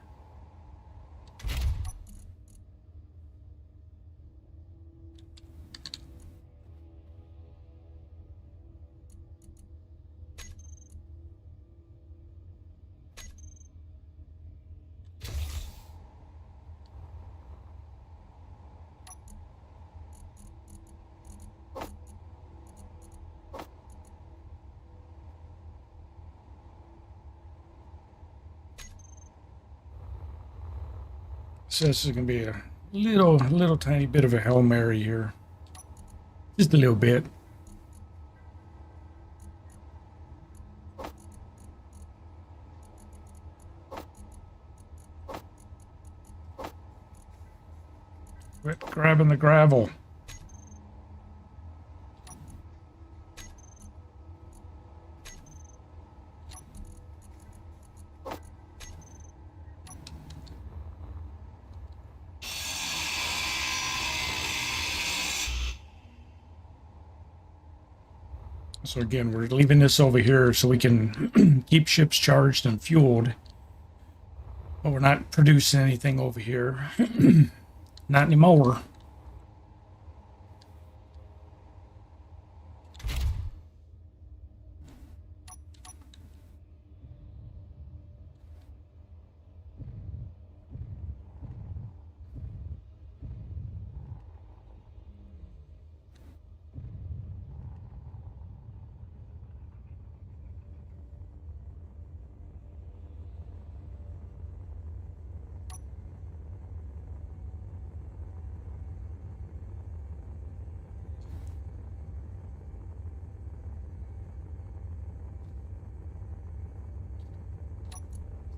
A: so this is going to be a little tiny bit of a Hail Mary here. Just a little bit. Quit grabbing the gravel. So again, we're leaving this over here so we can keep ships charged and fueled. But we're not producing anything over here. Not anymore.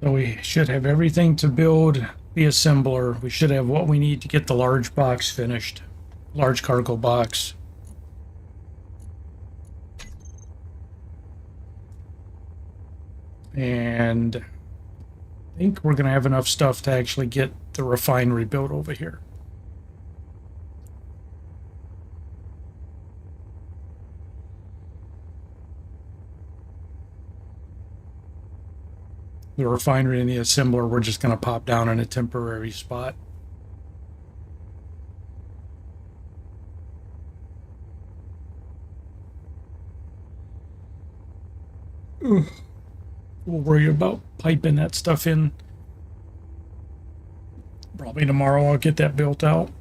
A: So we should have everything to build the assembler. We should have what we need to get the large box finished. Large cargo box. And I think we're going to have enough stuff to actually get the refinery built over here. The refinery and the assembler, we're just going to pop down in a temporary spot. Ugh. We'll worry about piping that stuff in. Probably tomorrow I'll get that built out.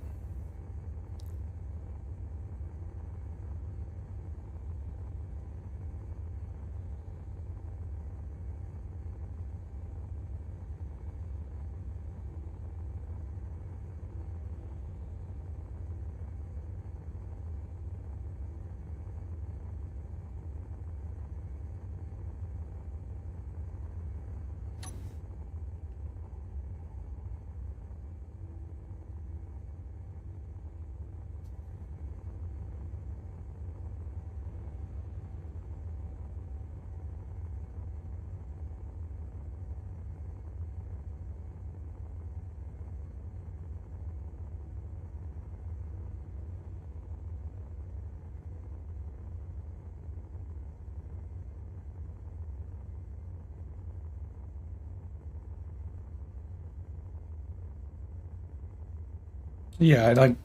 A: Yeah, I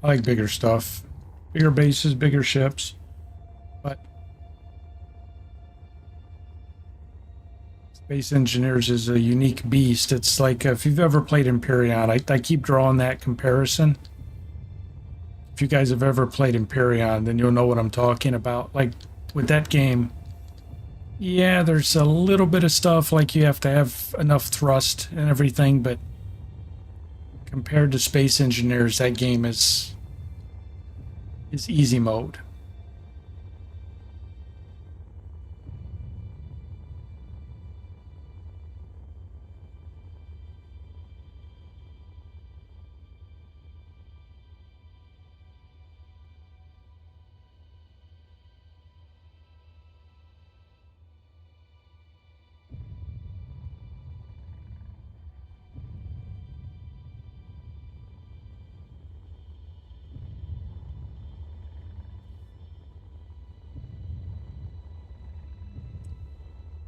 A: like bigger stuff. Bigger bases, bigger ships. But Space Engineers is a unique beast. It's like if you've ever played Empyrean, I keep drawing that comparison. If you guys have ever played Empyrean, then you'll know what I'm talking about. Like with that game, yeah, there's a little bit of stuff like you have to have enough thrust and everything, but compared to Space Engineers, that game is easy mode.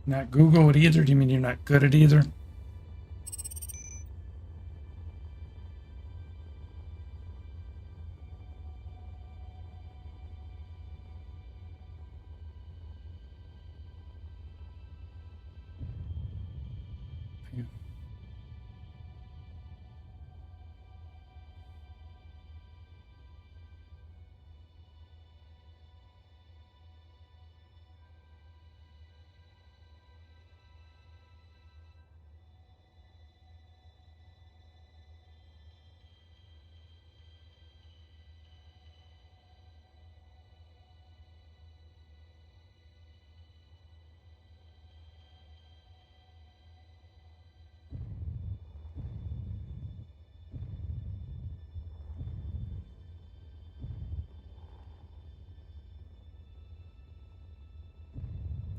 A: Not Google it either? Do you mean you're not good at either?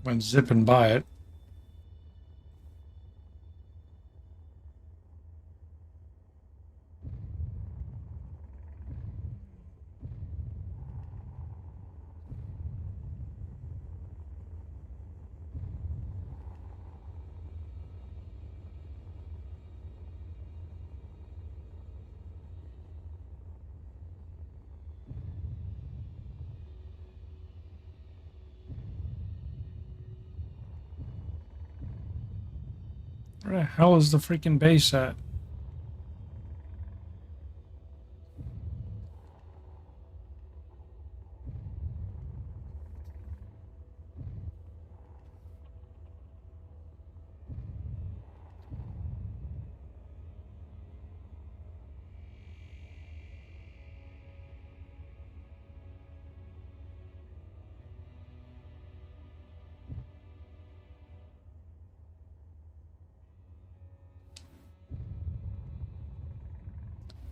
A: Went zipping by it. Where the hell is the freaking base at?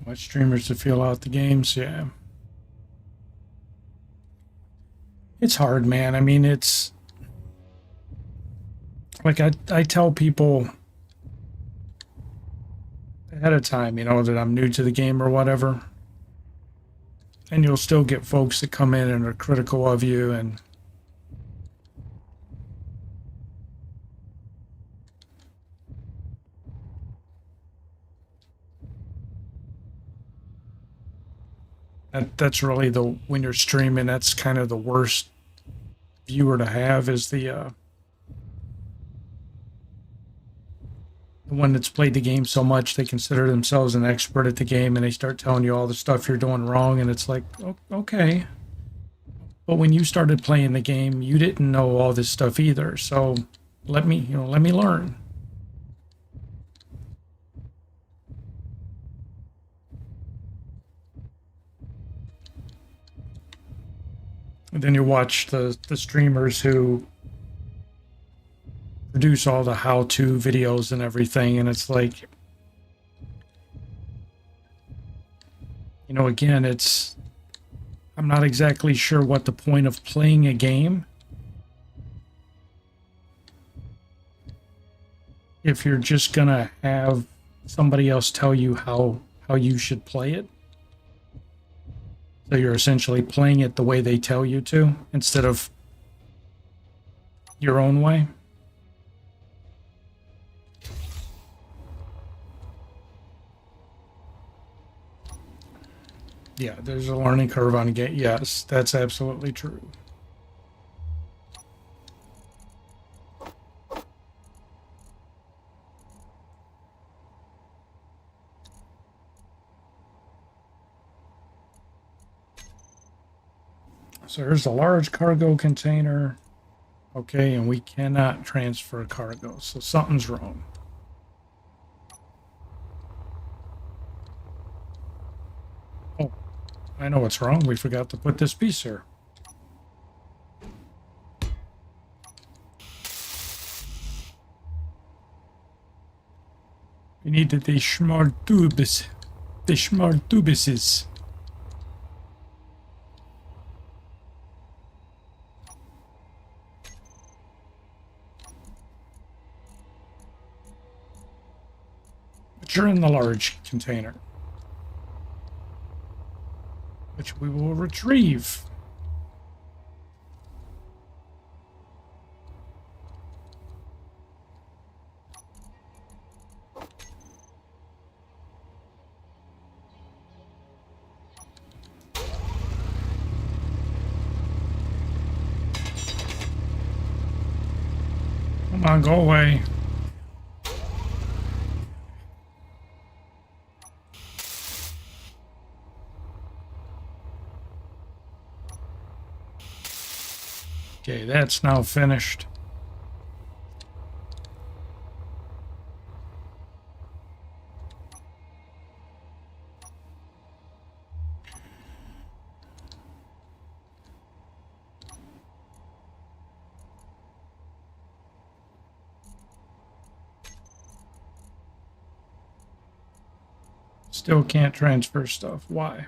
A: Watch streamers to feel out the games, yeah. It's hard, man. I mean, it's Like I tell people ahead of time, you know, that I'm new to the game or whatever. And you'll still get folks that come in and are critical of you, and that's really when you're streaming, that's kind of the worst viewer to have, is the one that's played the game so much they consider themselves an expert at the game, and they start telling you all the stuff you're doing wrong, and it's like, okay. But when you started playing the game, you didn't know all this stuff either. So let me learn. And then you watch the streamers who produce all the how-to videos and everything, and it's like, you know, again, I'm not exactly sure what the point of playing a game if you're just gonna have somebody else tell you how you should play it. So you're essentially playing it the way they tell you to, instead of your own way. Yeah, there's a learning curve on a game. Yes, that's absolutely true. So here's a large cargo container. Okay, and we cannot transfer cargo, so something's wrong. Oh, I know what's wrong. We forgot to put this piece here. We needed the smart tubes. The smart tubuses. But you're in the large container, which we will retrieve. Come on, go away. Okay, that's now finished. Still can't transfer stuff. Why?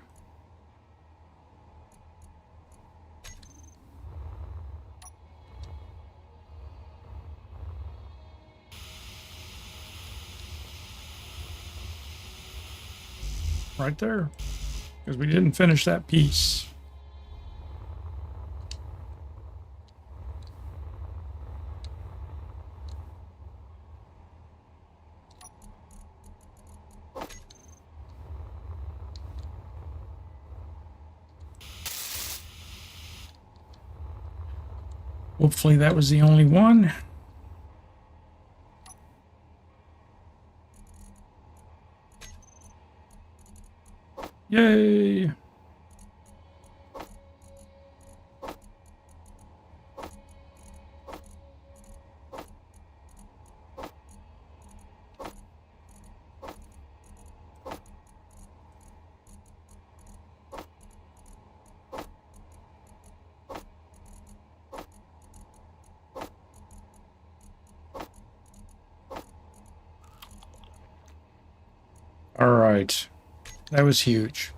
A: Right there. Because we didn't finish that piece. Hopefully that was the only one. Yay! All right. That was huge.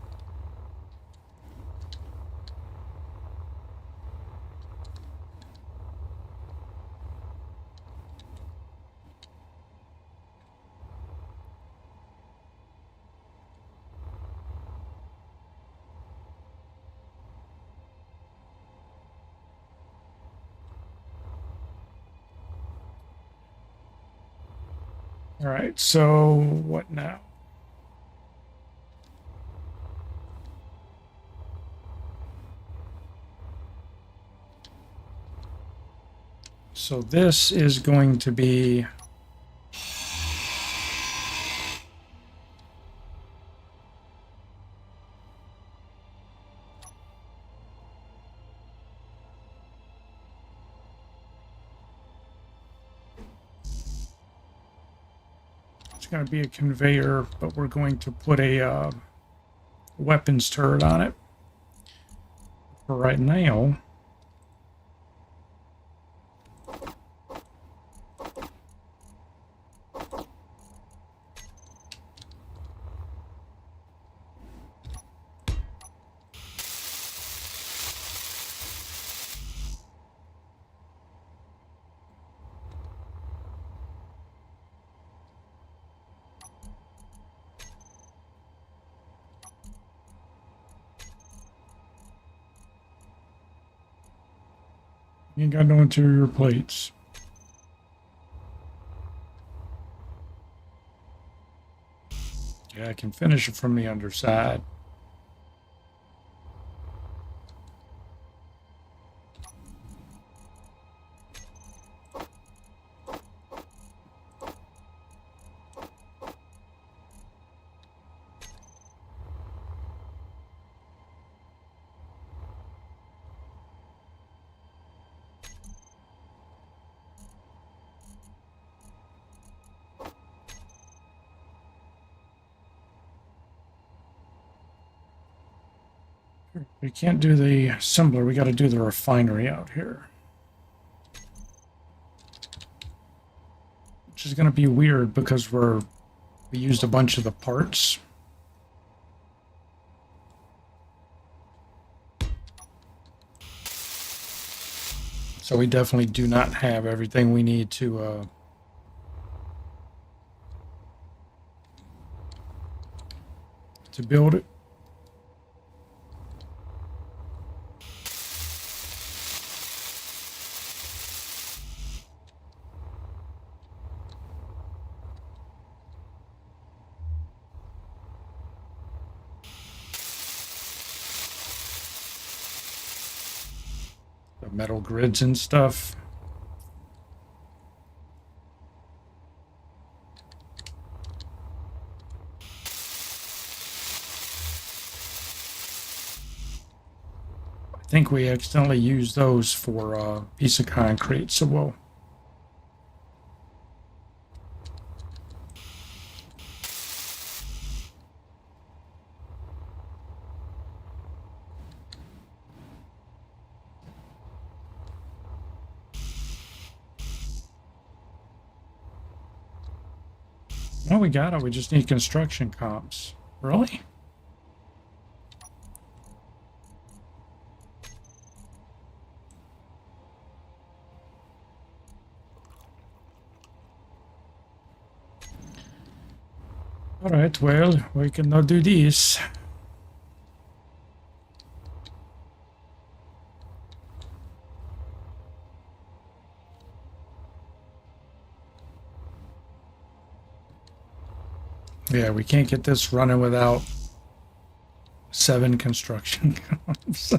A: All right, so what now? So this is going to be going to be a conveyor, but we're going to put a weapons turret on it. For right now, you ain't got no interior plates. Yeah, I can finish it from the underside. We can't do the assembler, we got to do the refinery out here. Which is going to be weird because we used a bunch of the parts. So we definitely do not have everything we need to build it. The metal grids and stuff. I think we accidentally used those for a piece of concrete, so we'll... Well, we got it. We just need construction comps. Really? All right, well, we can now do this. Yeah, we can't get this running without 7 construction comps.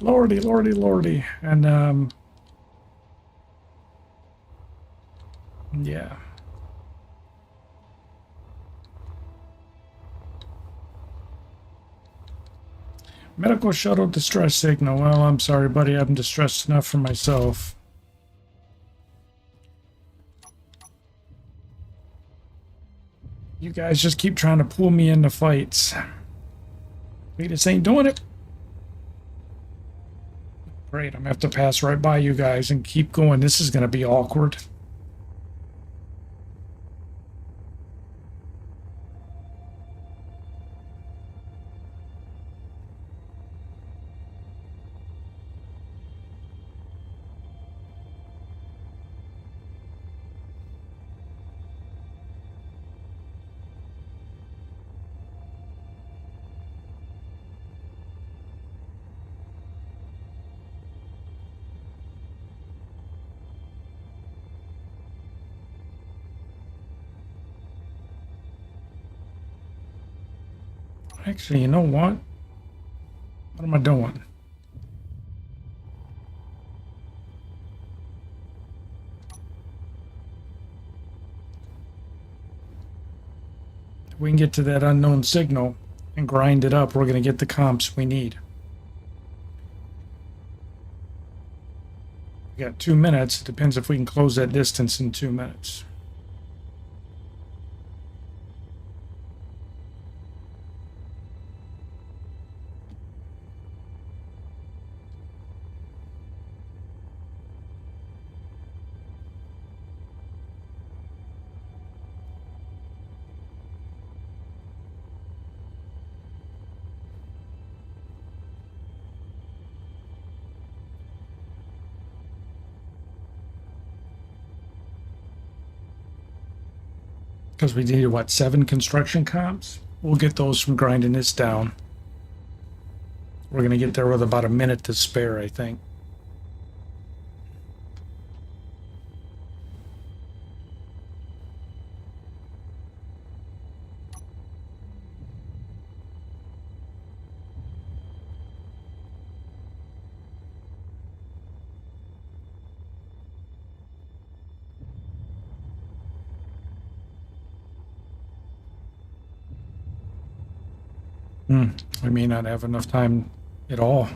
A: Lordy, lordy, lordy. And, yeah. Medical shuttle distress signal. Well, I'm sorry, buddy. I'm distressed enough for myself. You guys just keep trying to pull me into fights. We just ain't doing it. Great, I'm gonna have to pass right by you guys and keep going. This is gonna be awkward. Actually, you know what? What am I doing? If we can get to that unknown signal and grind it up, we're going to get the comps we need. We got 2 minutes. It depends if we can close that distance in 2 minutes. Because we needed, what, 7 construction comps? We'll get those from grinding this down. We're going to get there with about a minute to spare, I think. We may not have enough time at all.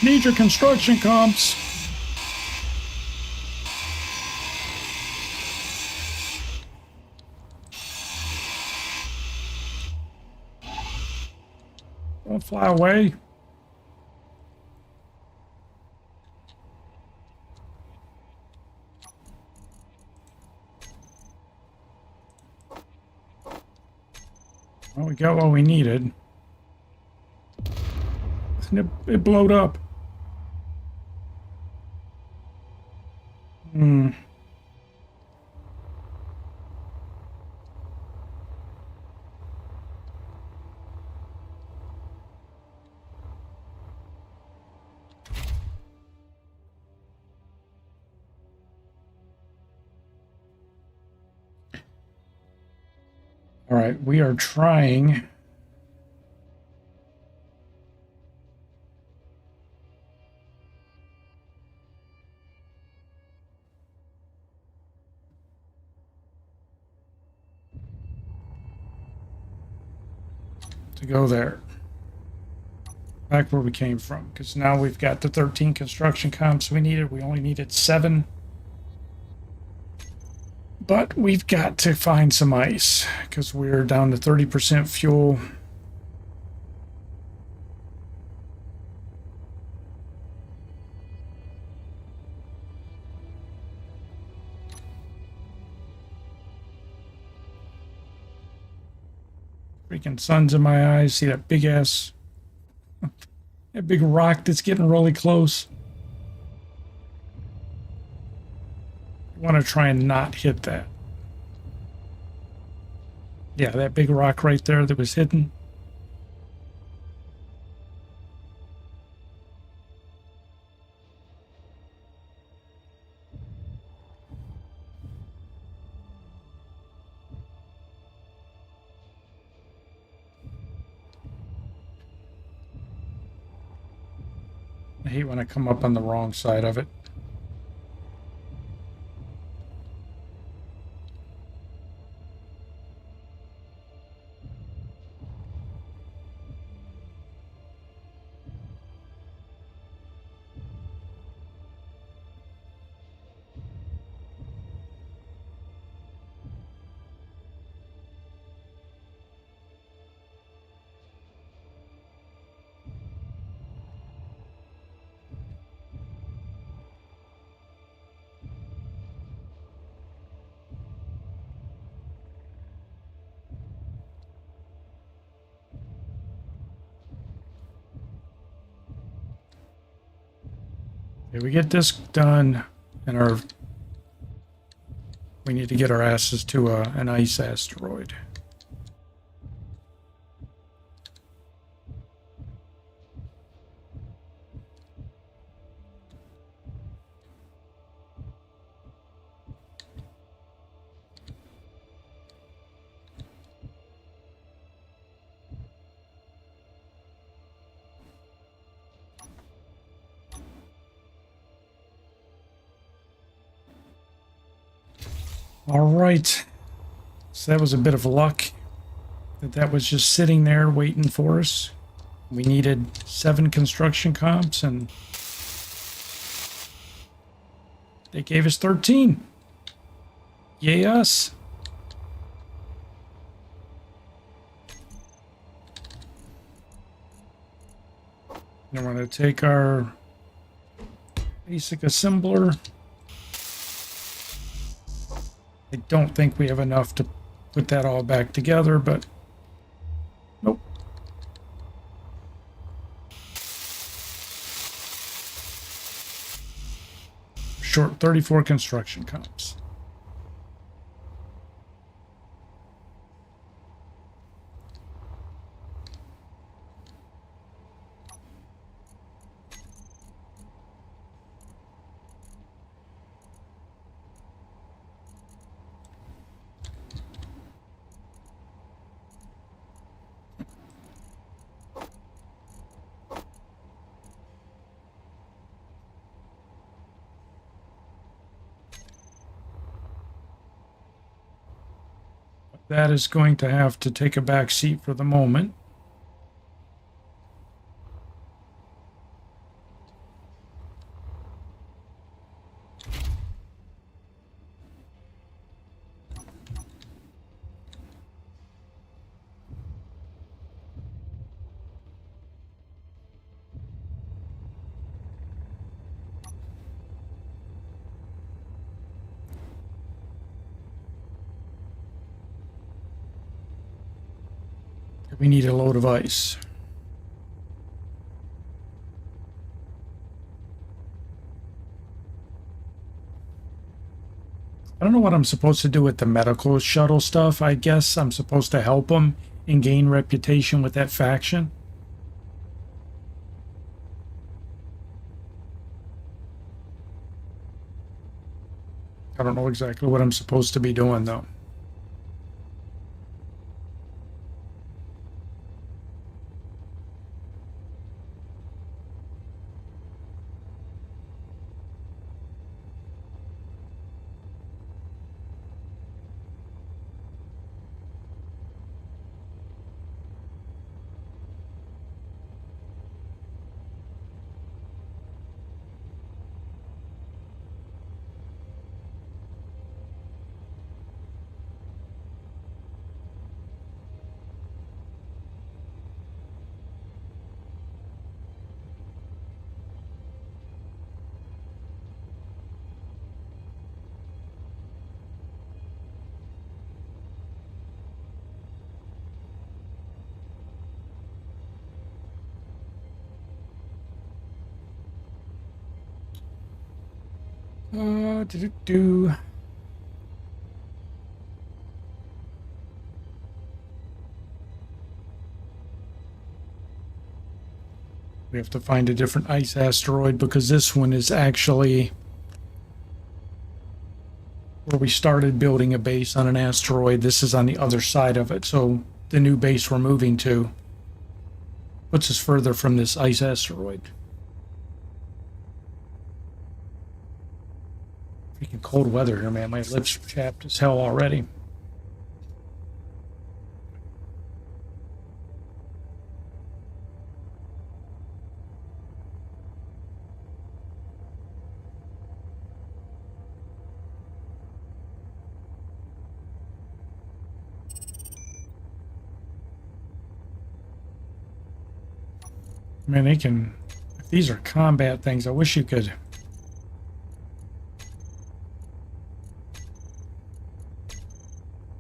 A: Need your construction comps. Don't fly away. Well, we got what we needed. And it blowed up. All right, we are trying. To go there. Back where we came from, because now we've got the 13 construction comps we needed. We only needed 7. But we've got to find some ice, because we're down to 30% fuel. Freaking sun's in my eyes. See that big ass, that big rock that's getting really close. I want to try and not hit that. Yeah, that big rock right there that was hidden. I hate when I come up on the wrong side of it. Okay, we get this done, and we need to get our asses to an ice asteroid. All right, so that was a bit of luck that was just sitting there waiting for us. We needed 7 construction comps, and they gave us 13. Yay us. Then we're going to take our basic assembler. I don't think we have enough to put that all back together, but nope. Short 34 construction comps. That is going to have to take a back seat for the moment. We need a load of ice. I don't know what I'm supposed to do with the medical shuttle stuff. I guess I'm supposed to help them and gain reputation with that faction. I don't know exactly what I'm supposed to be doing, though. Do. We have to find a different ice asteroid because this one is actually where we started building a base on an asteroid. This is on the other side of it, so the new base we're moving to puts us further from this ice asteroid. Freaking cold weather here, man. My lips are chapped as hell already. Man, they can... If these are combat things, I wish you could...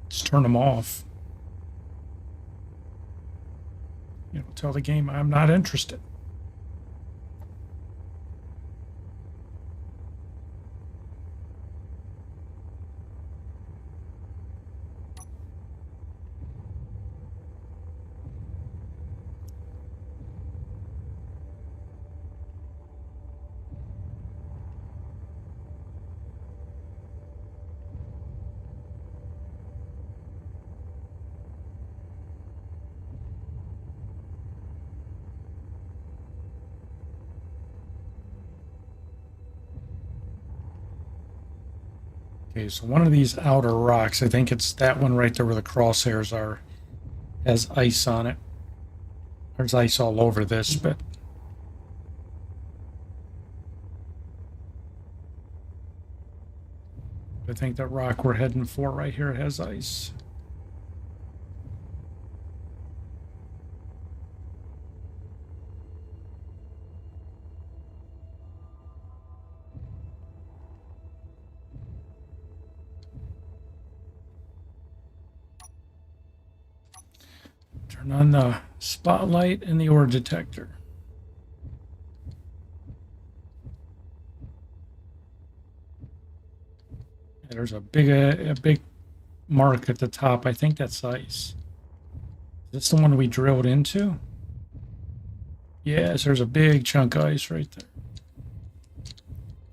A: just turn them off. You know, tell the game I'm not interested. Okay, so one of these outer rocks, I think it's that one right there where the crosshairs are, has ice on it. There's ice all over this, but I think that rock we're heading for right here has ice. Turn on the spotlight and the ore detector. Yeah, there's a big mark at the top. I think that's ice. Is this the one we drilled into? Yes, there's a big chunk of ice right there.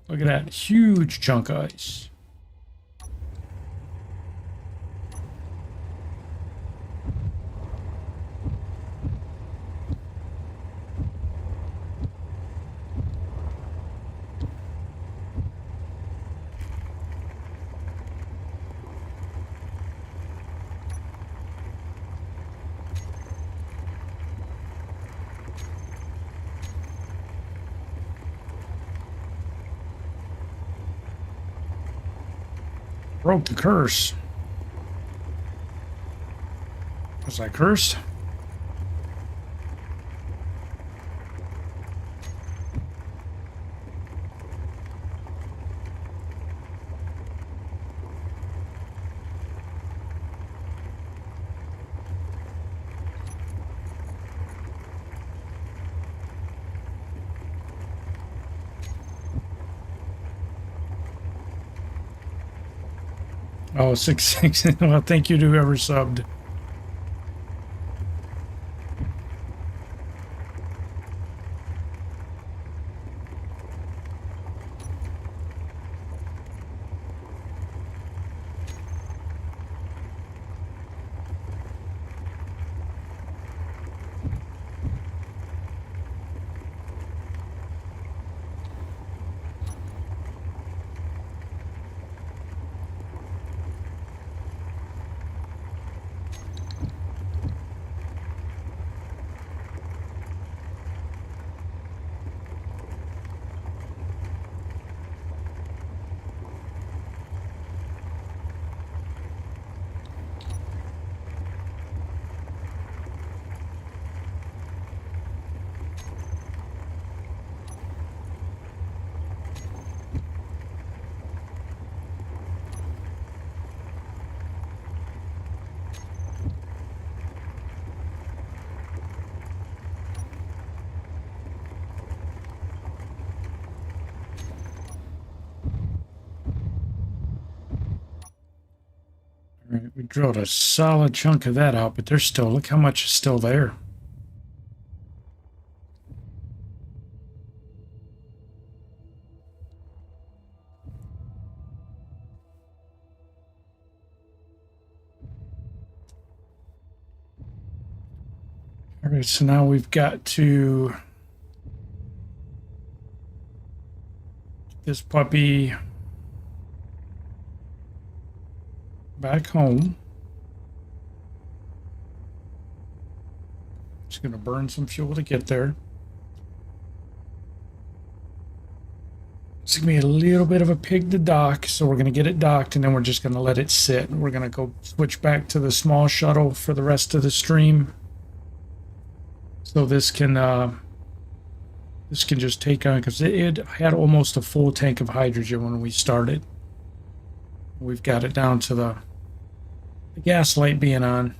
A: Look at that huge chunk of ice. Broke the curse. Was I cursed? Oh, 6-6. Well, thank you to whoever subbed. All right, we drilled a solid chunk of that out, but there's still, look how much is still there. All right, so now we've got to get this puppy back home. Just going to burn some fuel to get there. It's going to be a little bit of a pig to dock, so we're going to get it docked, and then we're just going to let it sit. We're going to go switch back to the small shuttle for the rest of the stream. So this can just take on, because it had almost a full tank of hydrogen when we started. We've got it down to the gas light being on.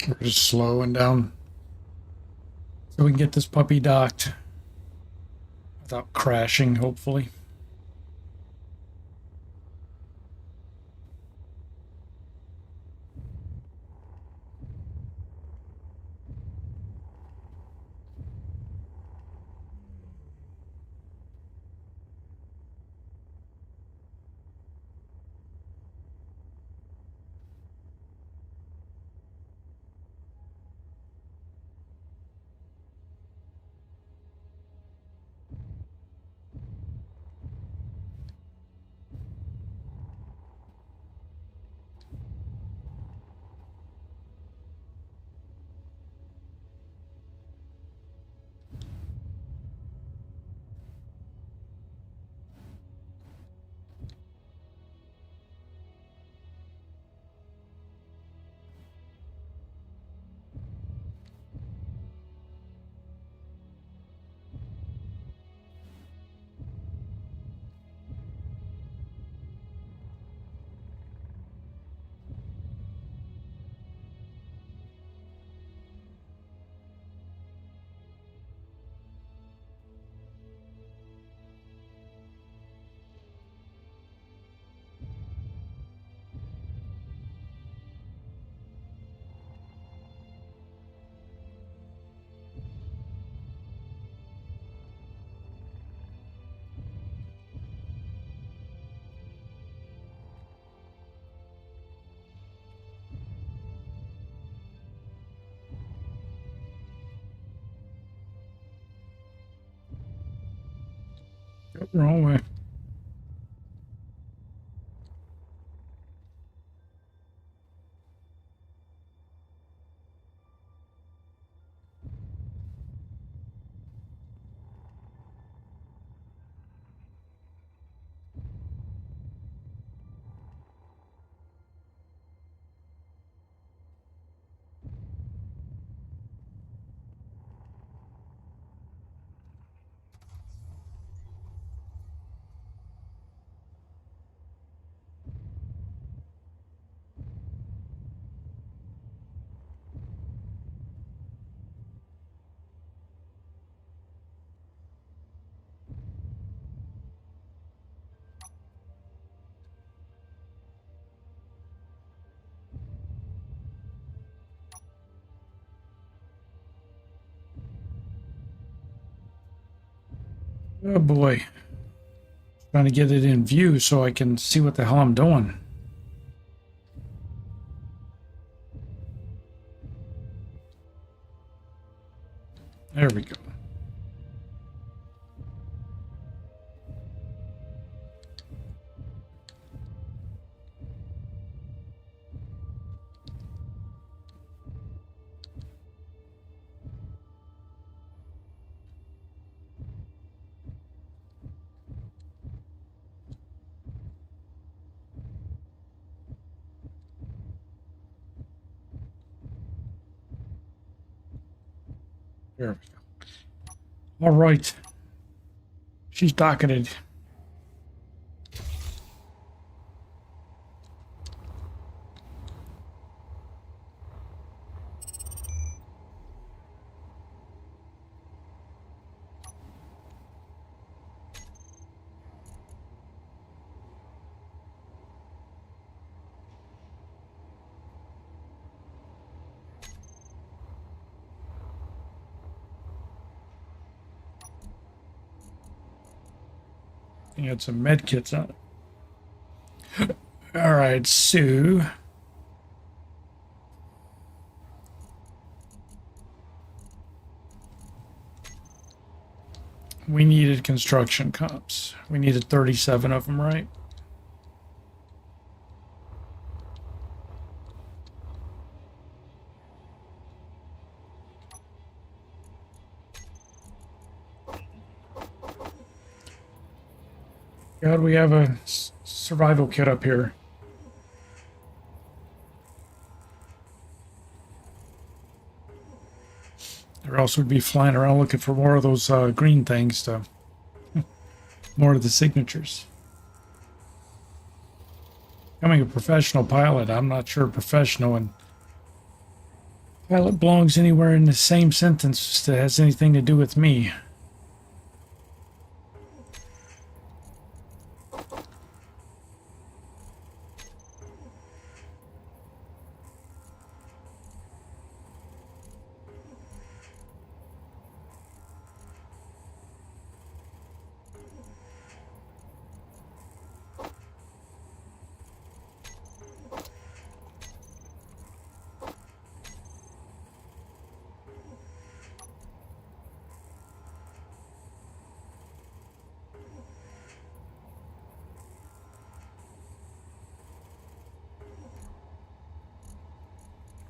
A: We're just slowing down so we can get this puppy docked without crashing, hopefully. Oh, wrong way. Oh boy. Trying to get it in view so I can see what the hell I'm doing. There we go. There we go. All right. She's docketed. You had some med kits on it. All right, Sue. We needed construction cops. We needed 37 of them, right? God, we have a survival kit up here. Or else we'd be flying around looking for more of those green things to more of the signatures. Becoming a professional pilot, I'm not sure professional and Pilot belongs anywhere in the same sentence that has anything to do with me.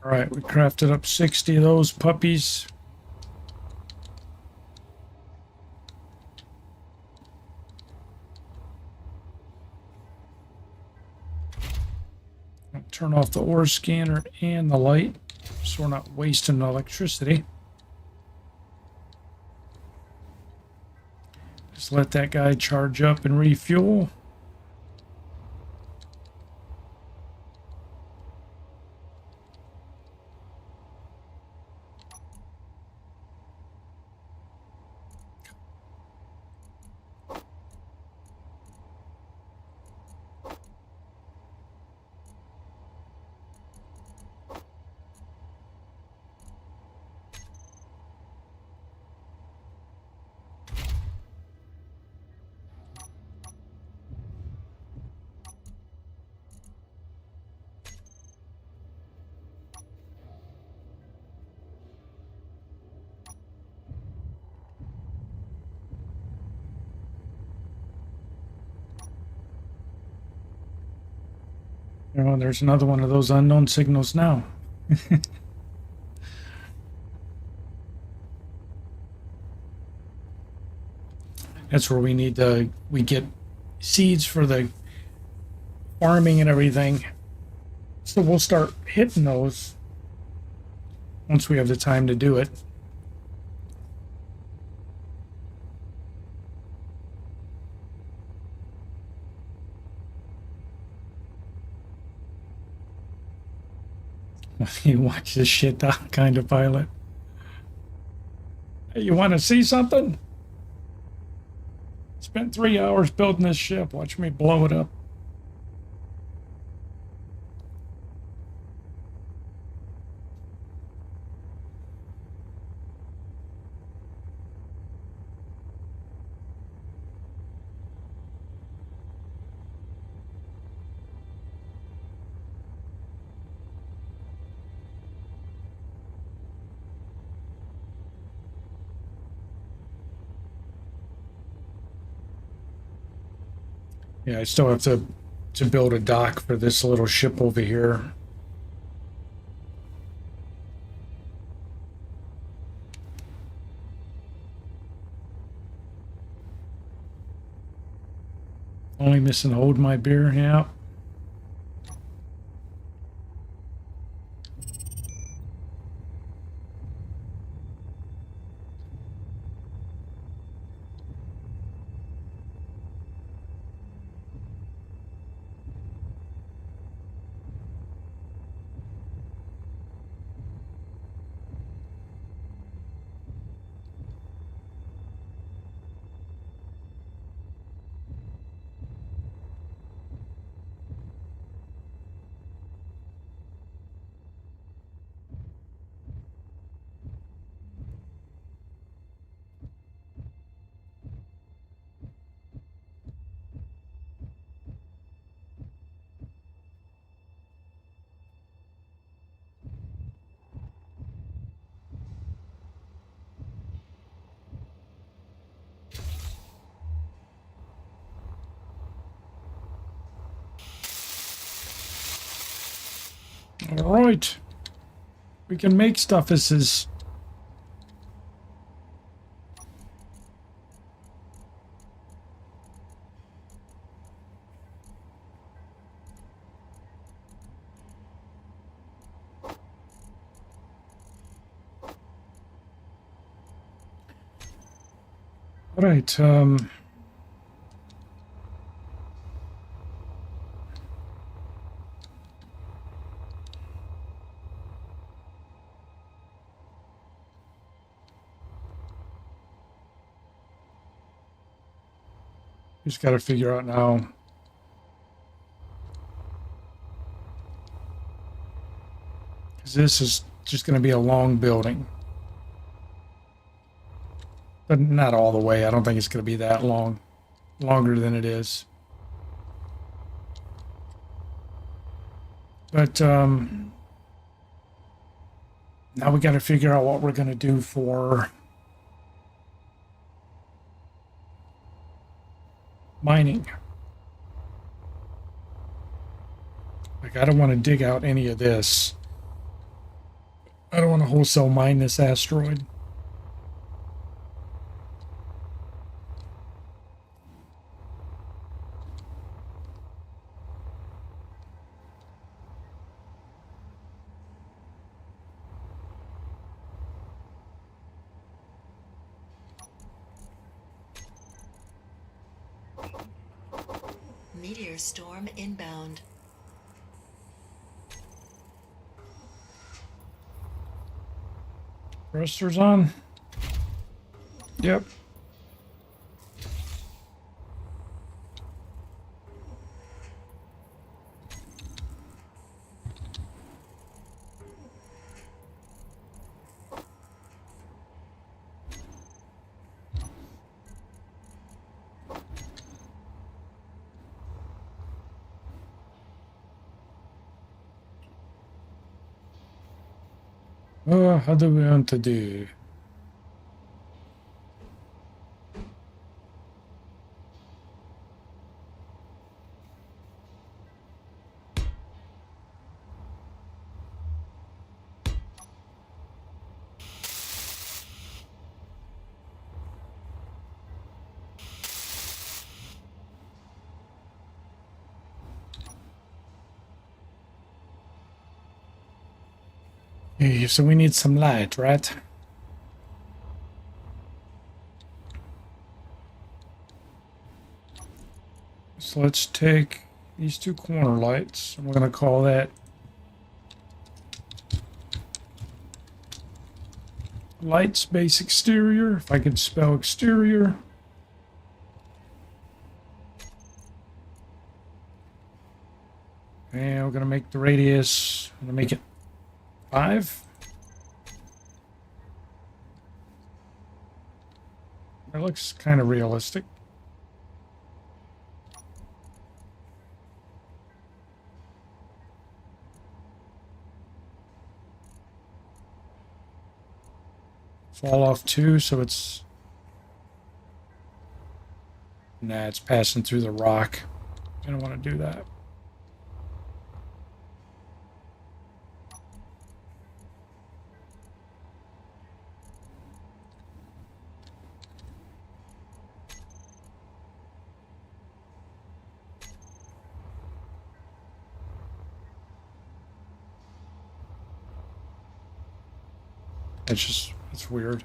A: All right, we crafted up 60 of those puppies. I'll turn off the ore scanner and the light so we're not wasting electricity. Just let that guy charge up and refuel. Oh, there's another one of those unknown signals now. That's where we need to, we get seeds for the farming and everything. So we'll start hitting those once we have the time to do it. You watch this shit down, kind of pilot. Hey, you want to see something? Spent 3 hours building this ship. Watch me blow it up. Yeah, I still have to build a dock for this little ship over here. Only missing hold my beer, yeah. All right. We can make stuffuses. All right, Just got to figure out now. Because this is just going to be a long building. But not all the way. I don't think it's going to be that long. Longer than it is. But now we got to figure out what we're going to do for mining. Like, I don't want to dig out any of this. I don't want to wholesale mine this asteroid.
B: Meteor storm inbound.
A: Thrusters on. Yep. How do we want to do? So we need some light, right? So let's take these two corner lights, and we're going to call that light space exterior, if I could spell exterior. And we're going to make the radius, I'm going to make it 5. That looks kind of realistic. Fall off 2, so it's... Nah, it's passing through the rock. I don't want to do that. It's weird.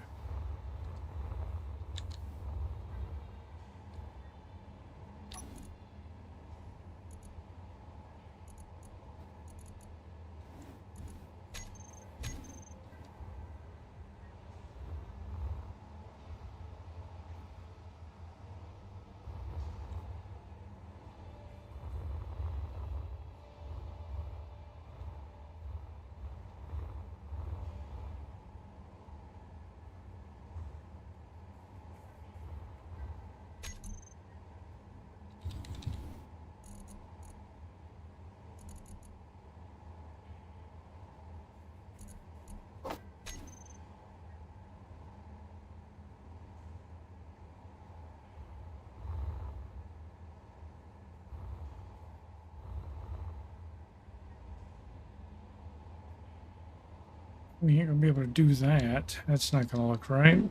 A: We ain't gonna be able to do that. That's not gonna look right.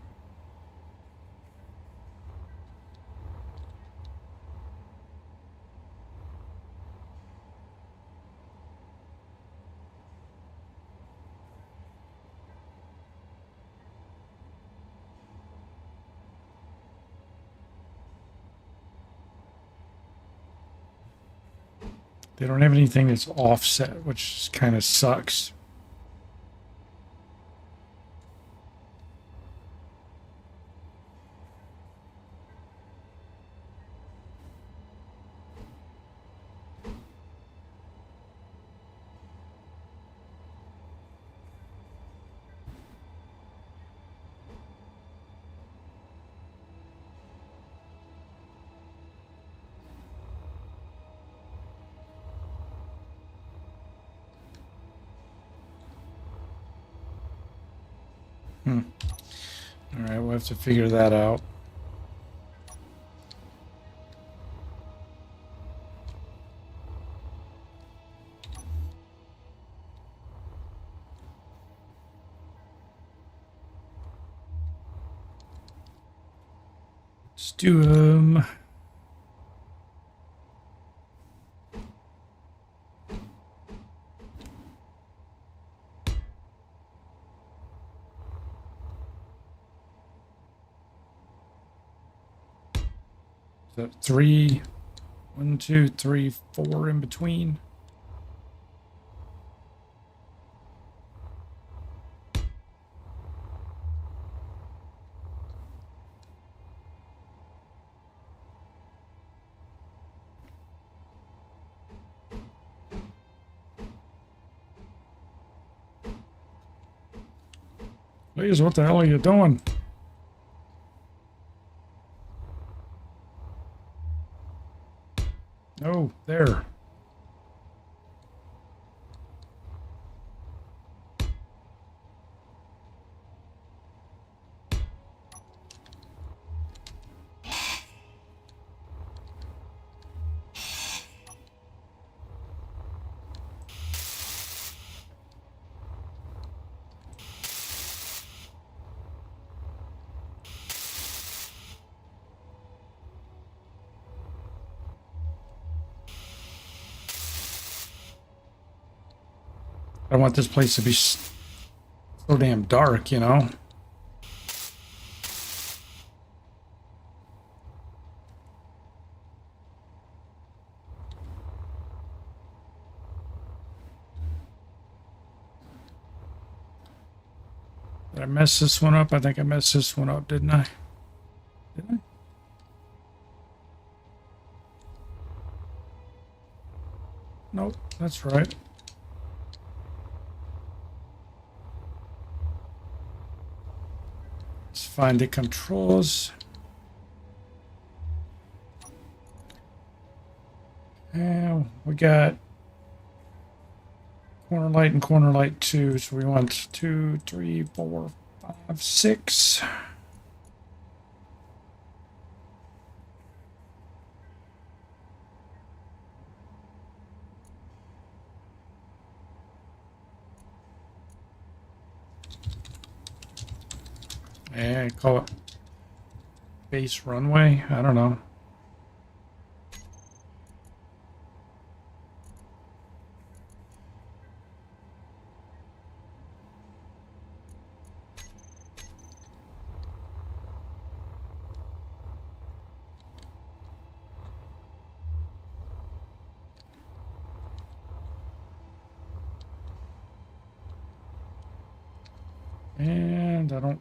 A: They don't have anything that's offset, which kind of sucks. All right, we'll have to figure that out. Let's do so 3, 1, 2, 3, 4 in between. Please, what the hell are you doing? Oh, there. I want this place to be so damn dark, you know? Did I mess this one up? I think I messed this one up, didn't I? Did I? Nope, that's right. Let's find the controls. And we got corner light and corner light 2. So we want 2, 3, 4, 5, 6. Yeah, call it base runway. I don't know. And I don't.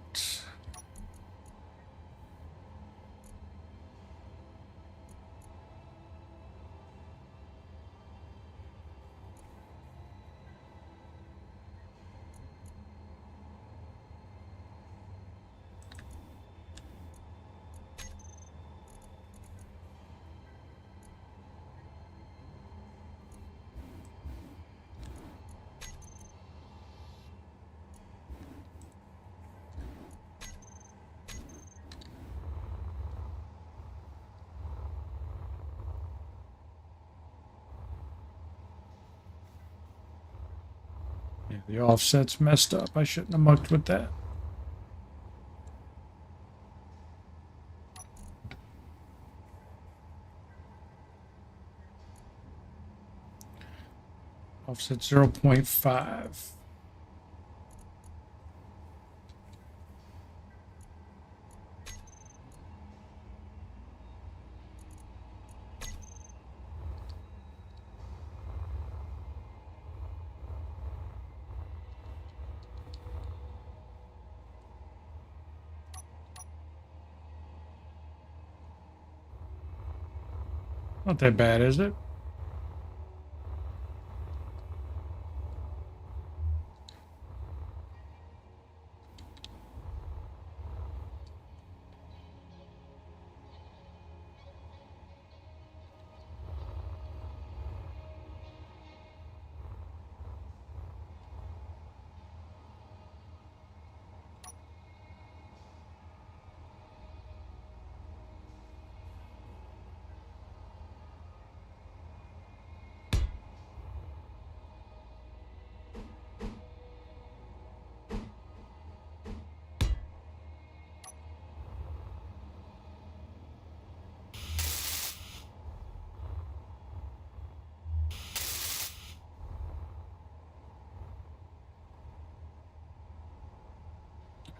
A: Yeah, the offset's messed up. I shouldn't have mucked with that. Offset 0.5. Not that bad, is it?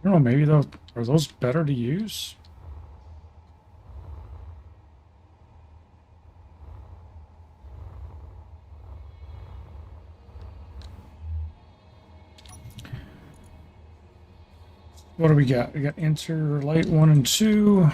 A: don't know, maybe those are those better to use? What do we got? We got enter light 1 and 2.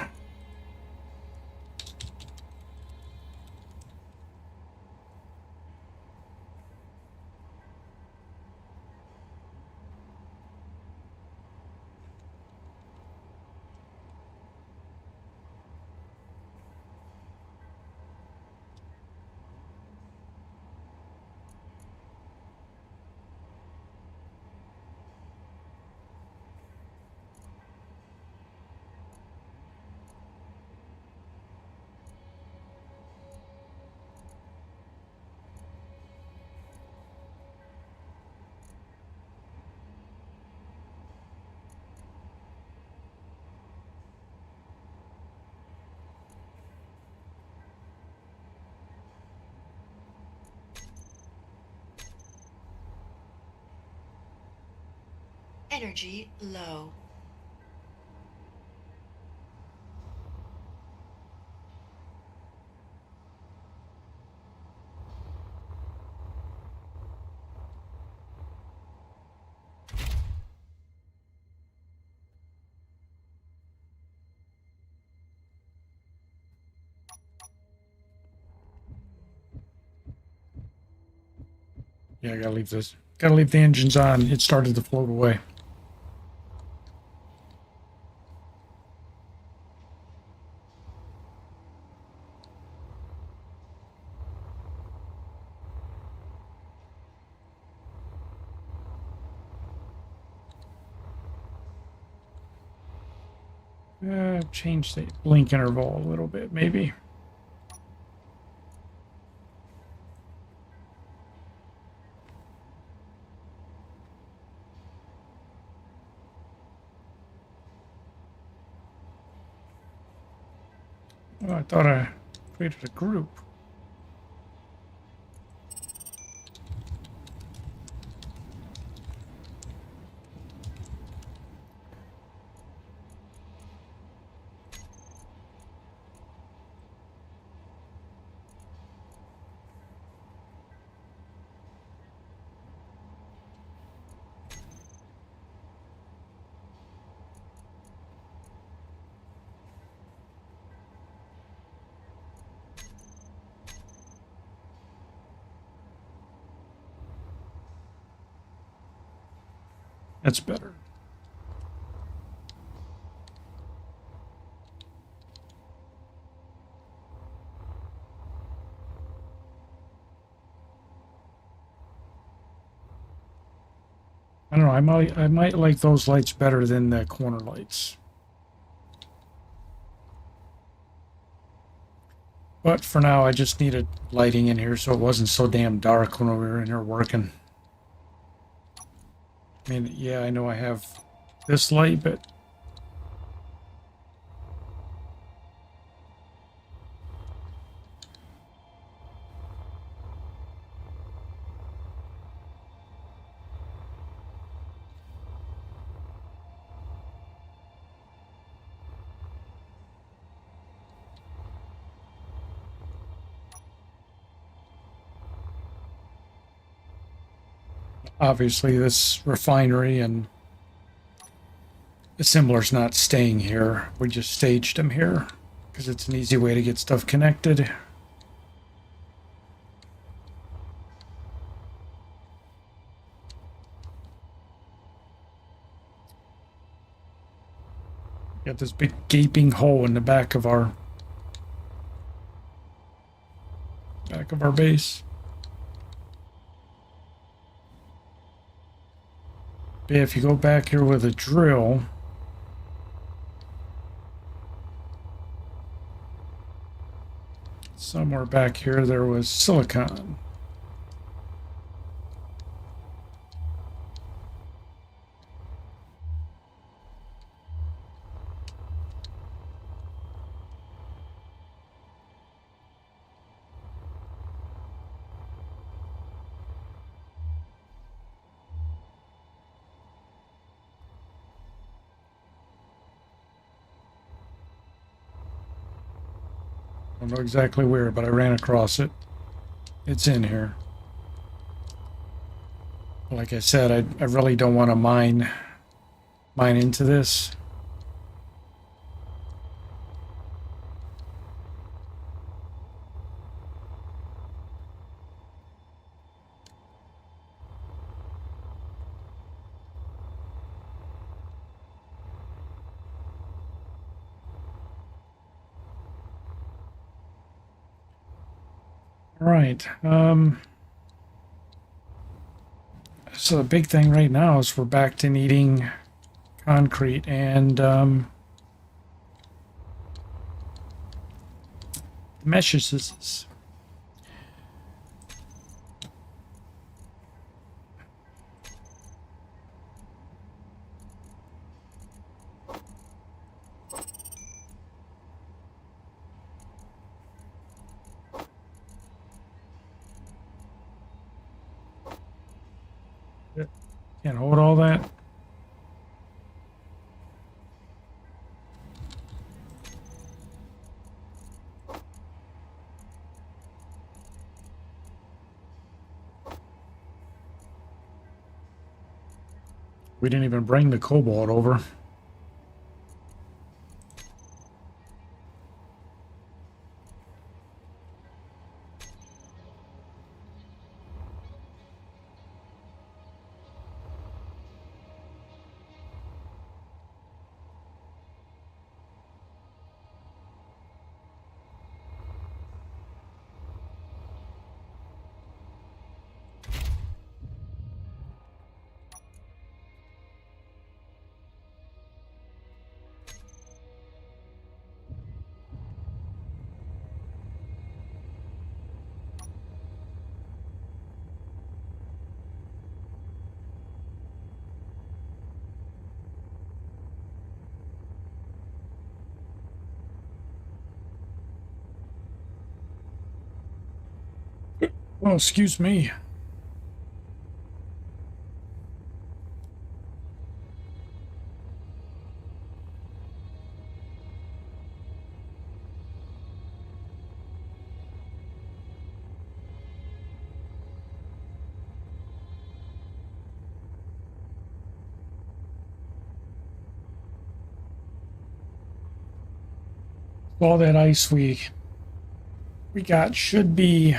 B: Energy low.
A: Yeah, I gotta leave this. Gotta leave the engines on. It started to float away. Change the blink interval a little bit, maybe. Oh, I thought I created a group. That's better. I don't know. I might like those lights better than the corner lights. But for now, I just needed lighting in here so it wasn't so damn dark when we were in here working. I mean, yeah, I know I have this light, but obviously this refinery and assembler's not staying here. We just staged them here because it's an easy way to get stuff connected. Got this big gaping hole in the back of our base. But if you go back here with a drill, somewhere back here there was silicon. don't know exactly where, but I ran across it. It's in here. Like I said, I really don't want to mine into this. All right. So the big thing right now is we're back to needing concrete and meshes. Can't hold all that. We didn't even bring the cobalt over. Well, excuse me. All that ice we got should be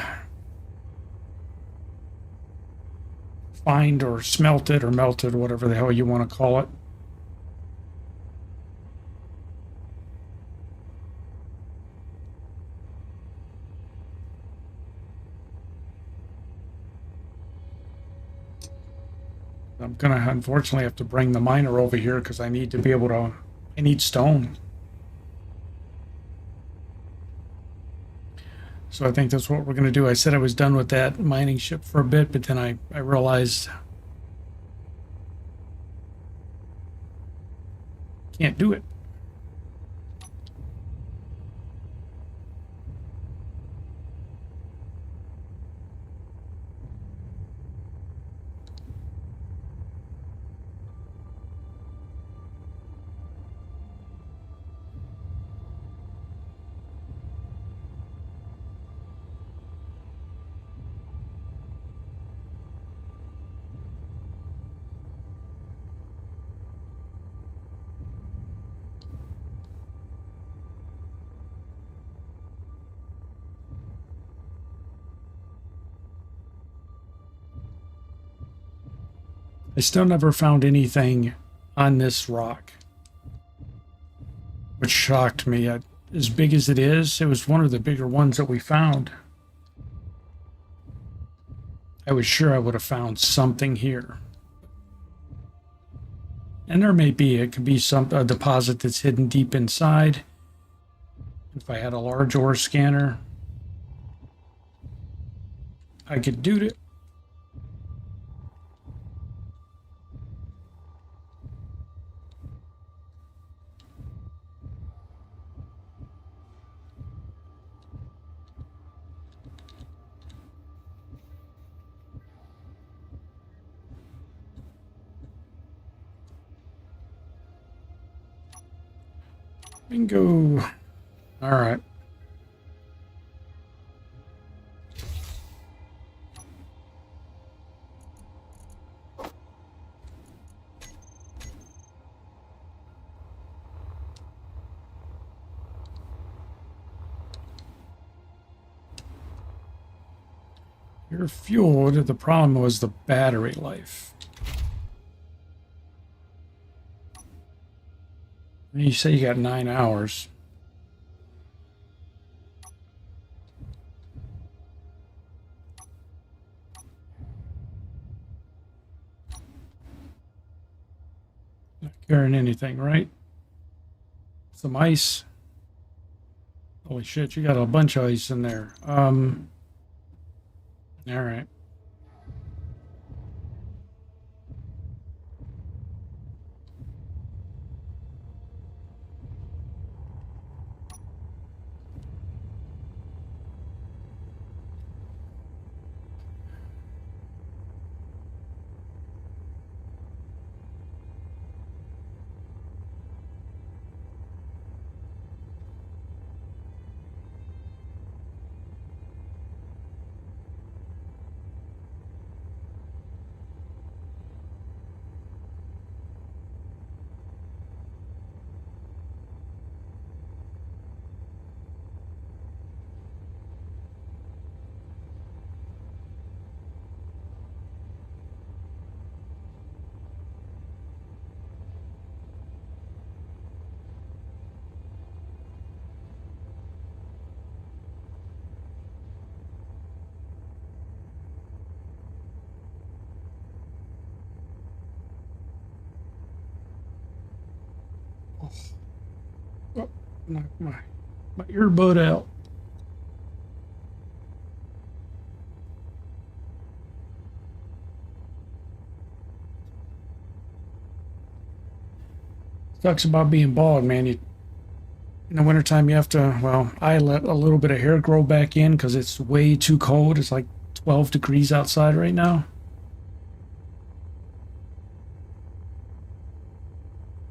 A: fined or smelted or melted, whatever the hell you want to call it. I'm gonna unfortunately have to bring the miner over here because I need to be able to, I need stone. So I think that's what we're gonna do. I said I was done with that mining ship for a bit, but then I realized can't do it. I still never found anything on this rock, which shocked me. As big as it is, it was one of the bigger ones that we found. I was sure I would have found something here. And there may be, it could be a deposit that's hidden deep inside. If I had a large ore scanner, I could do it. Bingo. All right. You're fueled. The problem was the battery life. You say you got 9 hours. Not carrying anything, right? Some ice. Holy shit, you got a bunch of ice in there. All right. Oh, knock my earbud out. Sucks about being bald, man. In the wintertime, you have to, well, I let a little bit of hair grow back in because it's way too cold. It's like 12 degrees outside right now.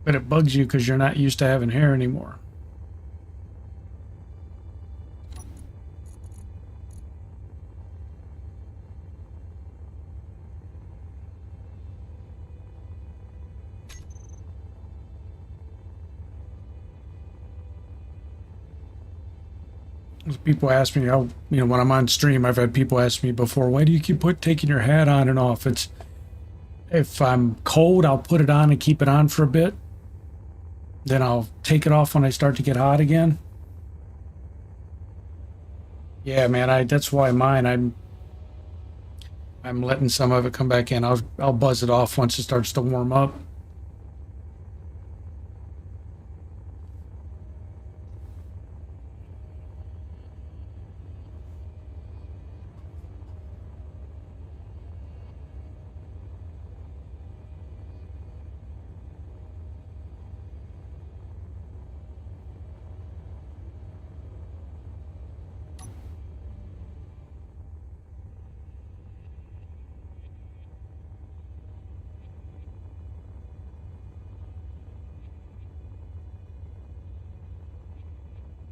A: But it bugs you because you're not used to having hair anymore. People ask me, how, when I'm on stream, I've had people ask me before, why do you keep taking your hat on and off? It's, if I'm cold, I'll put it on and keep it on for a bit. Then I'll take it off when I start to get hot again. Yeah, man, that's why mine, I'm letting some of it come back in. I'll buzz it off once it starts to warm up.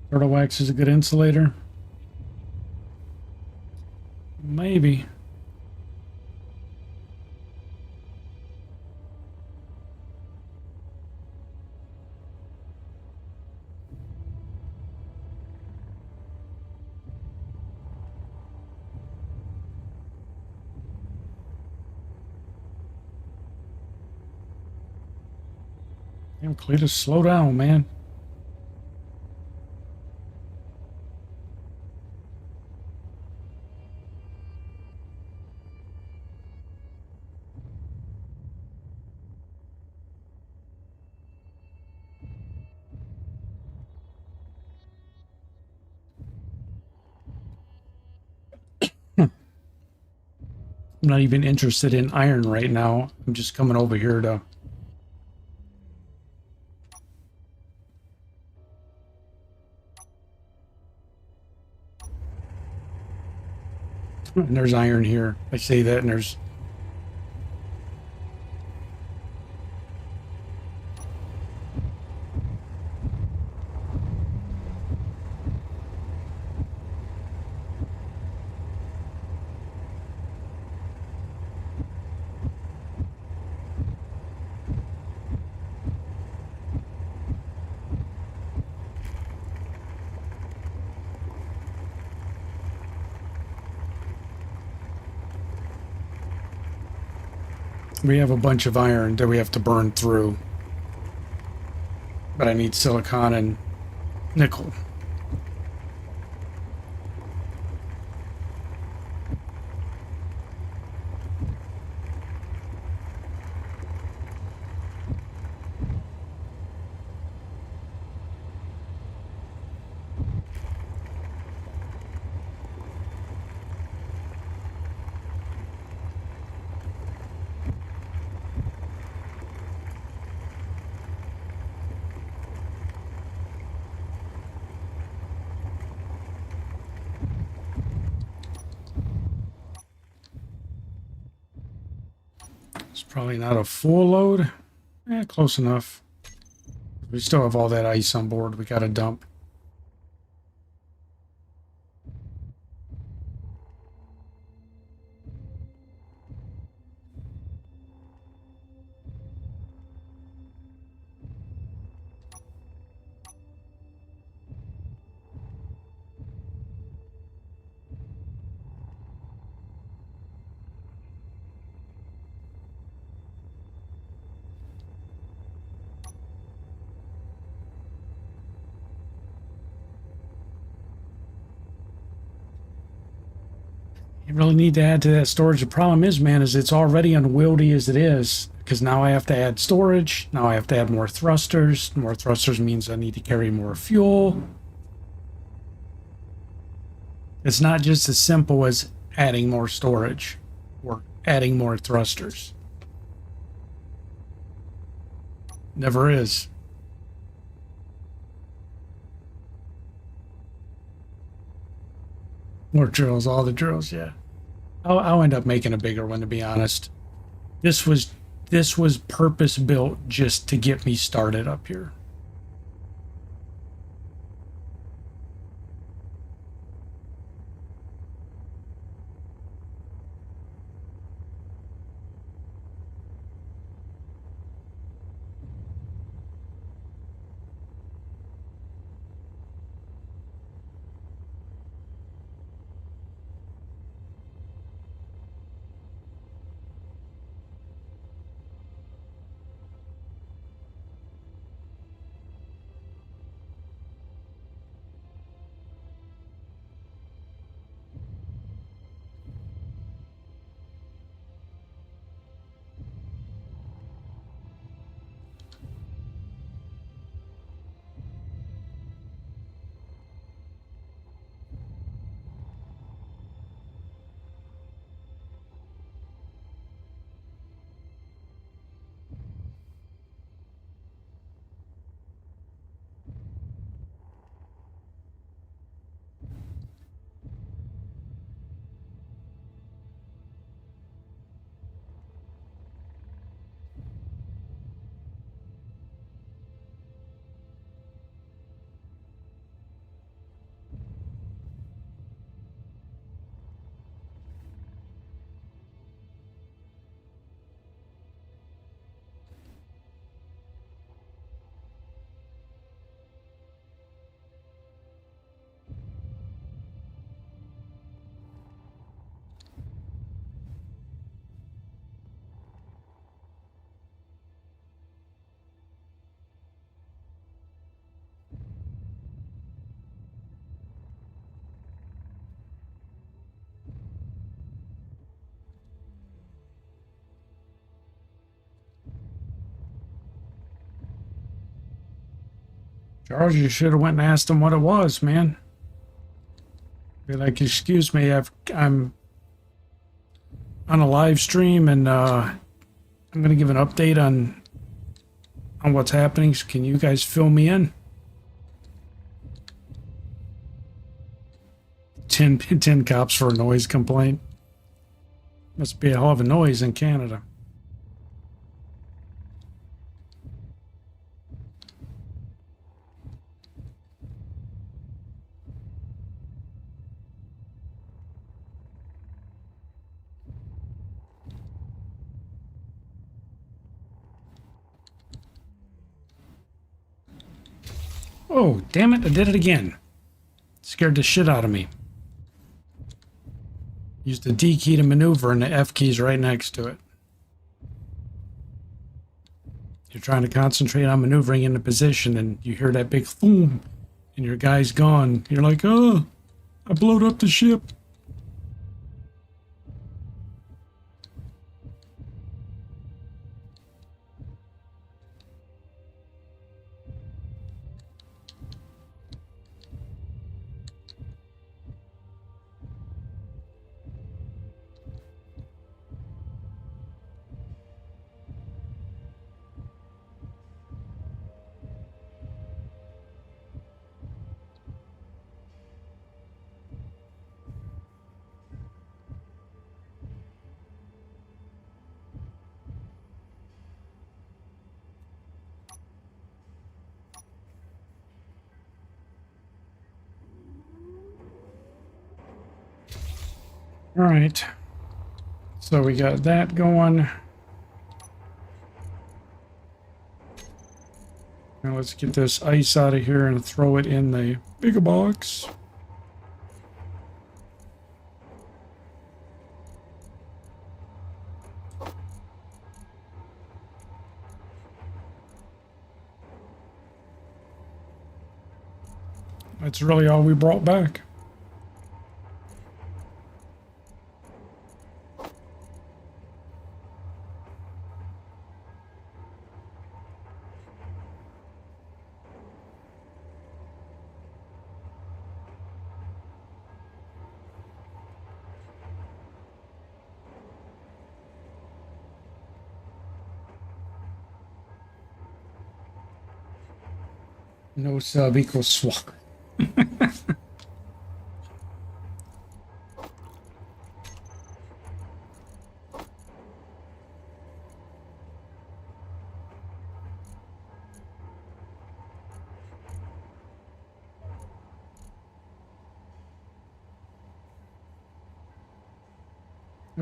A: Turtle wax is a good insulator. Maybe. Damn, Cletus, slow down, man. I'm not even interested in iron right now. I'm just coming over here to... And there's iron here. I say that and there's... We have a bunch of iron that we have to burn through. But I need silicon and nickel. It's probably not a full load. Close enough. We still have all that ice on board we gotta dump. You really need to add to that storage. The problem is, man, is it's already unwieldy as it is, because now I have to add storage. Now I have to add more thrusters. More thrusters means I need to carry more fuel. It's not just as simple as adding more storage or adding more thrusters. Never is. More drills, all the drills, yeah. I'll end up making a bigger one, to be honest. This was purpose built just to get me started up here. Charles, you should have went and asked him what it was, man. Be like, excuse me, I'm on a live stream and I'm gonna give an update on what's happening. So can you guys fill me in? 10 cops for a noise complaint. Must be a hell of a noise in Canada. Oh, damn it, I did it again. Scared the shit out of me. Use the D key to maneuver and the F key's right next to it. You're trying to concentrate on maneuvering into position, and you hear that big boom, and your guy's gone. You're like, oh, I blowed up the ship. All right. So we got that going. Now let's get this ice out of here and throw it in the bigger box. That's really all we brought back. No sub equals swap. That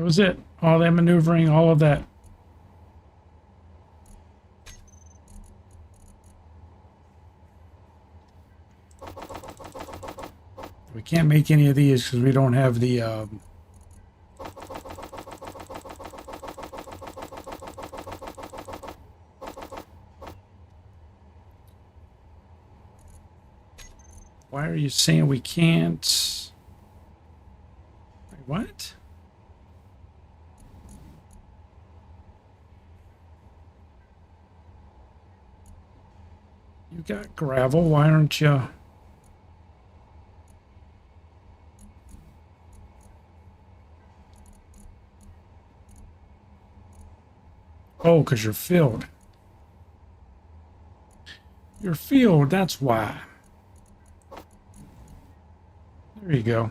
A: was it. All that maneuvering, all of that. We can't make any of these because we don't have the why are you saying we can't? Wait, what? You got gravel. Why aren't you? Oh, because you're filled. You're filled, that's why. There you go.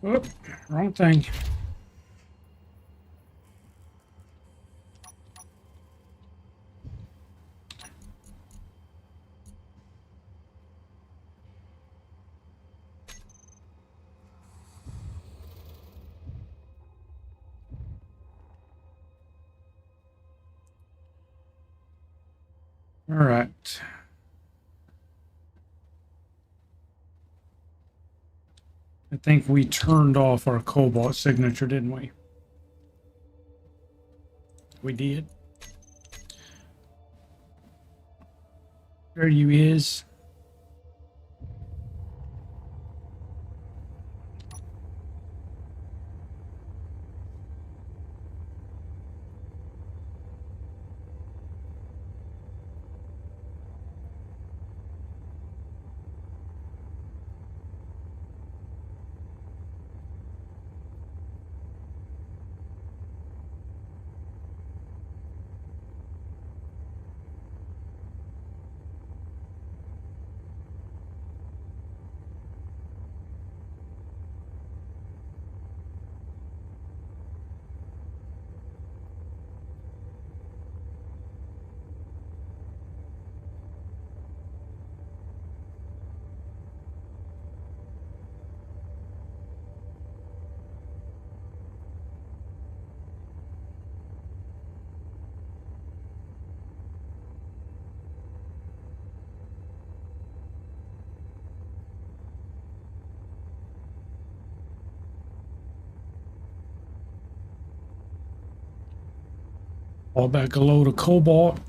A: Oh, wrong thing. All right. I think we turned off our cobalt signature, didn't we? We did. There you is. All back a load of cobalt.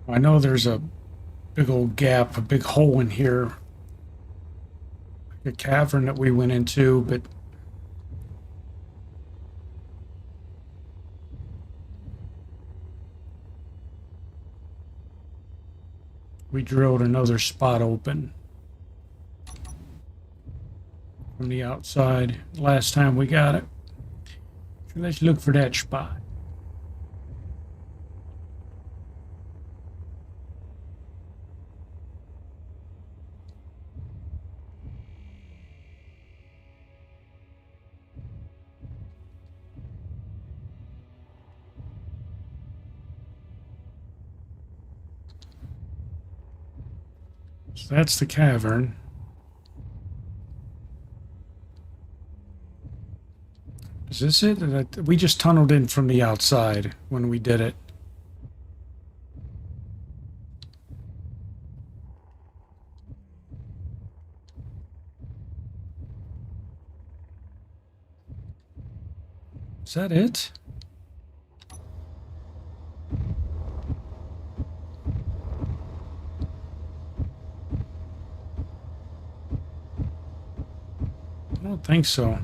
A: I know there's a big old gap, a big hole in here. A cavern that we went into, but we drilled another spot open from the outside last time we got it. So let's look for that spot. So that's the cavern. Is this it? We just tunneled in from the outside when we did it. Is that it? I don't think so.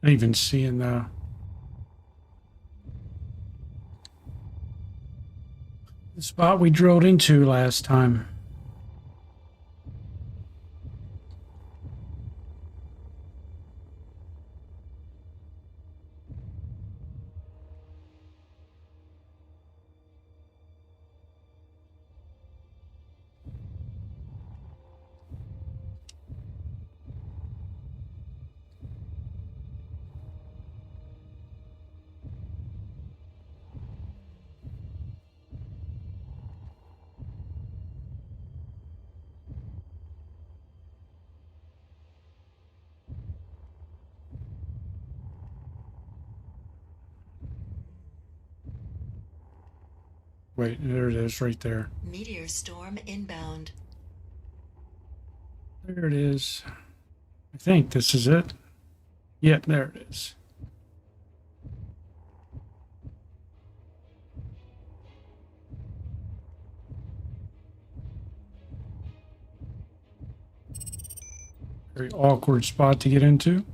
A: Not even seeing the spot we drilled into last time. Wait, there it is right there.
B: Meteor storm inbound.
A: There it is. I think this is it. Yep, there it is. Very awkward spot to get into.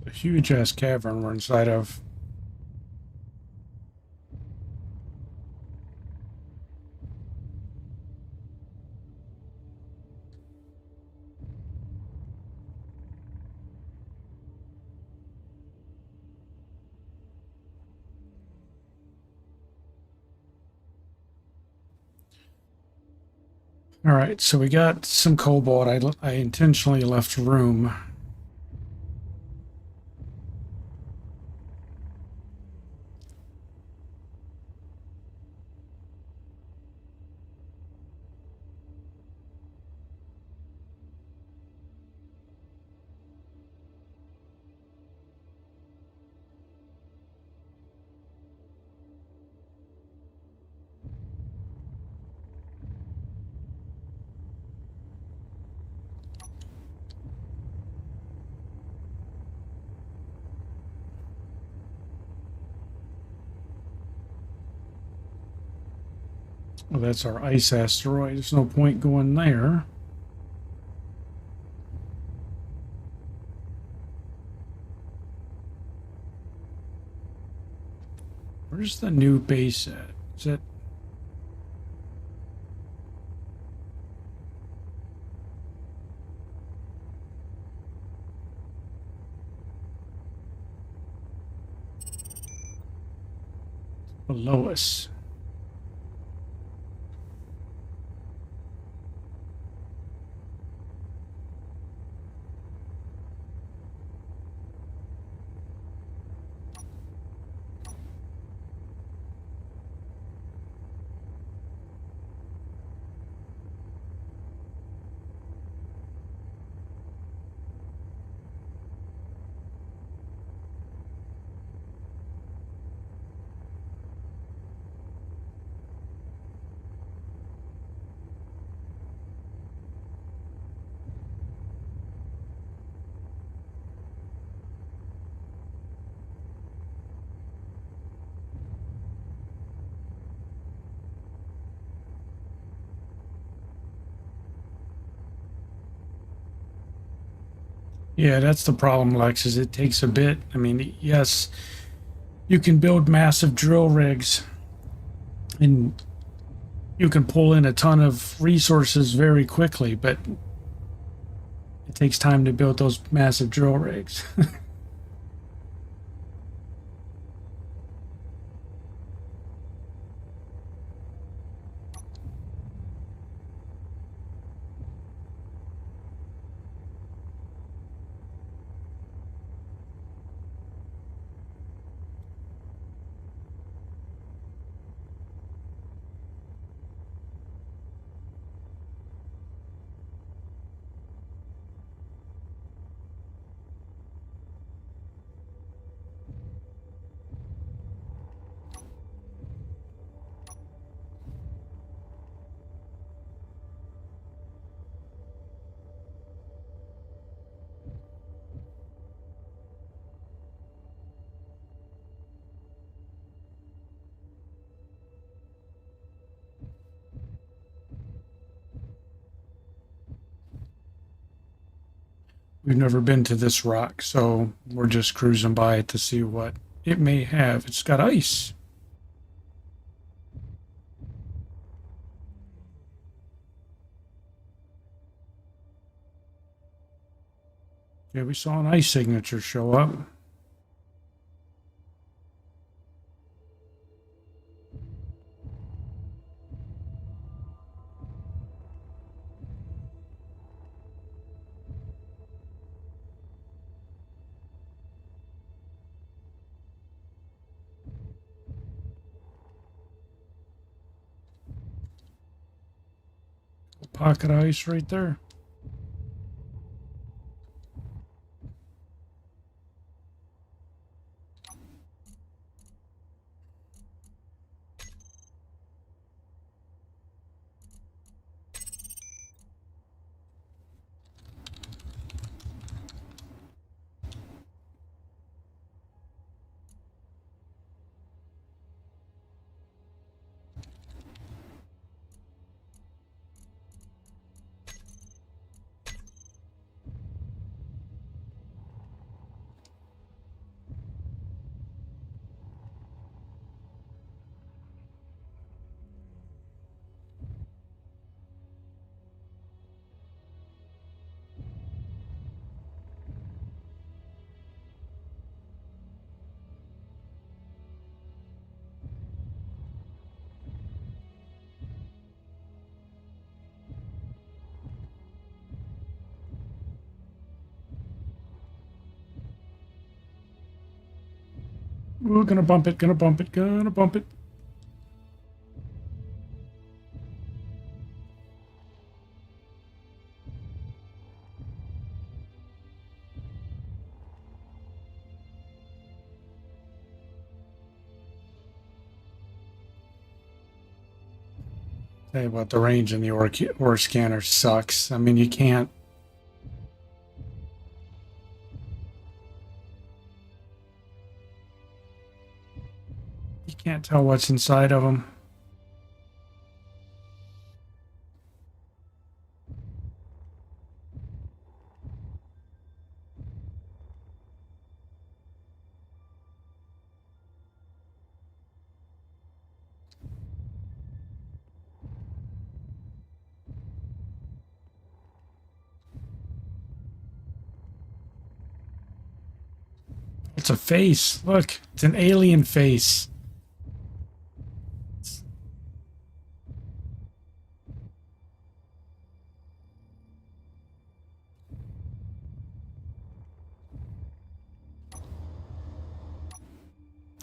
A: A huge ass cavern we're inside of. All right, so we got some cobalt. I intentionally left room. Well, that's our ice asteroid. There's no point going there. Where's the new base at? Is that... below us? Yeah, that's the problem, Lex, is it takes a bit. I mean, yes, you can build massive drill rigs and you can pull in a ton of resources very quickly, but it takes time to build those massive drill rigs. We've never been to this rock, so we're just cruising by it to see what it may have. It's got ice. Yeah, we saw an ice signature show up. Pocket ice right there. Ooh, gonna bump it, gonna bump it, gonna bump it. Tell you what, the range in the ore scanner sucks. I mean, you can't. You can't tell what's inside of them. It's a face. Look, it's an alien face.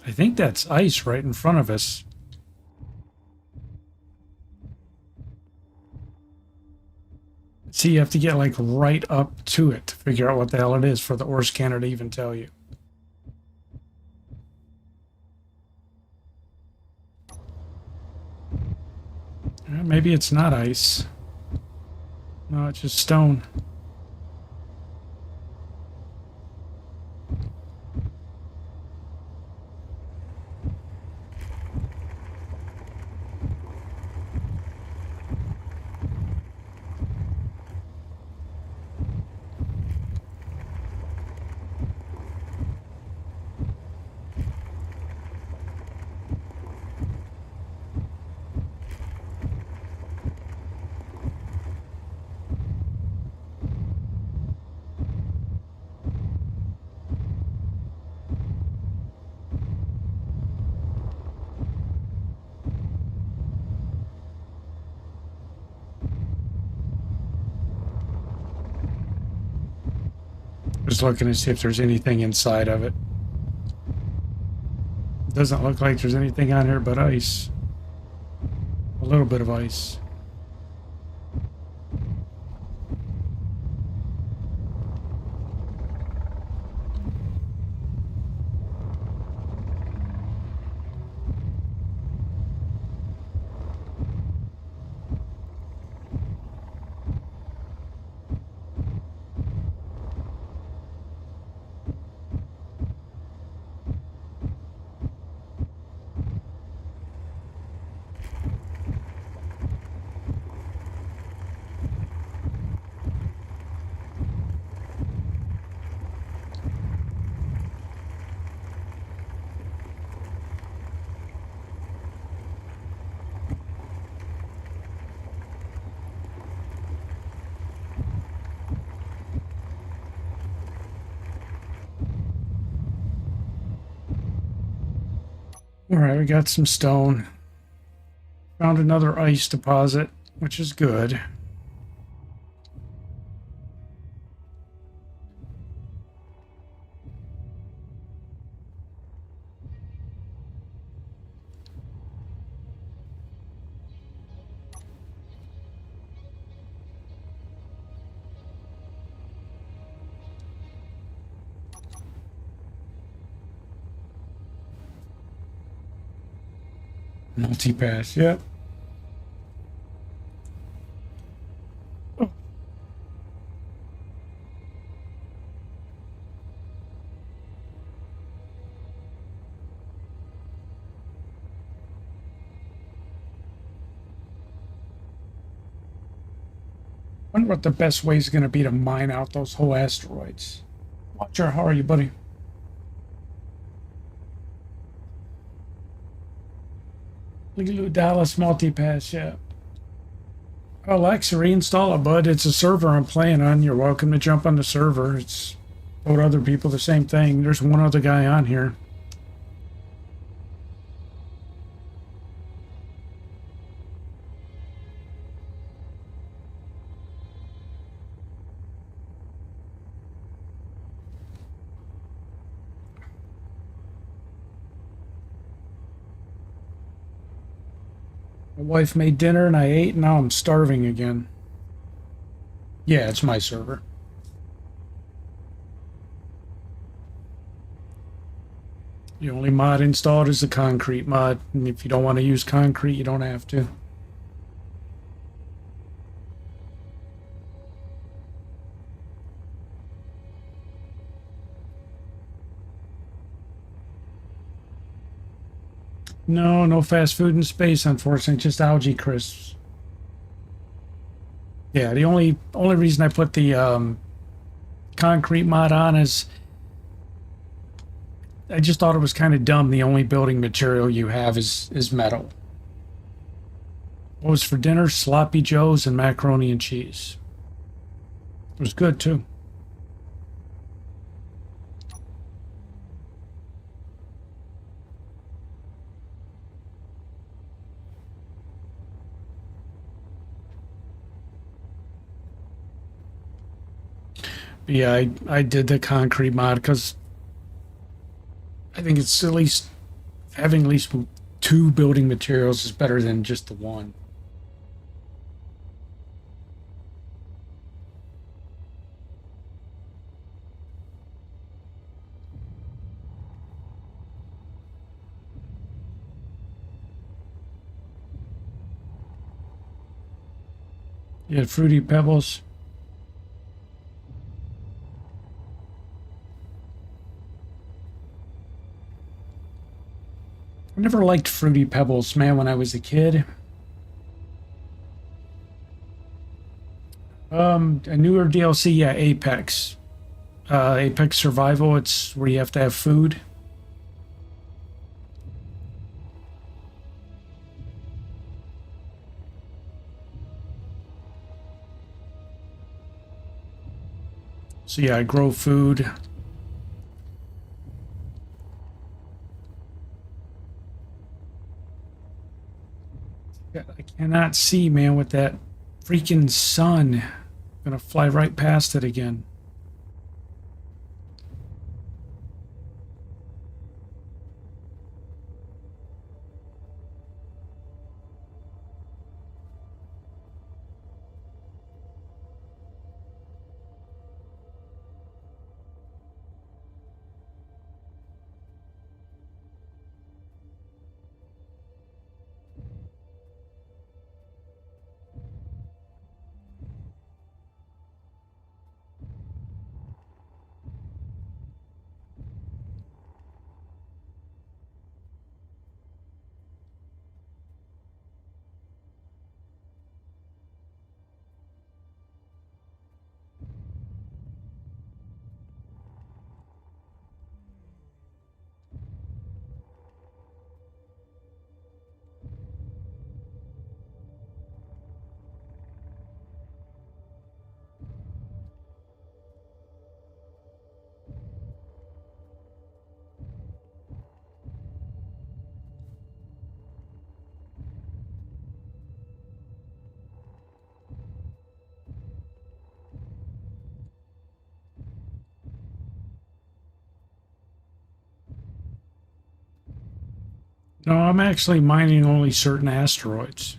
A: I think that's ice right in front of us. See, you have to get like right up to it to figure out what the hell it is for the ore scanner to even tell you. Maybe it's not ice. No, it's just stone. Just looking to see if there's anything inside of it. Doesn't look like there's anything on here but ice. A little bit of ice. All right, we got some stone. Found another ice deposit, which is good. Multi-pass, yep. Wonder what the best way is going to be to mine out those whole asteroids. Watcher, how are you, buddy? Dallas multi-pass, yeah. Oh, Lex, reinstall it, bud. It's a server I'm playing on. You're welcome to jump on the server. It's told other people the same thing. There's one other guy on here. My wife made dinner and I ate, and now I'm starving again. Yeah, it's my server. The only mod installed is the concrete mod, and if you don't want to use concrete, you don't have to. No, no fast food in space, unfortunately, just algae crisps. Yeah, the only reason I put the concrete mod on is I just thought it was kind of dumb. The only building material you have is metal. What was for dinner? Sloppy joes and macaroni and cheese. It was good too. But yeah, I did the concrete mod because I think it's at least having at least two building materials is better than just the one. You had fruity pebbles. I never liked fruity pebbles, man, when I was a kid. A newer DLC, yeah, Apex. Apex Survival, it's where you have to have food. So yeah, I grow food. Yeah, I cannot see, man, with that freaking sun. Gonna fly right past it again. No, I'm actually mining only certain asteroids.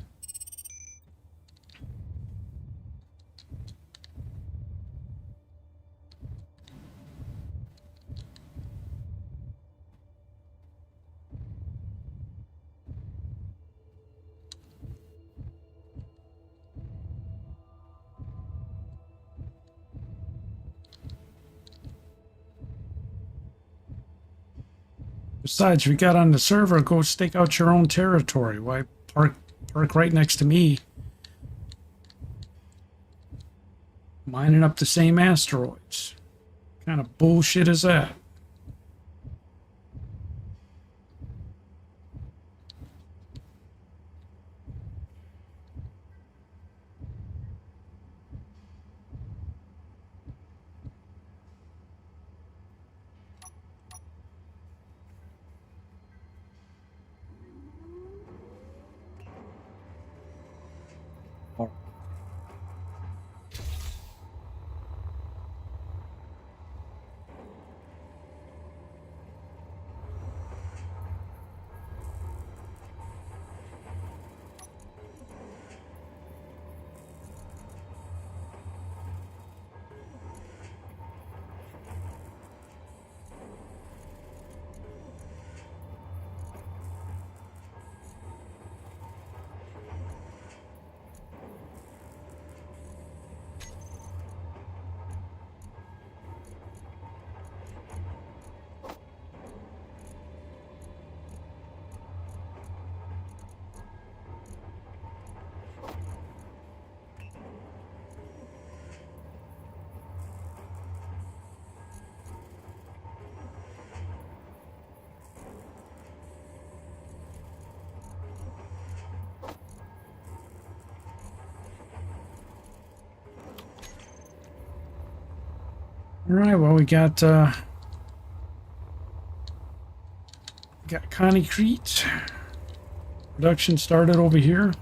A: Besides, we got on the server, go stake out your own territory. Why park right next to me? Mining up the same asteroids. What kind of bullshit is that? All right, well, we got concrete. Production started over here.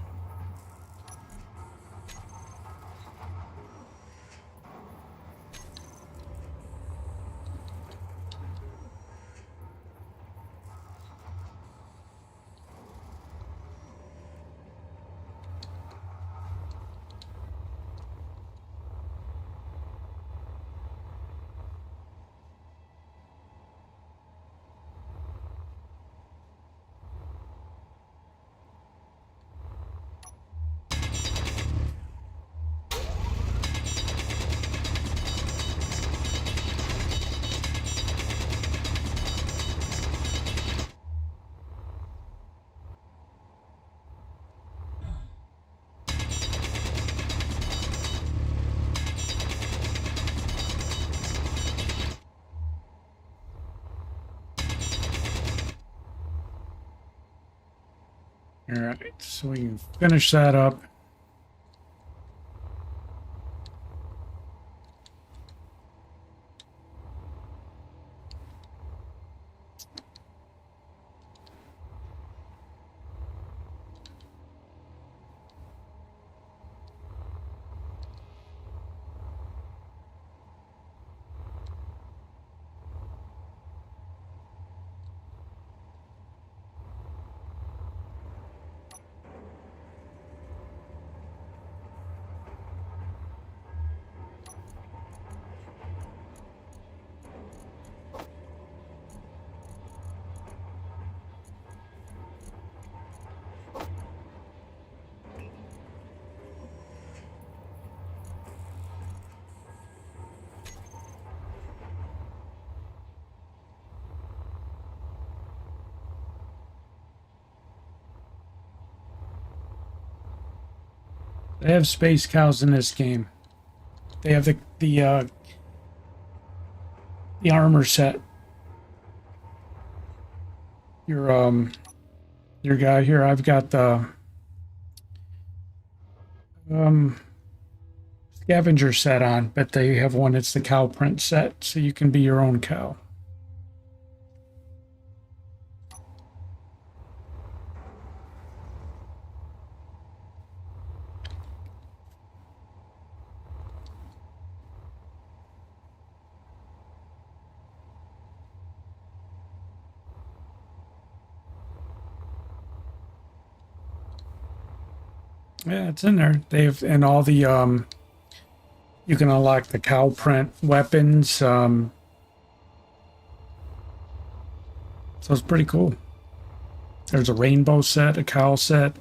A: All right, so we can finish that up. They have space cows in this game. They have the armor set. Your guy here, I've got the um scavenger set on, but they have one that's the cow print set, so you can be your own cow. Yeah, it's in there. They've and all the you can unlock the cow print weapons. So it's pretty cool. There's a rainbow set, a cow set.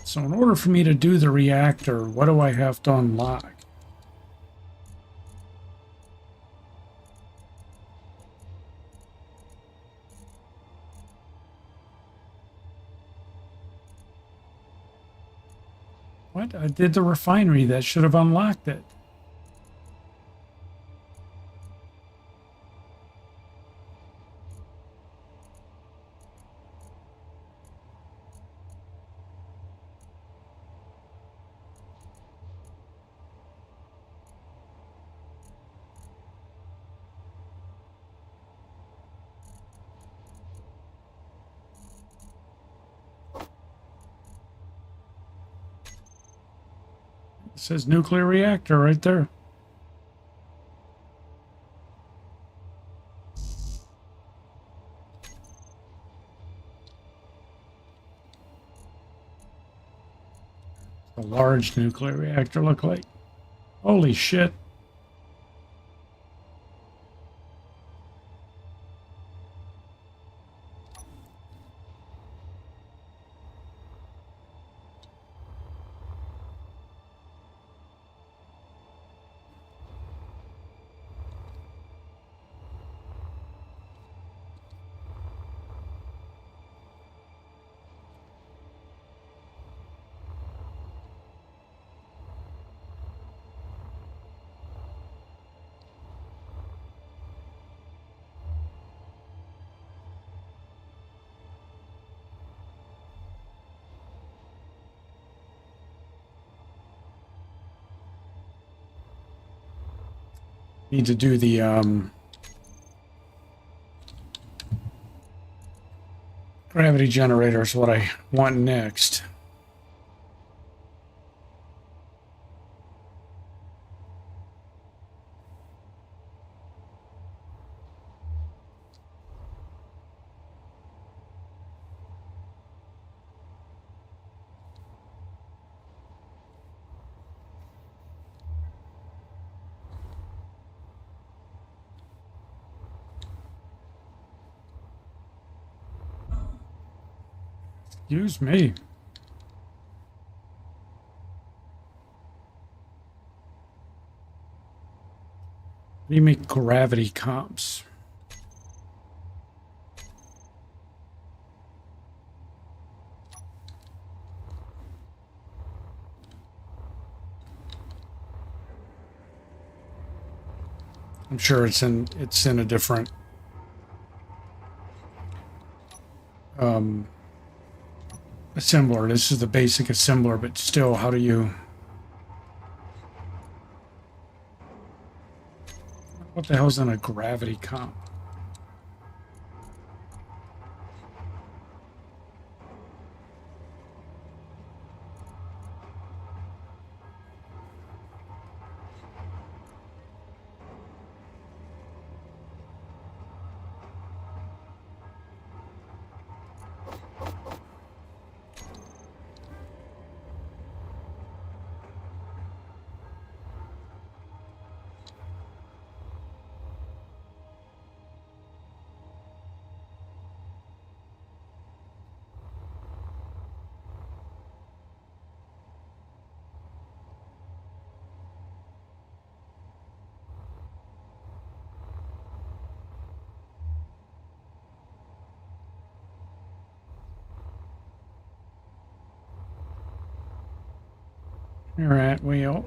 A: So in order for me to do the reactor, what do I have to unlock? What? I did the refinery. That should have unlocked it. It says nuclear reactor right there. A large nuclear reactor look like. Holy shit. Need to do the gravity generator is what I want next. Excuse me. How do you make gravity comps? I'm sure it's in a different assembler. This is the basic assembler, but still, how do you... What the hell's in a gravity comp? All right, well.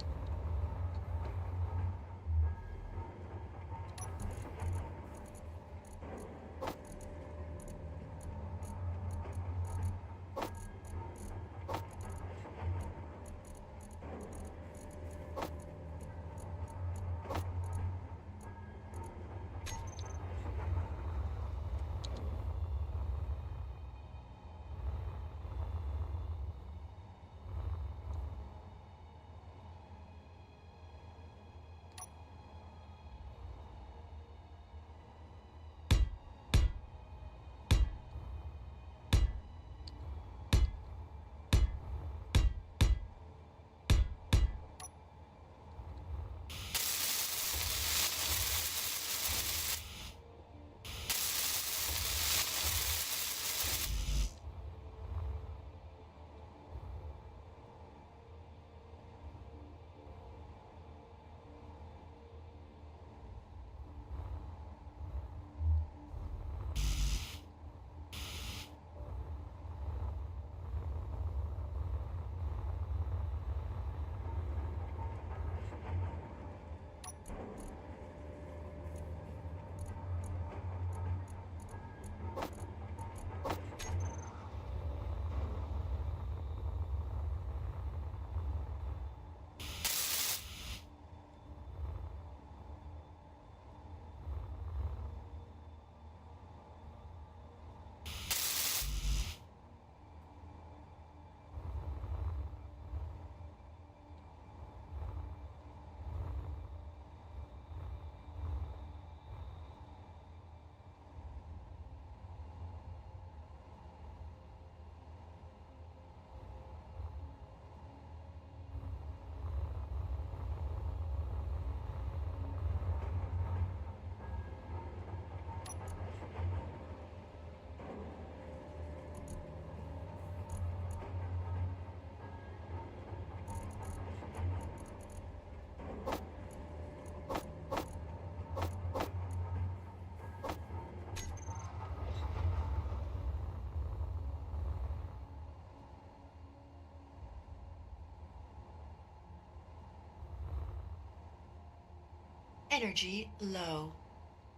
B: Energy low.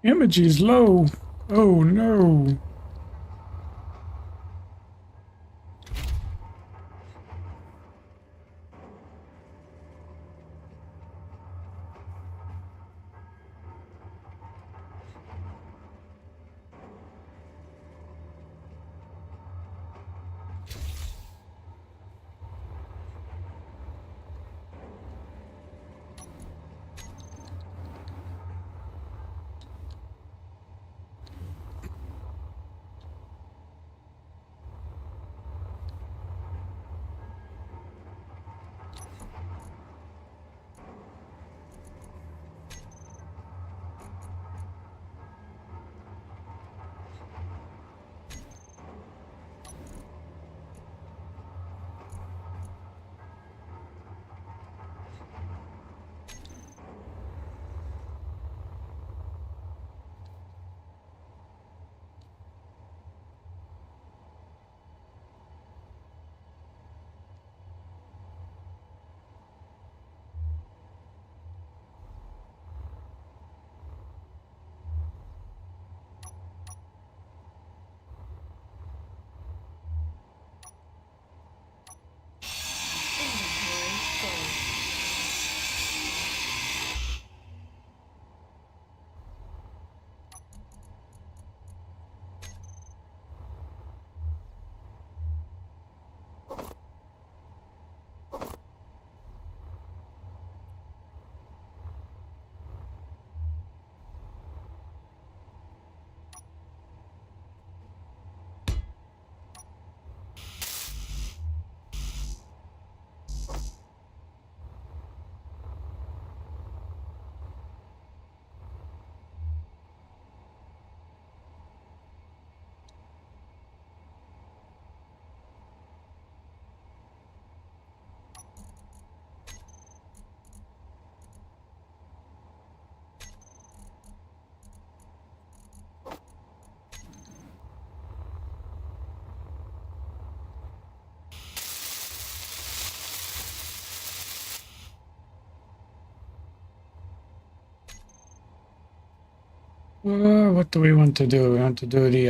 A: Energy's low. Oh no.
B: Inventory full.
A: What do we want to do? We want to do the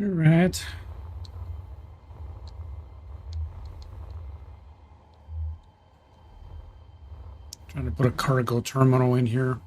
A: All right. Trying to put a cargo terminal in here.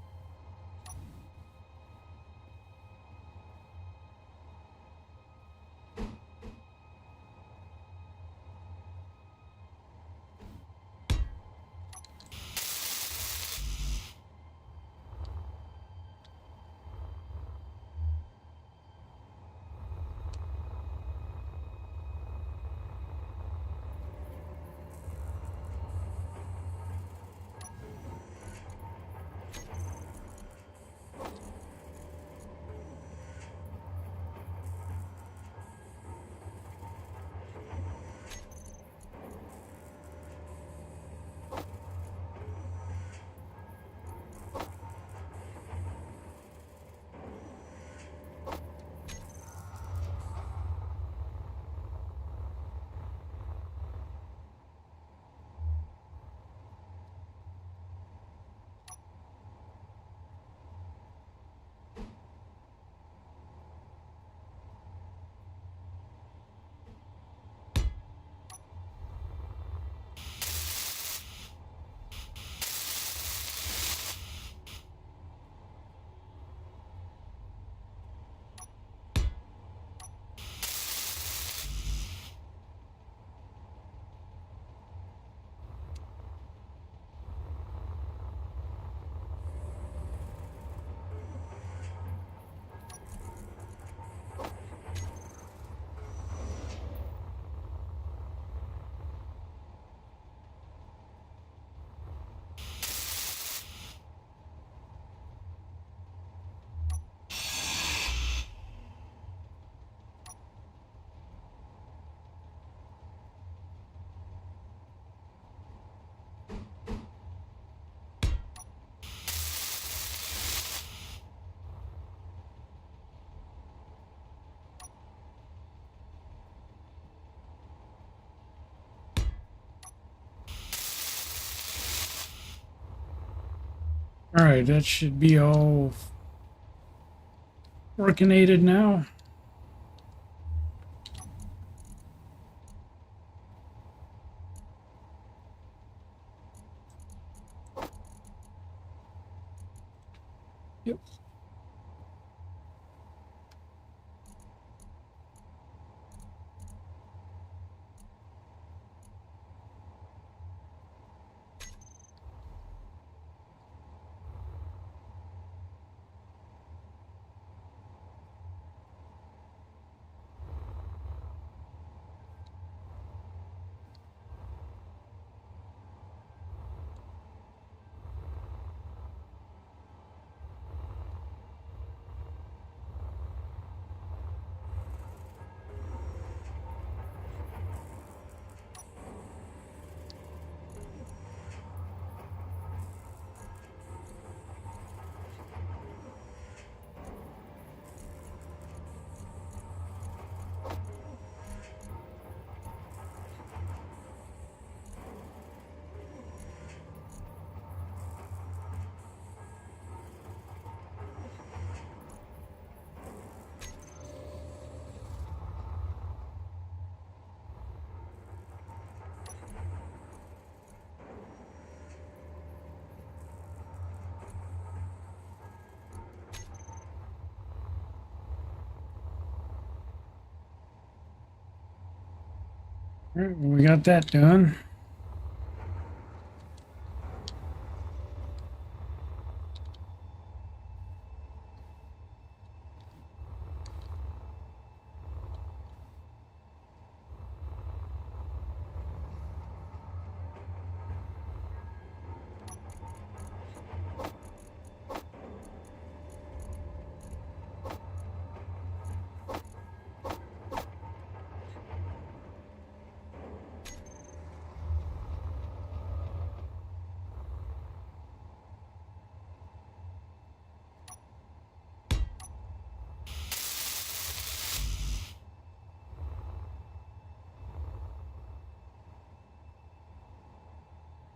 A: All right, that should be all workinated now. Yep. All right, well, we got that done.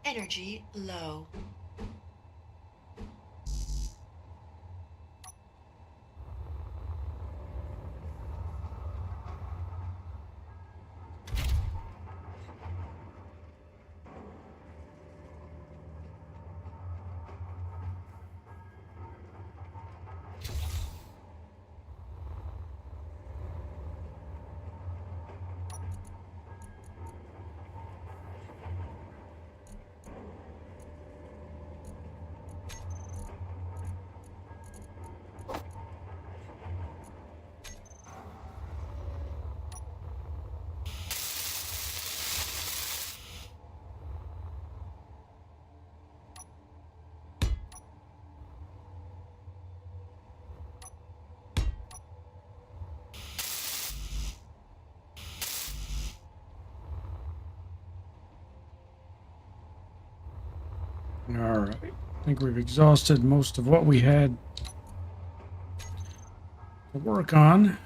B: Energy low.
A: Alright. I think we've exhausted most of what we had to work on.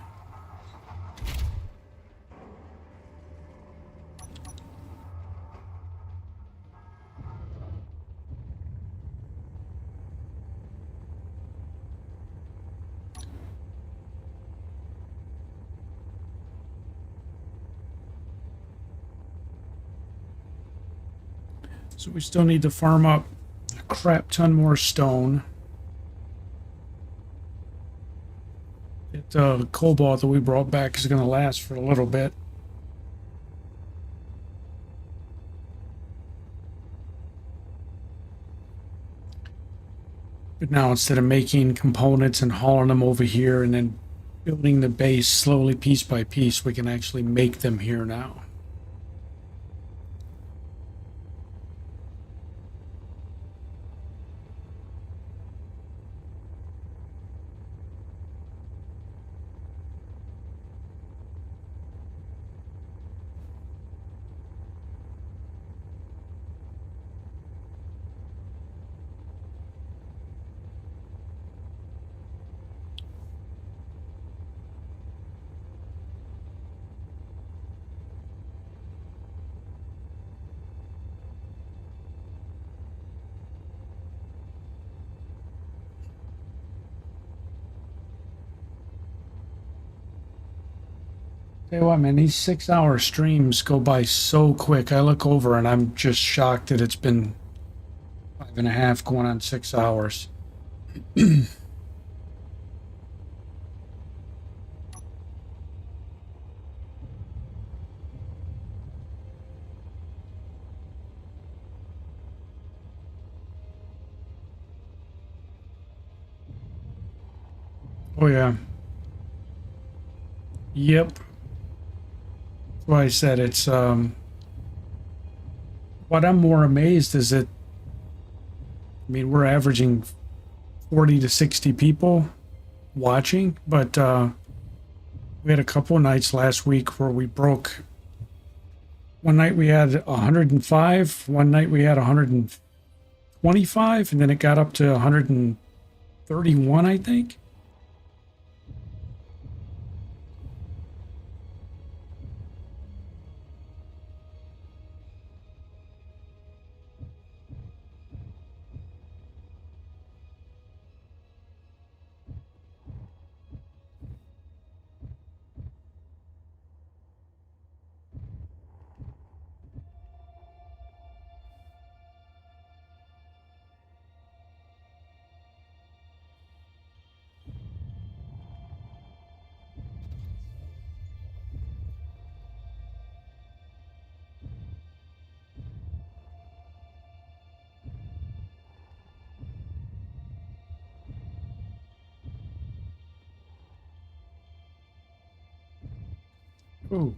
A: So we still need to farm up a crap ton more stone. The cobalt that we brought back is going to last for a little bit. But now instead of making components and hauling them over here and then building the base slowly piece by piece, we can actually make them here now. Tell you what, man, these 6-hour streams go by so quick. I look over and I'm just shocked that it's been 5.5 going on 6 hours. Oh yeah. Yep. That's why I said it's what I'm more amazed is that, I mean, we're averaging 40 to 60 people watching, but we had a couple of nights last week where we broke. One night we had 105, one night we had 125, and then it got up to 131, I think. Ooh.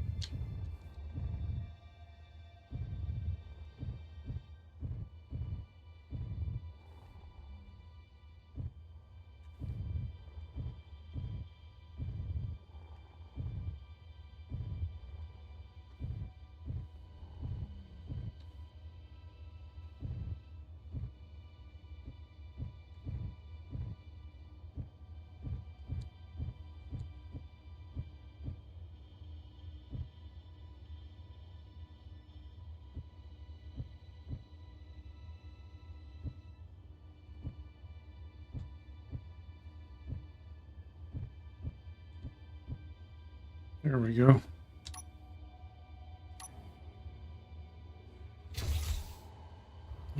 A: There we go.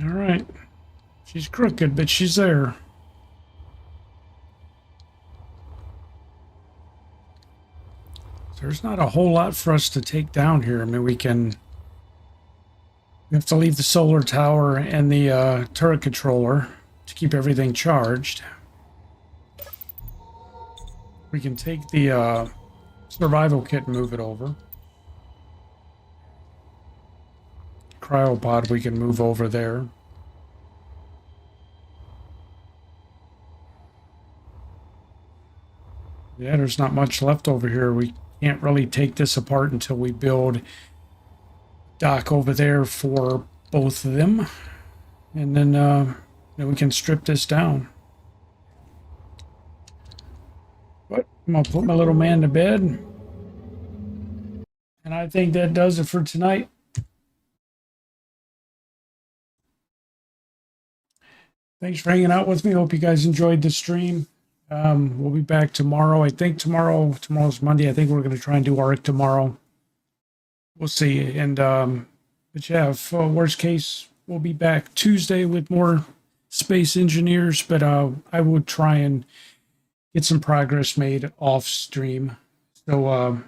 A: All right. She's crooked, but she's there. There's not a whole lot for us to take down here. I mean, we have to leave the solar tower and the turret controller to keep everything charged. We can take the survival kit and move it over. Cryopod we can move over there. Yeah, there's not much left over here. We can't really take this apart until we build dock over there for both of them. and then we can strip this down. But I'm gonna put my little man to bed, and I think that does it for tonight. Thanks for hanging out with me. Hope you guys enjoyed the stream. We'll be back tomorrow. I think tomorrow's Monday. I think we're going to try and do Arc tomorrow. We'll see. And but yeah, if worst case, we'll be back Tuesday with more space engineers. But I would try and get some progress made off stream. So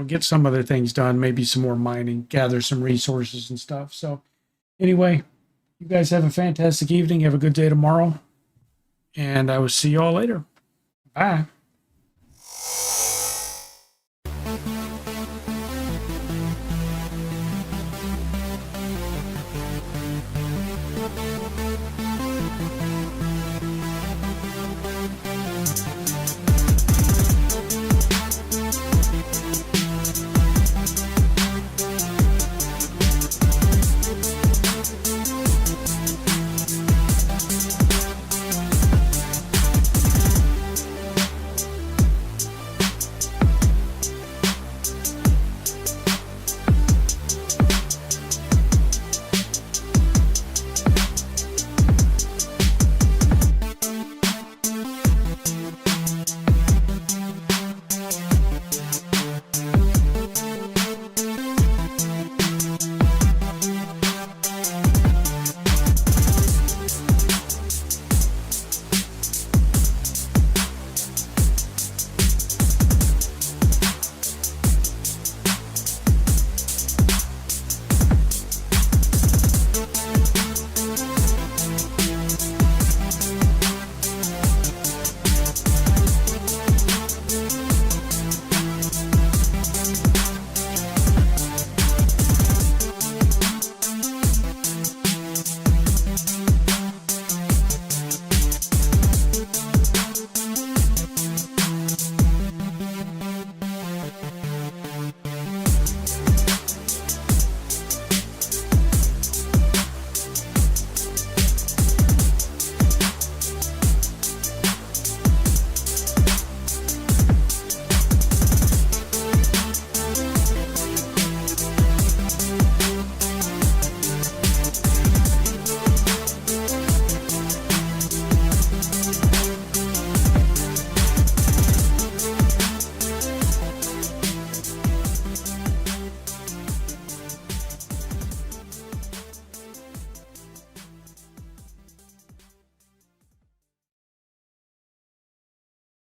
A: get some other things done. Maybe some more mining, gather some resources and stuff. So anyway. You guys have a fantastic evening. Have a good day tomorrow. And I will see you all later. Bye.